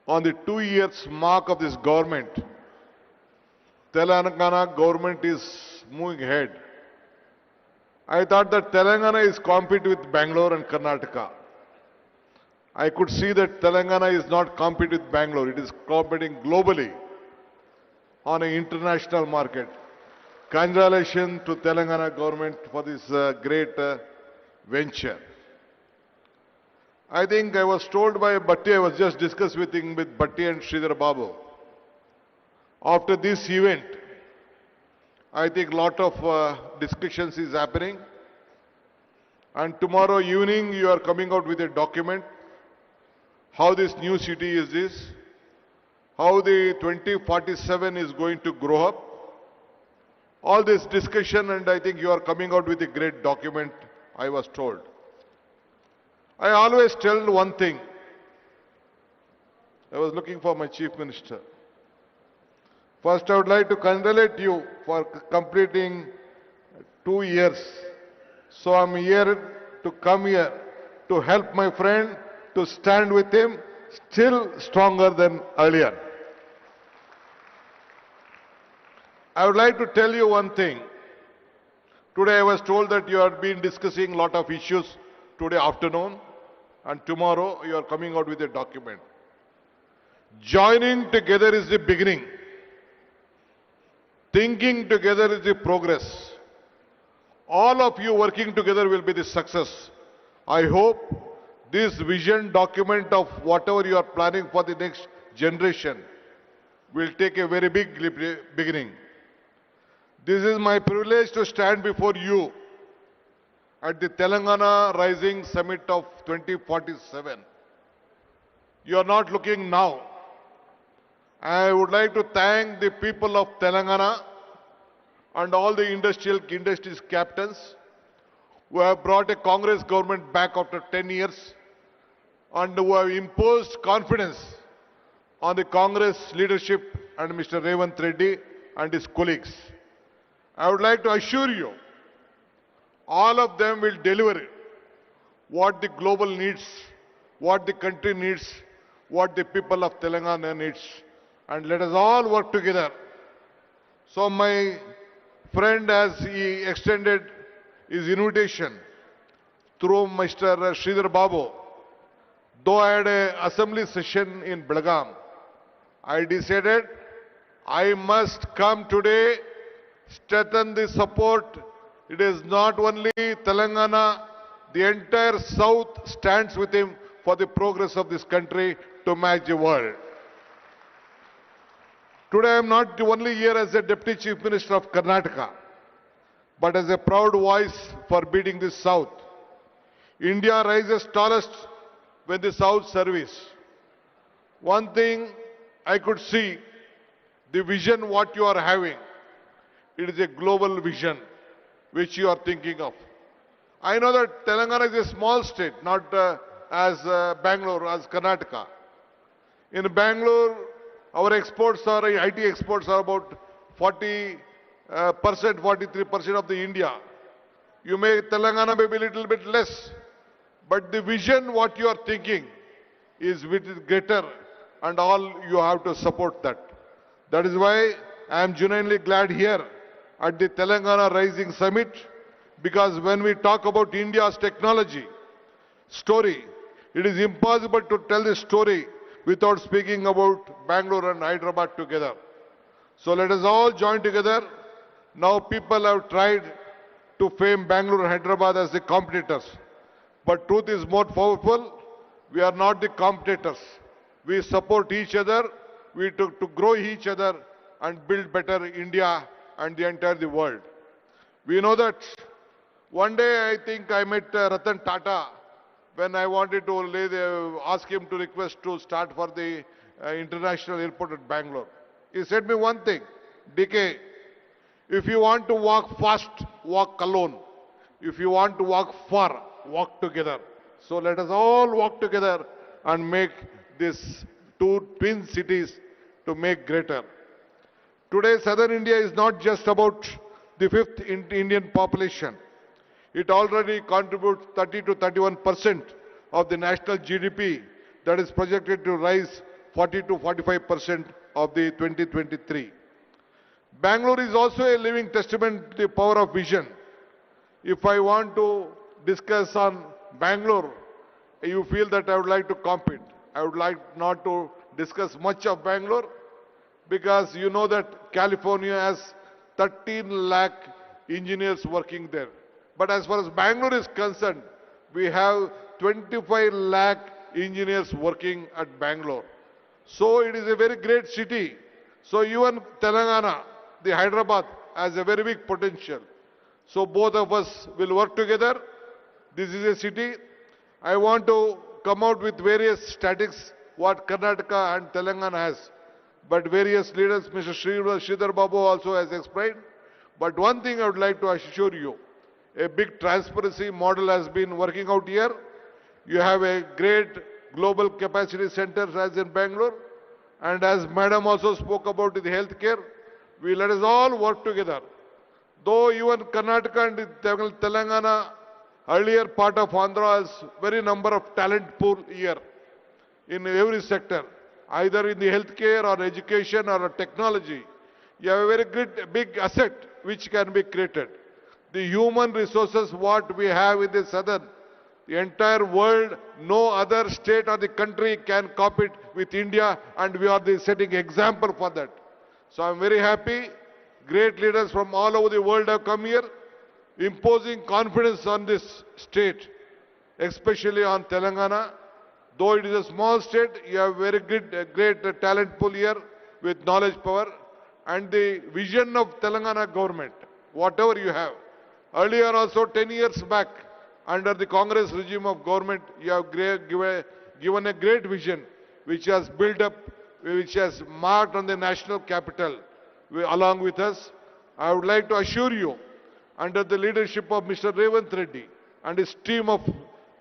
On the 2 years mark of this government, Telangana government is moving ahead. I thought that Telangana is competing with Bangalore and Karnataka. I could see that Telangana is not competing with Bangalore. It is competing globally on an international market. Congratulations to Telangana government for this great venture. I think I was told by Bhatti, I was just discussing with Bhatti and Sridhar Babu. After this event, I think lot of discussions is happening. And tomorrow evening you are coming out with a document. How this new city is this, how the 2047 is going to grow up. All this discussion, and I think you are coming out with a great document, I was told. I always tell one thing. I was looking for my Chief Minister. First, I would like to congratulate you for completing 2 years. So I'm here to come here to help my friend, to stand with him, still stronger than earlier. I would like to tell you one thing. Today I was told that you have been discussing a lot of issues today afternoon, and tomorrow you are coming out with a document. Joining together is the beginning. Thinking together is the progress. All of you working together will be the success. I hope this vision document of whatever you are planning for the next generation will take a very big beginning. This is my privilege to stand before you at the Telangana Rising Summit of 2047. You are not looking now. I would like to thank the people of Telangana and all the industries captains who have brought a Congress government back after 10 years and who have imposed confidence on the Congress leadership and Mr. Revant Reddy and his colleagues. I would like to assure you, all of them will deliver what the global needs, what the country needs, what the people of Telangana needs. And let us all work together. So my friend, as he extended his invitation through Mr. Sridhar Babu, though I had an assembly session in Belgaum, I decided I must come today, strengthen the support. It is not only Telangana, the entire South stands with him for the progress of this country to match the world. Today I am not only here as a Deputy Chief Minister of Karnataka, but as a proud voice for beating the South. India rises tallest when the South serves. One thing I could see, the vision what you are having, it is a global vision which you are thinking of. I know that Telangana is a small state, not as Bangalore, as Karnataka. In Bangalore, our exports are, IT exports are about 40%, 43% of the India. You may, Telangana may be a little bit less, but the vision what you are thinking is greater, and all you have to support that. That is why I am genuinely glad here at the Telangana Rising Summit, because when we talk about India's technology story, it is impossible to tell the story without speaking about Bangalore and Hyderabad together. So let us all join together. Now people have tried to frame Bangalore and Hyderabad as the competitors. But truth is more powerful. We are not the competitors. We support each other. We to grow each other and build better India and the entire world. We know that one day I think I met Ratan Tata when I wanted to ask him to request to start for the international airport at Bangalore. He said me one thing, DK, if you want to walk fast, walk alone. If you want to walk far, walk together. So let us all walk together and make these two twin cities to make greater. Today, Southern India is not just about the fifth in Indian population. It already contributes 30 to 31% of the national GDP that is projected to rise 40 to 45% of the 2023. Bangalore is also a living testament to the power of vision. If I want to discuss on Bangalore, you feel that I would like to compete. I would like not to discuss much of Bangalore because you know that California has 13 lakh engineers working there. But as far as Bangalore is concerned, we have 25 lakh engineers working at Bangalore. So it is a very great city. So even Telangana, the Hyderabad, has a very big potential. So both of us will work together. This is a city. I want to come out with various statistics what Karnataka and Telangana has. But various leaders, Mr. Sridhar Babu also has explained. But one thing I would like to assure you, a big transparency model has been working out here. You have a great global capacity center as in Bangalore. And as Madam also spoke about the healthcare, we let us all work together. Though even Karnataka and Telangana, earlier part of Andhra has very number of talent pool here in every sector, either in the healthcare or education or technology. You have a very good, big asset which can be created. The human resources what we have in the southern, the entire world, no other state or the country can compete with India, and we are the setting example for that. So I'm very happy. Great leaders from all over the world have come here, imposing confidence on this state, especially on Telangana. Though it is a small state, you have very good, great talent pool here with knowledge power and the vision of Telangana government, whatever you have. Earlier also 10 years back, under the Congress regime of government, you have given a great vision which has built up, which has marked on the national capital along with us. I would like to assure you, under the leadership of Mr. Revant Reddy and his team of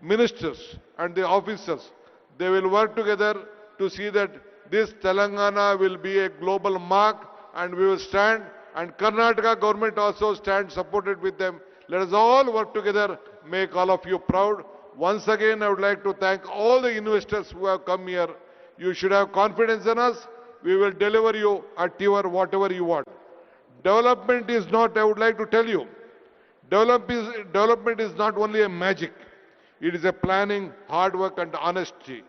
ministers and the officers, they will work together to see that this Telangana will be a global mark, and we will stand, and Karnataka government also stands supported with them. Let us all work together, make all of you proud. Once again, I would like to thank all the investors who have come here. You should have confidence in us. We will deliver you at your whatever you want. Development is not, I would like to tell you, development is not only a magic. It is a planning, hard work and honesty.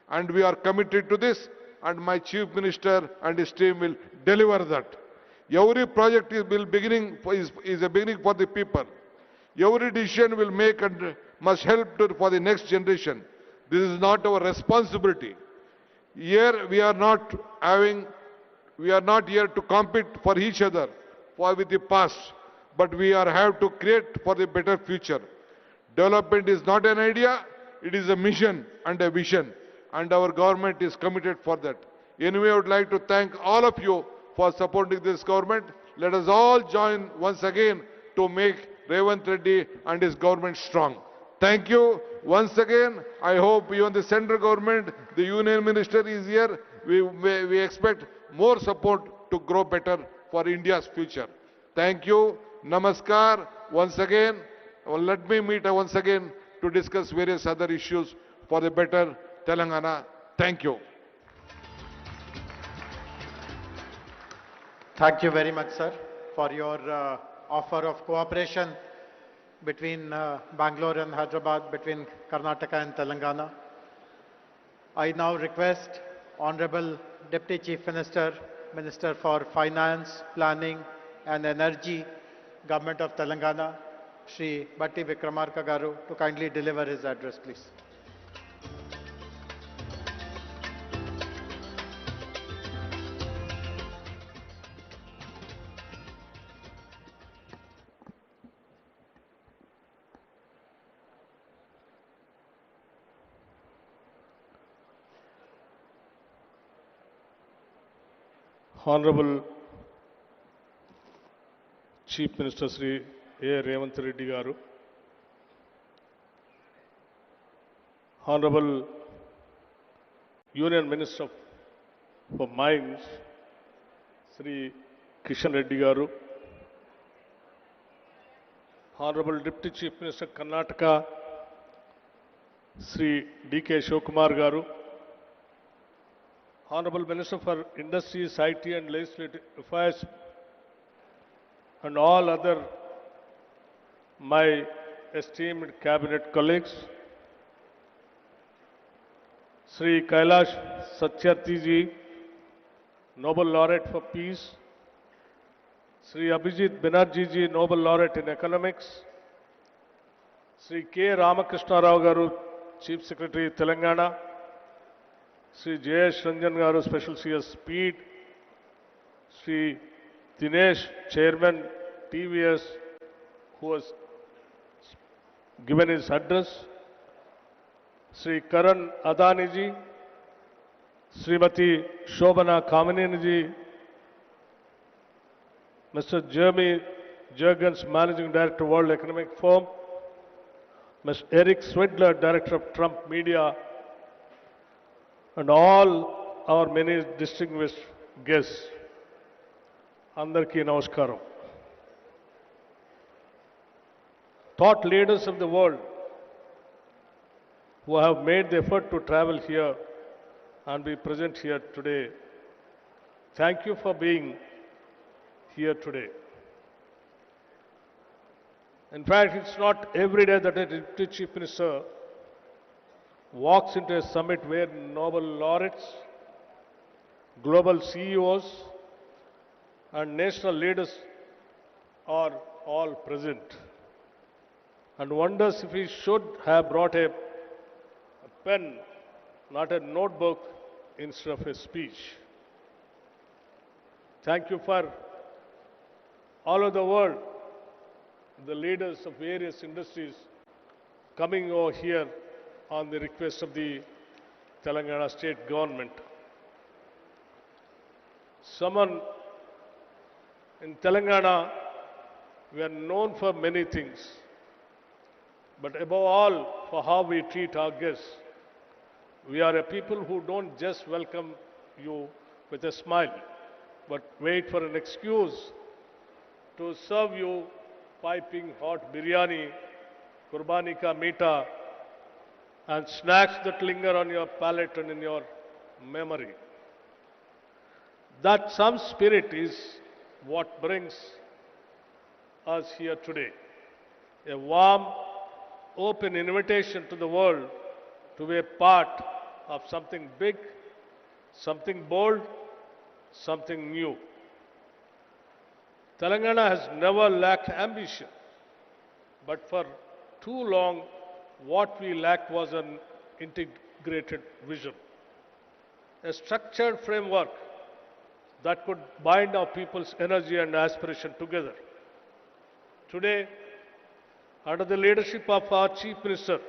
And we are committed to this, and my Chief Minister and his team will deliver that. Every project is a beginning for the people. Every decision will make and must help for the next generation. This is not our responsibility. Here we are not here to compete for each other with the past, but we have to create for the better future. Development is not an idea, it is a mission and a vision, and our government is committed for that. Anyway, I would like to thank all of you for supporting this government. Let us all join once again to make Revant Reddy and his government strong. Thank you once again. I hope even the central government, the union minister is here. We expect more support to grow better for India's future. Thank you. Namaskar. Once again, let me meet once again to discuss various other issues for the better Telangana. Thank you. Thank you very much, sir, for your offer of cooperation between Bangalore and Hyderabad, between Karnataka and Telangana. I now request Honorable Deputy Chief Minister, Minister for Finance, Planning and Energy, Government of Telangana, Shri Bhatti Vikramarka Garu, to kindly deliver his address, please. Honorable Chief Minister Sri A. Revant Reddy Garu, Honorable Union Minister for Mines Sri Kishan Reddy Garu, Honorable Deputy Chief Minister Karnataka, Sri D.K. Shivakumar Garu, Honorable Minister for Industries, IT and Legislative Affairs, and all other my esteemed cabinet colleagues, Sri Kailash Satyarthi ji, Nobel Laureate for Peace, Sri Abhijit Banerjee ji, Nobel Laureate in Economics, Sri K. Ramakrishna Rao Garu, Chief Secretary, Telangana, Sri Jayesh Ranjan Garu, Special CS Speed, Sri Dinesh, Chairman, TVS, who has given his address, Sri Karan Adani ji, Srimati Shobhana Kamineni ji, Mr. Jeremy Jurgens, Managing Director, World Economic Forum, Mr. Eric Swidler, Director of Trump Media, and all our many distinguished guests. Andarki Namaskaram. Thought leaders of the world who have made the effort to travel here and be present here today, thank you for being here today. In fact, it's not every day that a Deputy Chief Minister walks into a summit where Nobel laureates, global CEOs, and national leaders are all present, and wonders if he should have brought a pen, not a notebook, instead of a speech. Thank you for all over the world, the leaders of various industries coming over here on the request of the Telangana state government. Someone in Telangana, we are known for many things, but above all for how we treat our guests. We are a people who don't just welcome you with a smile, but wait for an excuse to serve you piping hot biryani, kurbani ka meeta, and snacks that linger on your palate and in your memory. That some spirit is what brings us here today. A warm, open invitation to the world to be a part of something big, something bold, something new. Telangana has never lacked ambition, but for too long, what we lacked was an integrated vision, a structured framework that could bind our people's energy and aspiration together. Today, under the leadership of our Chief Minister,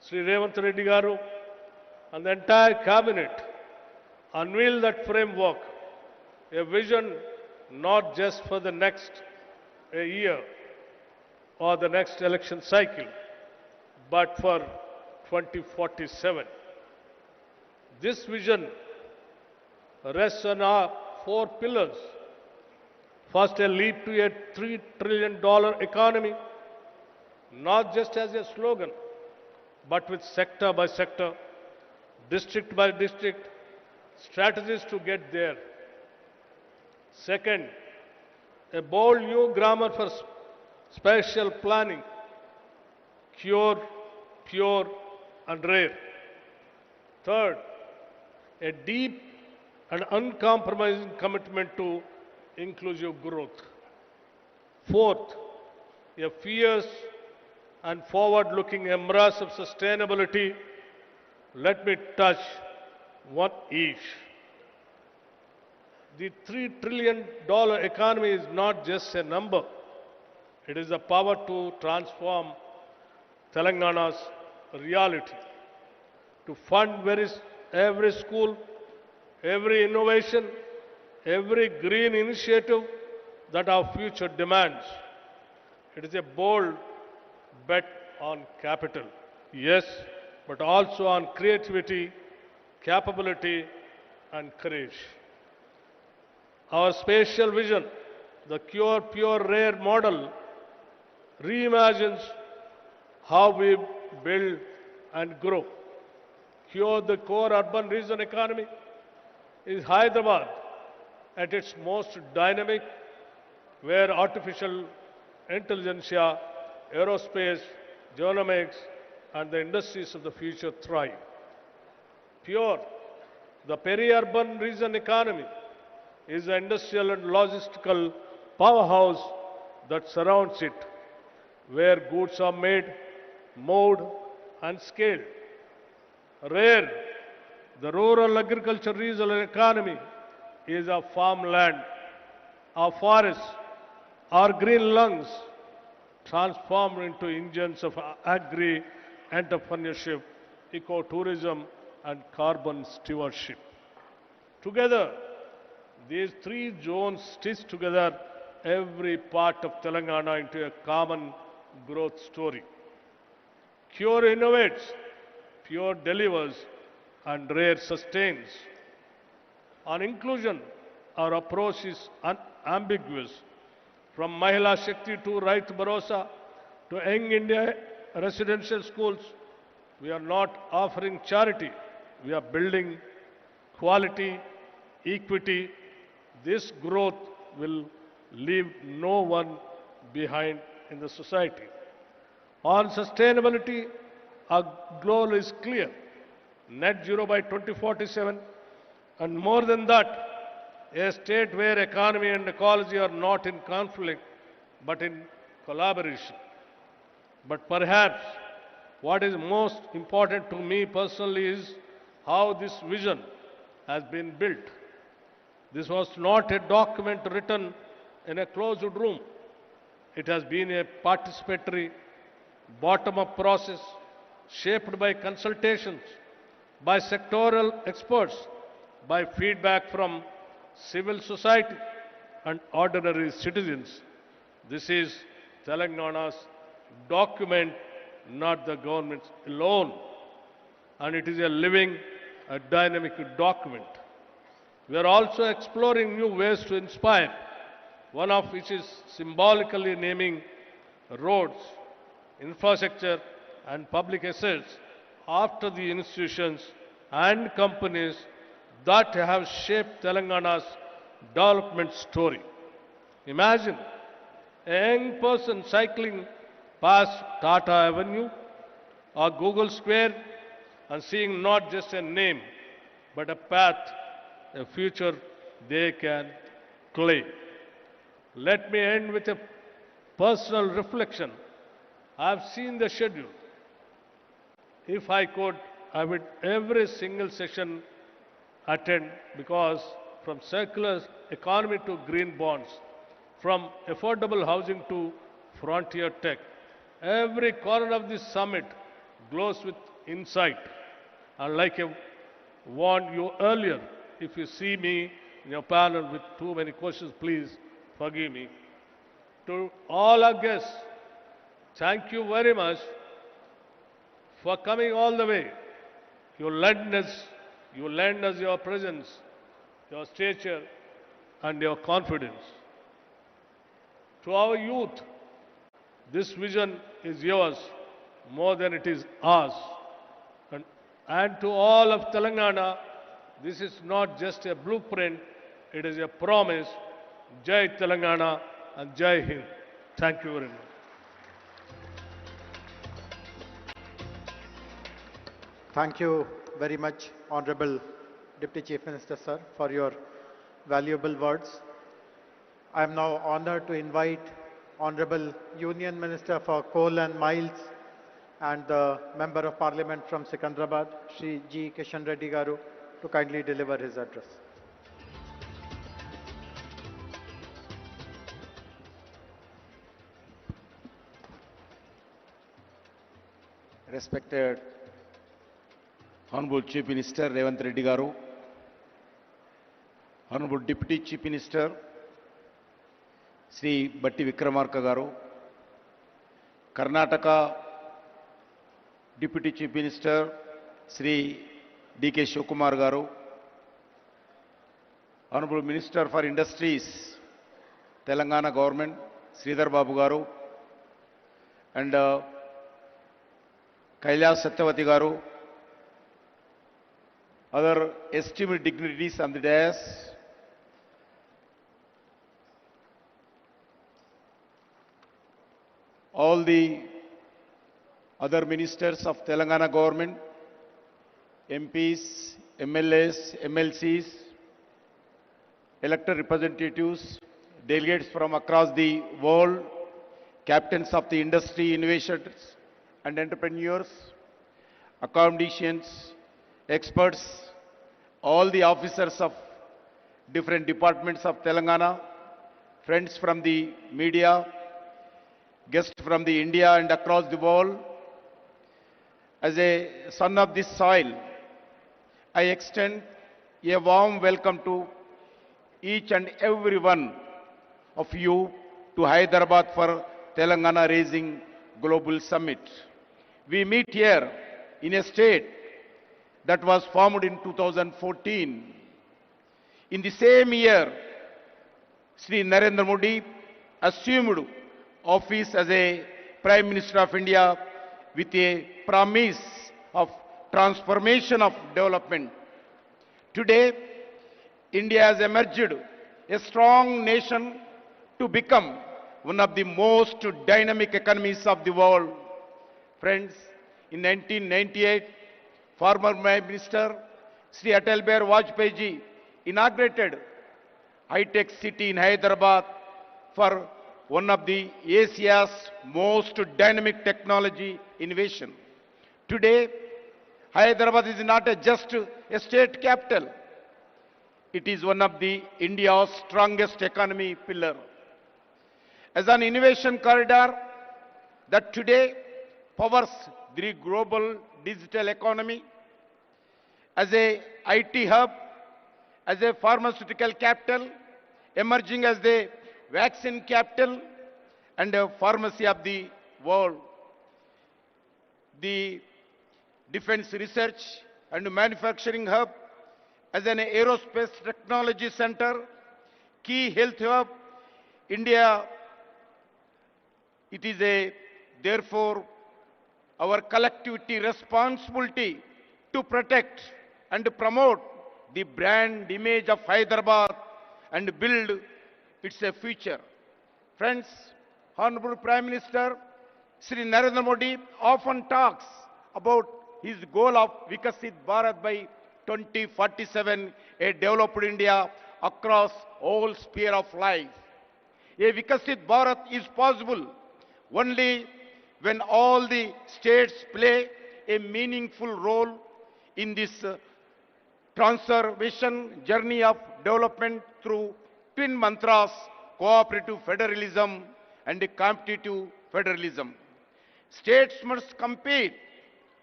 Sri Revanth Reddy Garu, and the entire cabinet, unveil that framework, a vision not just for the next year or the next election cycle, but for 2047. This vision rests on our four pillars. First, a leap to a $3 trillion economy, not just as a slogan, but with sector by sector, district by district, strategies to get there. Second, a bold new grammar for spatial planning, cure, pure, and rare. Third, a deep and uncompromising commitment to inclusive growth. Fourth, a fierce and forward-looking embrace of sustainability. Let me touch one each. The $3 trillion economy is not just a number. It is the power to transform Telangana's reality, to fund every school, every innovation, every green initiative that our future demands. It is a bold bet on capital, yes, but also on creativity, capability, and courage. Our spatial vision, the cure, pure, rare model, reimagines how we build and grow. Here, the core urban region economy is Hyderabad at its most dynamic, where artificial intelligence, aerospace, genomics, and the industries of the future thrive. Pure, the peri-urban region economy is the industrial and logistical powerhouse that surrounds it, where goods are made, moved, and scaled. Rare, the rural agriculture regional economy is our farmland, our forests, our green lungs, transformed into engines of agri-entrepreneurship, ecotourism, and carbon stewardship. Together, these three zones stitch together every part of Telangana into a common growth story. Cure innovates, Pure delivers, and Rare sustains. On inclusion, our approach is unambiguous. From Mahila Shakti to Right Bharosa to Young India residential schools, we are not offering charity, we are building quality, equity. This growth will leave no one behind in the society. On sustainability, our goal is clear. Net zero by 2047, and more than that, a state where economy and ecology are not in conflict, but in collaboration. But perhaps what is most important to me personally is how this vision has been built. This was not a document written in a closed room. It has been a participatory, bottom-up process shaped by consultations, by sectoral experts, by feedback from civil society and ordinary citizens. This is Telangana's document, not the government's alone. And it is a living, a dynamic document. We are also exploring new ways to inspire, one of which is symbolically naming roads, infrastructure, and public assets after the institutions and companies that have shaped Telangana's development story. Imagine a young person cycling past Tata Avenue or Google Square and seeing not just a name, but a path, a future they can claim. Let me end with a personal reflection. I have seen the schedule. If I could, I would every single session attend, because from circular economy to green bonds, from affordable housing to frontier tech, every corner of this summit glows with insight. And like I warned you earlier, if you see me in your panel with too many questions, please forgive me. To all our guests, thank you very much for coming all the way. You lend us your presence, your stature, and your confidence. To our youth, this vision is yours more than it is ours. And to all of Telangana, this is not just a blueprint, it is a promise. Jai Telangana and Jai Hind. Thank you very much. Thank you very much, Honorable Deputy Chief Minister, sir, for your valuable words. I am now honored to invite Honorable Union Minister for Coal and Mines and the Member of Parliament from Secunderabad, Shri G. Kishan Reddy Garu, to kindly deliver his address. Respected Honorable Chief Minister Revant Reddy Garu, Honorable Deputy Chief Minister Sri Bhatti Vikramarka Garu, Karnataka Deputy Chief Minister Sri D.K. Shivakumar Garu, Honorable Minister for Industries, Telangana Government, Sridhar Babu Garu, and Kailas Satyavati Garu, other esteemed dignitaries on the dais, all the other ministers of Telangana government, MPs, MLAs, MLCs, elected representatives, delegates from across the world, captains of the industry, innovators and entrepreneurs, academicians, experts, all the officers of different departments of Telangana, friends from the media, guests from the India and across the world. As a son of this soil, I extend a warm welcome to each and every one of you to Hyderabad for Telangana Raising Global Summit. We meet here in a state that was formed in 2014. In the same year, Sri Narendra Modi assumed office as a Prime Minister of India with a promise of transformation of development. Today, India has emerged a strong nation to become one of the most dynamic economies of the world. Friends, in 1998, former Prime Minister Sri Atal Bihari Vajpayee ji inaugurated high-tech city in Hyderabad for one of the Asia's most dynamic technology innovation. Today, Hyderabad is not just a state capital. It is one of the India's strongest economy pillar. As an innovation corridor that today powers the global digital economy, as a IT hub, as a pharmaceutical capital, emerging as the vaccine capital and a pharmacy of the world. The defense research and manufacturing hub, as an aerospace technology center, key health hub, India, it is therefore our collectivity responsibility to protect and promote the brand image of Hyderabad and build its future. Friends, Honorable Prime Minister Sri Narendra Modi often talks about his goal of Vikasit Bharat by 2047, a developed India across all sphere of life. A Vikasit Bharat is possible only when all the states play a meaningful role in this transformation journey of development through twin mantras, cooperative federalism and competitive federalism. States must compete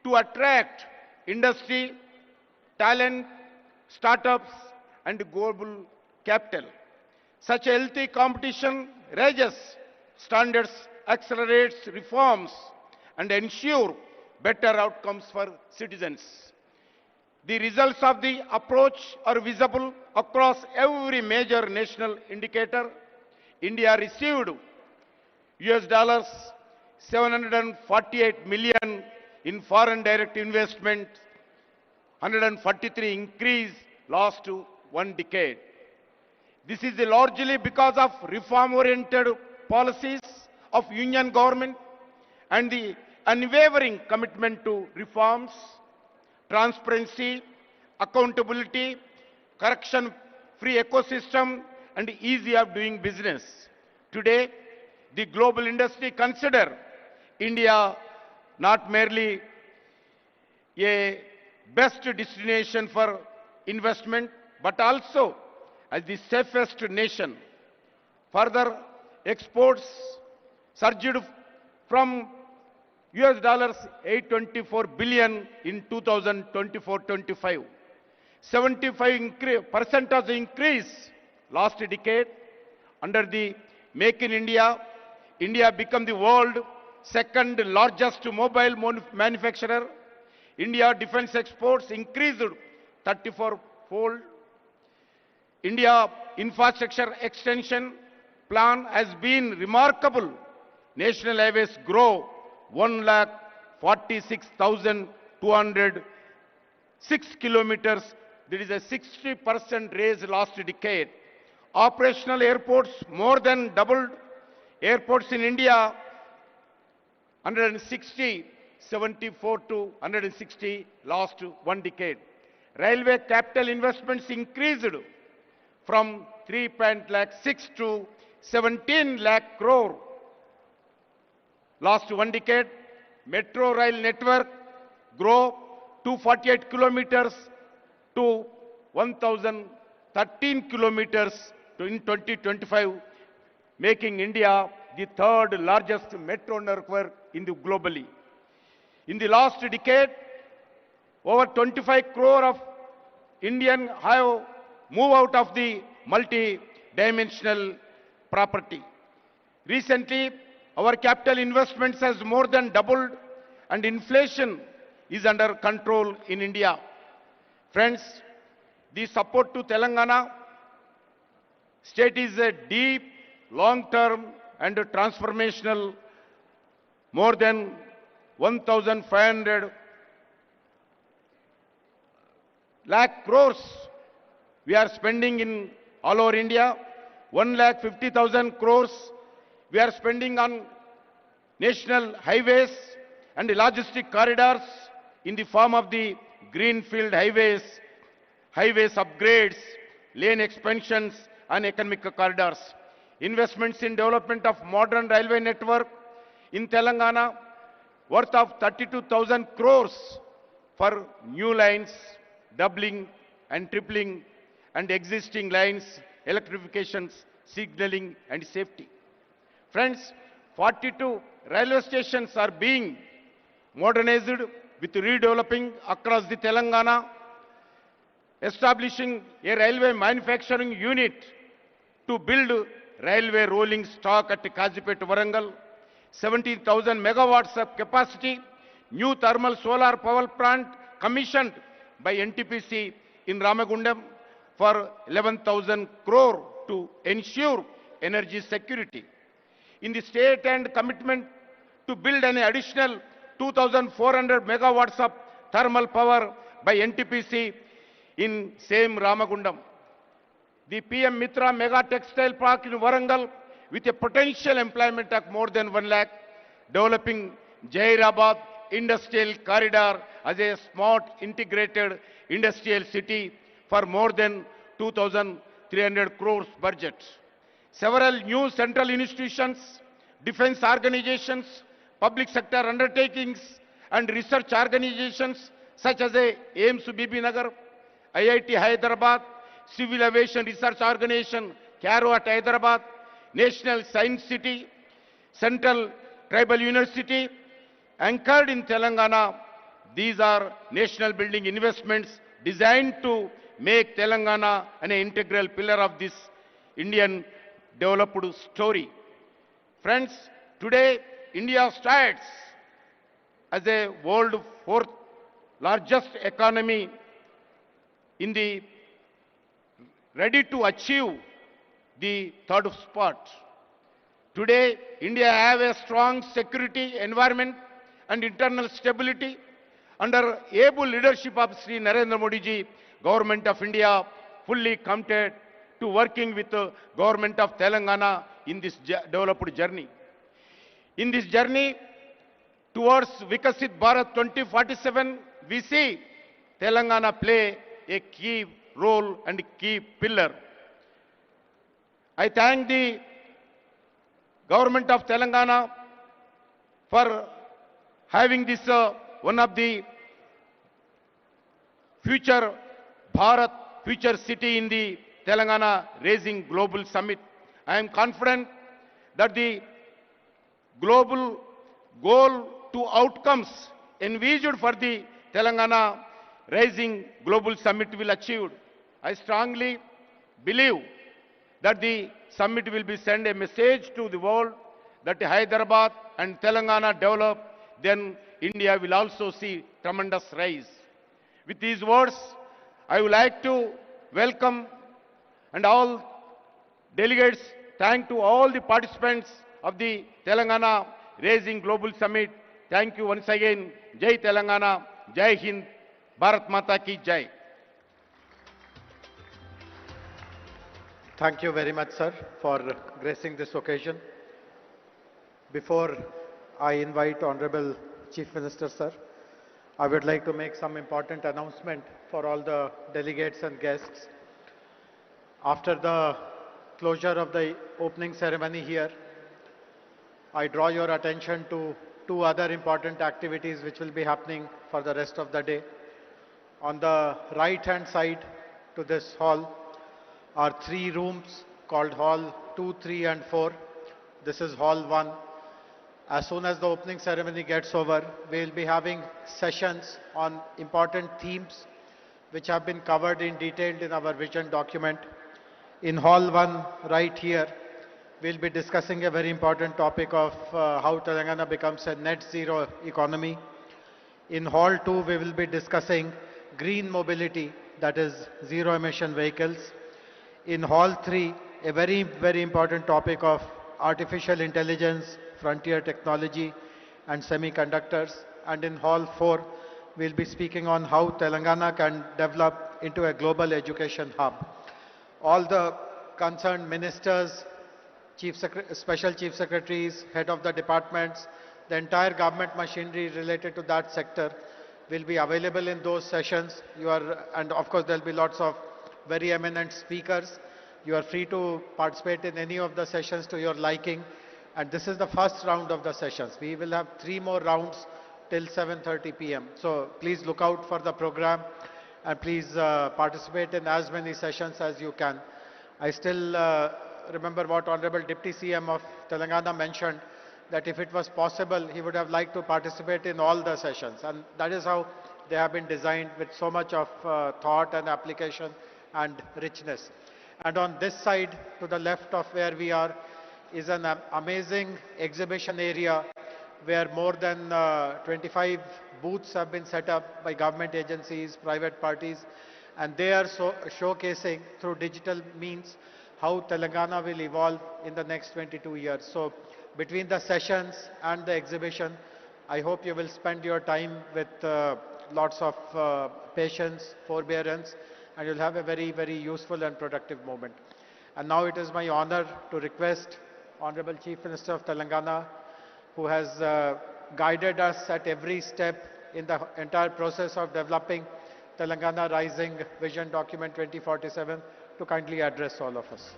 to attract industry, talent, startups and global capital. Such a healthy competition raises standards, accelerates reforms and ensure better outcomes for citizens. The results of the approach are visible across every major national indicator. India received US $748 million in foreign direct investment, 143 increase last one decade. This is largely because of reform-oriented policies of Union government and the unwavering commitment to reforms, transparency, accountability, corruption-free ecosystem, and ease of doing business. Today, the global industry consider India not merely a best destination for investment, but also as the safest nation. Further, exports surged from US $824 billion in 2024-25. 75% of the increase last decade. Under the Make in India, India became the world's second largest mobile manufacturer. India defense exports increased 34-fold. India infrastructure extension plan has been remarkable. National highways grow 1,46,206 kilometers. There is a 60% raise last decade. Operational airports more than doubled. Airports in India 160, 74 to 160 last one decade. Railway capital investments increased from 3.6 to 17 lakh crore last one decade. Metro rail network grow 248 kilometers to 1,013 kilometers in 2025, making India the third largest metro network in the globally. In the last decade, over 25 crore of Indian have moved out of the multi-dimensional property. Recently, our capital investments has more than doubled and inflation is under control in India. Friends, the support to Telangana state is a deep, long-term and transformational. More than 1,500 lakh crores we are spending in all over India. 1,50,000 crores we are spending on national highways and logistic corridors in the form of the greenfield highways, upgrades, lane expansions and economic corridors. Investments in development of modern railway network in Telangana worth of 32,000 crores for new lines, doubling and tripling, and existing lines, electrifications, signaling and safety. Friends, 42 railway stations are being modernized with redeveloping across the Telangana, establishing a railway manufacturing unit to build railway rolling stock at Kazipet, Warangal, 17,000 megawatts of capacity, new thermal solar power plant commissioned by NTPC in Ramagundam for 11,000 crore to ensure energy security. In the state and commitment to build an additional 2,400 megawatts of thermal power by NTPC in same Ramagundam. The PM Mitra Mega Textile Park in Warangal with a potential employment of more than 1 lakh, developing Jairabad Industrial Corridor as a smart integrated industrial city for more than 2,300 crores budget. Several new central institutions, defense organizations, public sector undertakings and research organizations such as AIMS Bibi Nagar, IIT Hyderabad, Civil Aviation Research Organization, CARO at Hyderabad, National Science City, Central Tribal University, anchored in Telangana. These are national building investments designed to make Telangana an integral pillar of this Indian developed story. Friends, today India stands as a world fourth largest economy in the ready to achieve the third spot. Today, India have a strong security environment and internal stability under able leadership of Sri Narendra Modi ji, Government of India fully committed to working with the Government of Telangana in this developed journey. In this journey towards Vikasit Bharat 2047, we see Telangana play a key role and key pillar. I thank the Government of Telangana for having this one of the future Bharat, future city in the Telangana Raising Global Summit. I am confident that the global goal to outcomes envisaged for the Telangana Raising Global Summit will achieve. I strongly believe that the summit will be send a message to the world that Hyderabad and Telangana develop, then India will also see tremendous rise. With these words, I would like to welcome and all delegates, thank to all the participants of the Telangana Raising Global Summit Thank you once again. Jai Telangana, Jai Hind, Bharat Mata ki Jai. Thank you very much, sir, for gracing this occasion. Before I invite Honorable Chief Minister, sir, I would like to make some important announcement for all the delegates and guests. After the closure of the opening ceremony here, I draw your attention to two other important activities which will be happening for the rest of the day. On the right-hand side to this hall are three rooms called Hall 2, 3 and 4. This is Hall 1. As soon as the opening ceremony gets over, we will be having sessions on important themes which have been covered in detail in our vision document. In Hall 1, right here, we will be discussing a very important topic of how Telangana becomes a net zero economy. In Hall 2, we will be discussing green mobility, that is zero emission vehicles. In Hall 3, a very, very important topic of artificial intelligence, frontier technology and semiconductors. And in Hall 4, we'll be speaking on how Telangana can develop into a global education hub. All the concerned ministers, special chief secretaries, head of the departments, the entire government machinery related to that sector will be available in those sessions. And of course there'll be lots of very eminent speakers. You are free to participate in any of the sessions to your liking. And this is the first round of the sessions. We will have 3 more rounds till 7:30 p.m. So please look out for the program and please participate in as many sessions as you can. I still remember what Honorable Deputy CM of Telangana mentioned, that if it was possible, he would have liked to participate in all the sessions. And that is how they have been designed, with so much of thought and application and richness. And on this side, to the left of where we are, is an amazing exhibition area where more than 25 booths have been set up by government agencies, private parties, and they are showcasing through digital means how Telangana will evolve in the next 22 years. So between the sessions and the exhibition, I hope you will spend your time with lots of patience, forbearance, and you'll have a very, very useful and productive moment. And now it is my honor to request Honorable Chief Minister of Telangana, who has guided us at every step in the entire process of developing Telangana Rising Vision Document 2047, to kindly address all of us.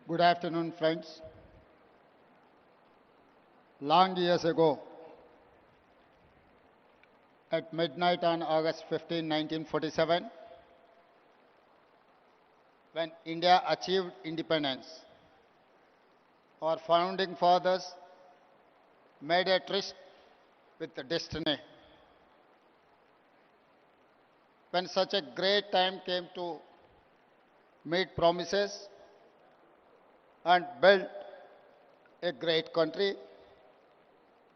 Good afternoon, friends. Long years ago, at midnight on August 15, 1947, when India achieved independence, our founding fathers made a tryst with the destiny. When such a great time came to meet promises and build a great country,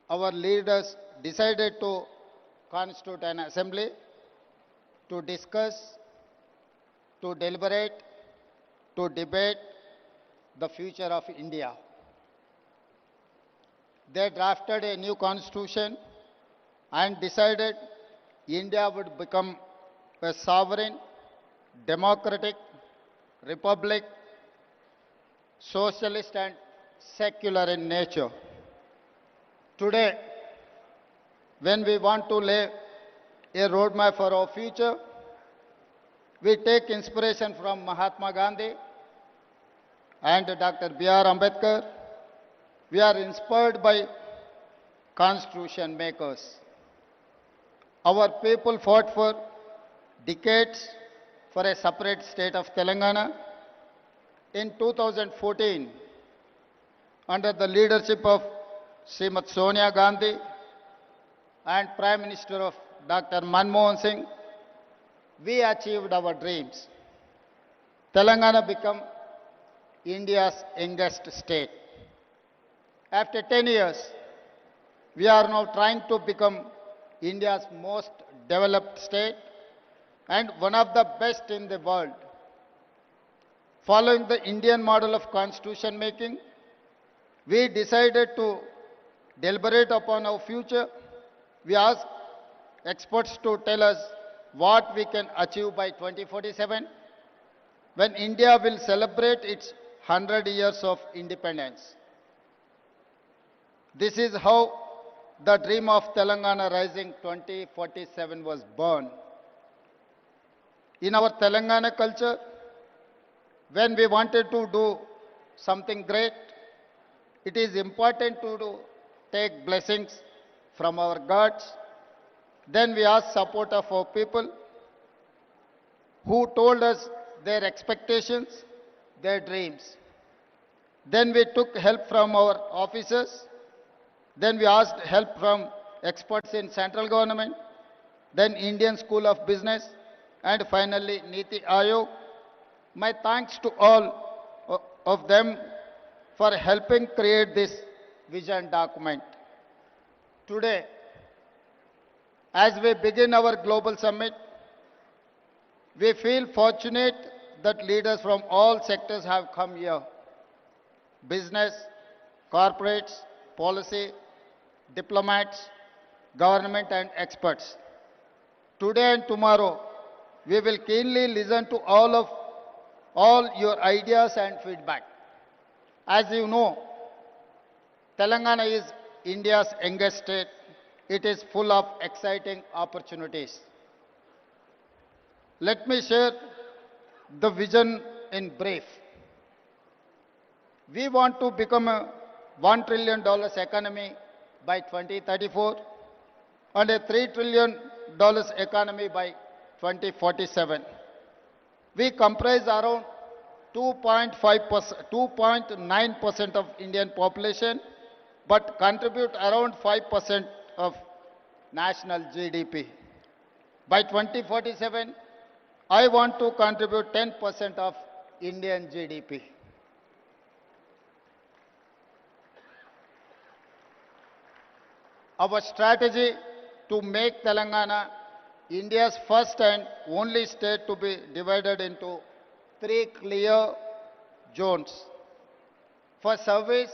our leaders decided to constitute an assembly to discuss, to deliberate, to debate the future of India. They drafted a new constitution and decided India would become a sovereign, democratic republic, socialist and secular in nature. Today, when we want to lay a roadmap for our future, we take inspiration from Mahatma Gandhi and Dr. B.R. Ambedkar. We are inspired by constitution makers. Our people fought for decades for a separate state of Telangana. In 2014, under the leadership of Srimati Sonia Gandhi and Prime Minister of Dr. Manmohan Singh, we achieved our dreams. Telangana became India's youngest state. After 10 years, we are now trying to become India's most developed state and one of the best in the world. Following the Indian model of constitution making, we decided to deliberate upon our future. We asked experts to tell us what we can achieve by 2047 when India will celebrate its 100 years of independence. This is how the dream of Telangana Rising 2047 was born. In our Telangana culture, when we wanted to do something great, it is important to take blessings from our gods. Then we ask support of our people who told us their expectations, their dreams. Then we took help from our officers. Then we asked help from experts in central government, then Indian School of Business, and finally Niti Aayog. My thanks to all of them for helping create this vision document. Today, as we begin our global summit, we feel fortunate that leaders from all sectors have come here. Business, corporates, policy, diplomats, government and experts. Today and tomorrow, we will keenly listen to all your ideas and feedback. As you know, Telangana is India's youngest state. It is full of exciting opportunities. Let me share the vision in brief. We want to become a $1 trillion economy by 2034 and a $3 trillion economy by 2047. We comprise around 2.9% of Indian population, but contribute around 5% of national GDP. By 2047, I want to contribute 10% of Indian GDP. Our strategy to make Telangana India's first and only state to be divided into 3 clear zones for service,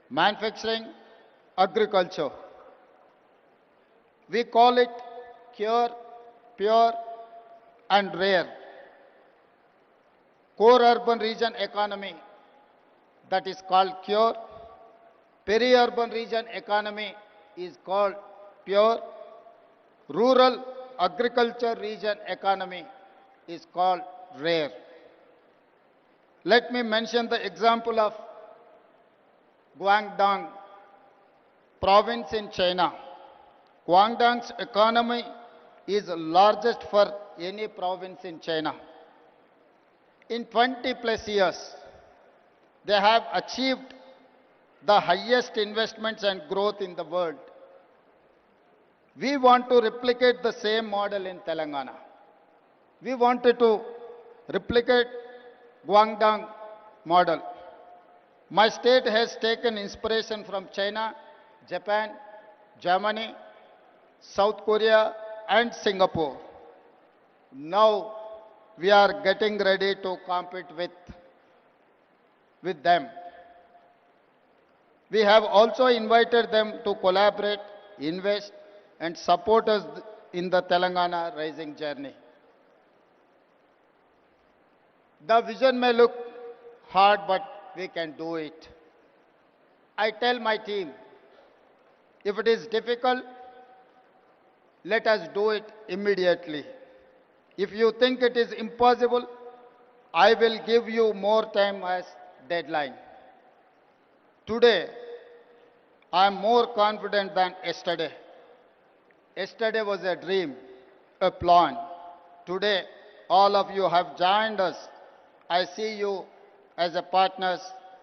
manufacturing, agriculture. We call it Cure, Pure and Rare. Core urban region economy, that is called Cure. Peri-urban region economy is called Pure. Rural agriculture region economy is called Rare. Let me mention the example of Guangdong province in China. Guangdong's economy is largest for any province in China. In 20 plus years, they have achieved the highest investments and growth in the world. We want to replicate the same model in Telangana. We wanted to replicate Guangdong model. My state has taken inspiration from China, Japan, Germany, South Korea and Singapore. Now we are getting ready to compete with them. We have also invited them to collaborate, invest and support us in the Telangana rising journey. The vision may look hard, but we can do it. I tell my team, if it is difficult, let us do it immediately. If you think it is impossible, I will give you more time as deadline. Today, I am more confident than yesterday. Yesterday was a dream, a plan. Today, all of you have joined us. I see you as a partners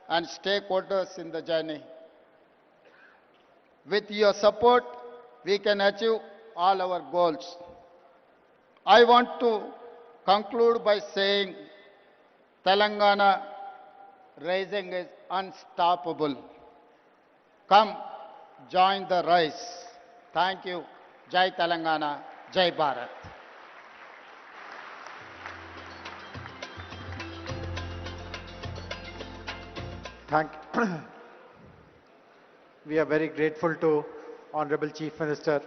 and stakeholders in the journey. With your support, we can achieve all our goals. I want to conclude by saying Telangana rising is unstoppable. Come, join the rise. Thank you. Jai Telangana, Jai Bharat. Thank We are very grateful to Honorable Chief Minister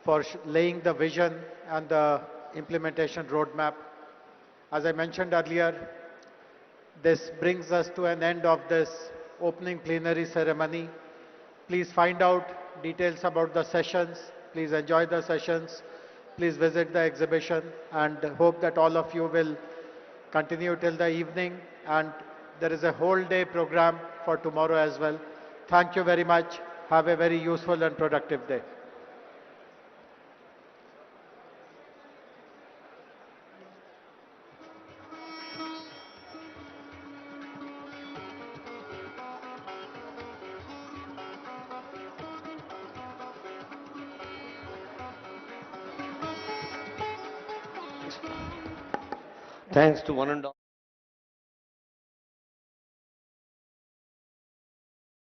for laying the vision and the implementation roadmap. As I mentioned earlier, this brings us to an end of this opening plenary ceremony. Please find out details about the sessions. Please enjoy the sessions. Please visit the exhibition and hope that all of you will continue till the evening. And there is a whole day program for tomorrow as well. Thank you very much. Have a very useful and productive day. Thanks to one and all.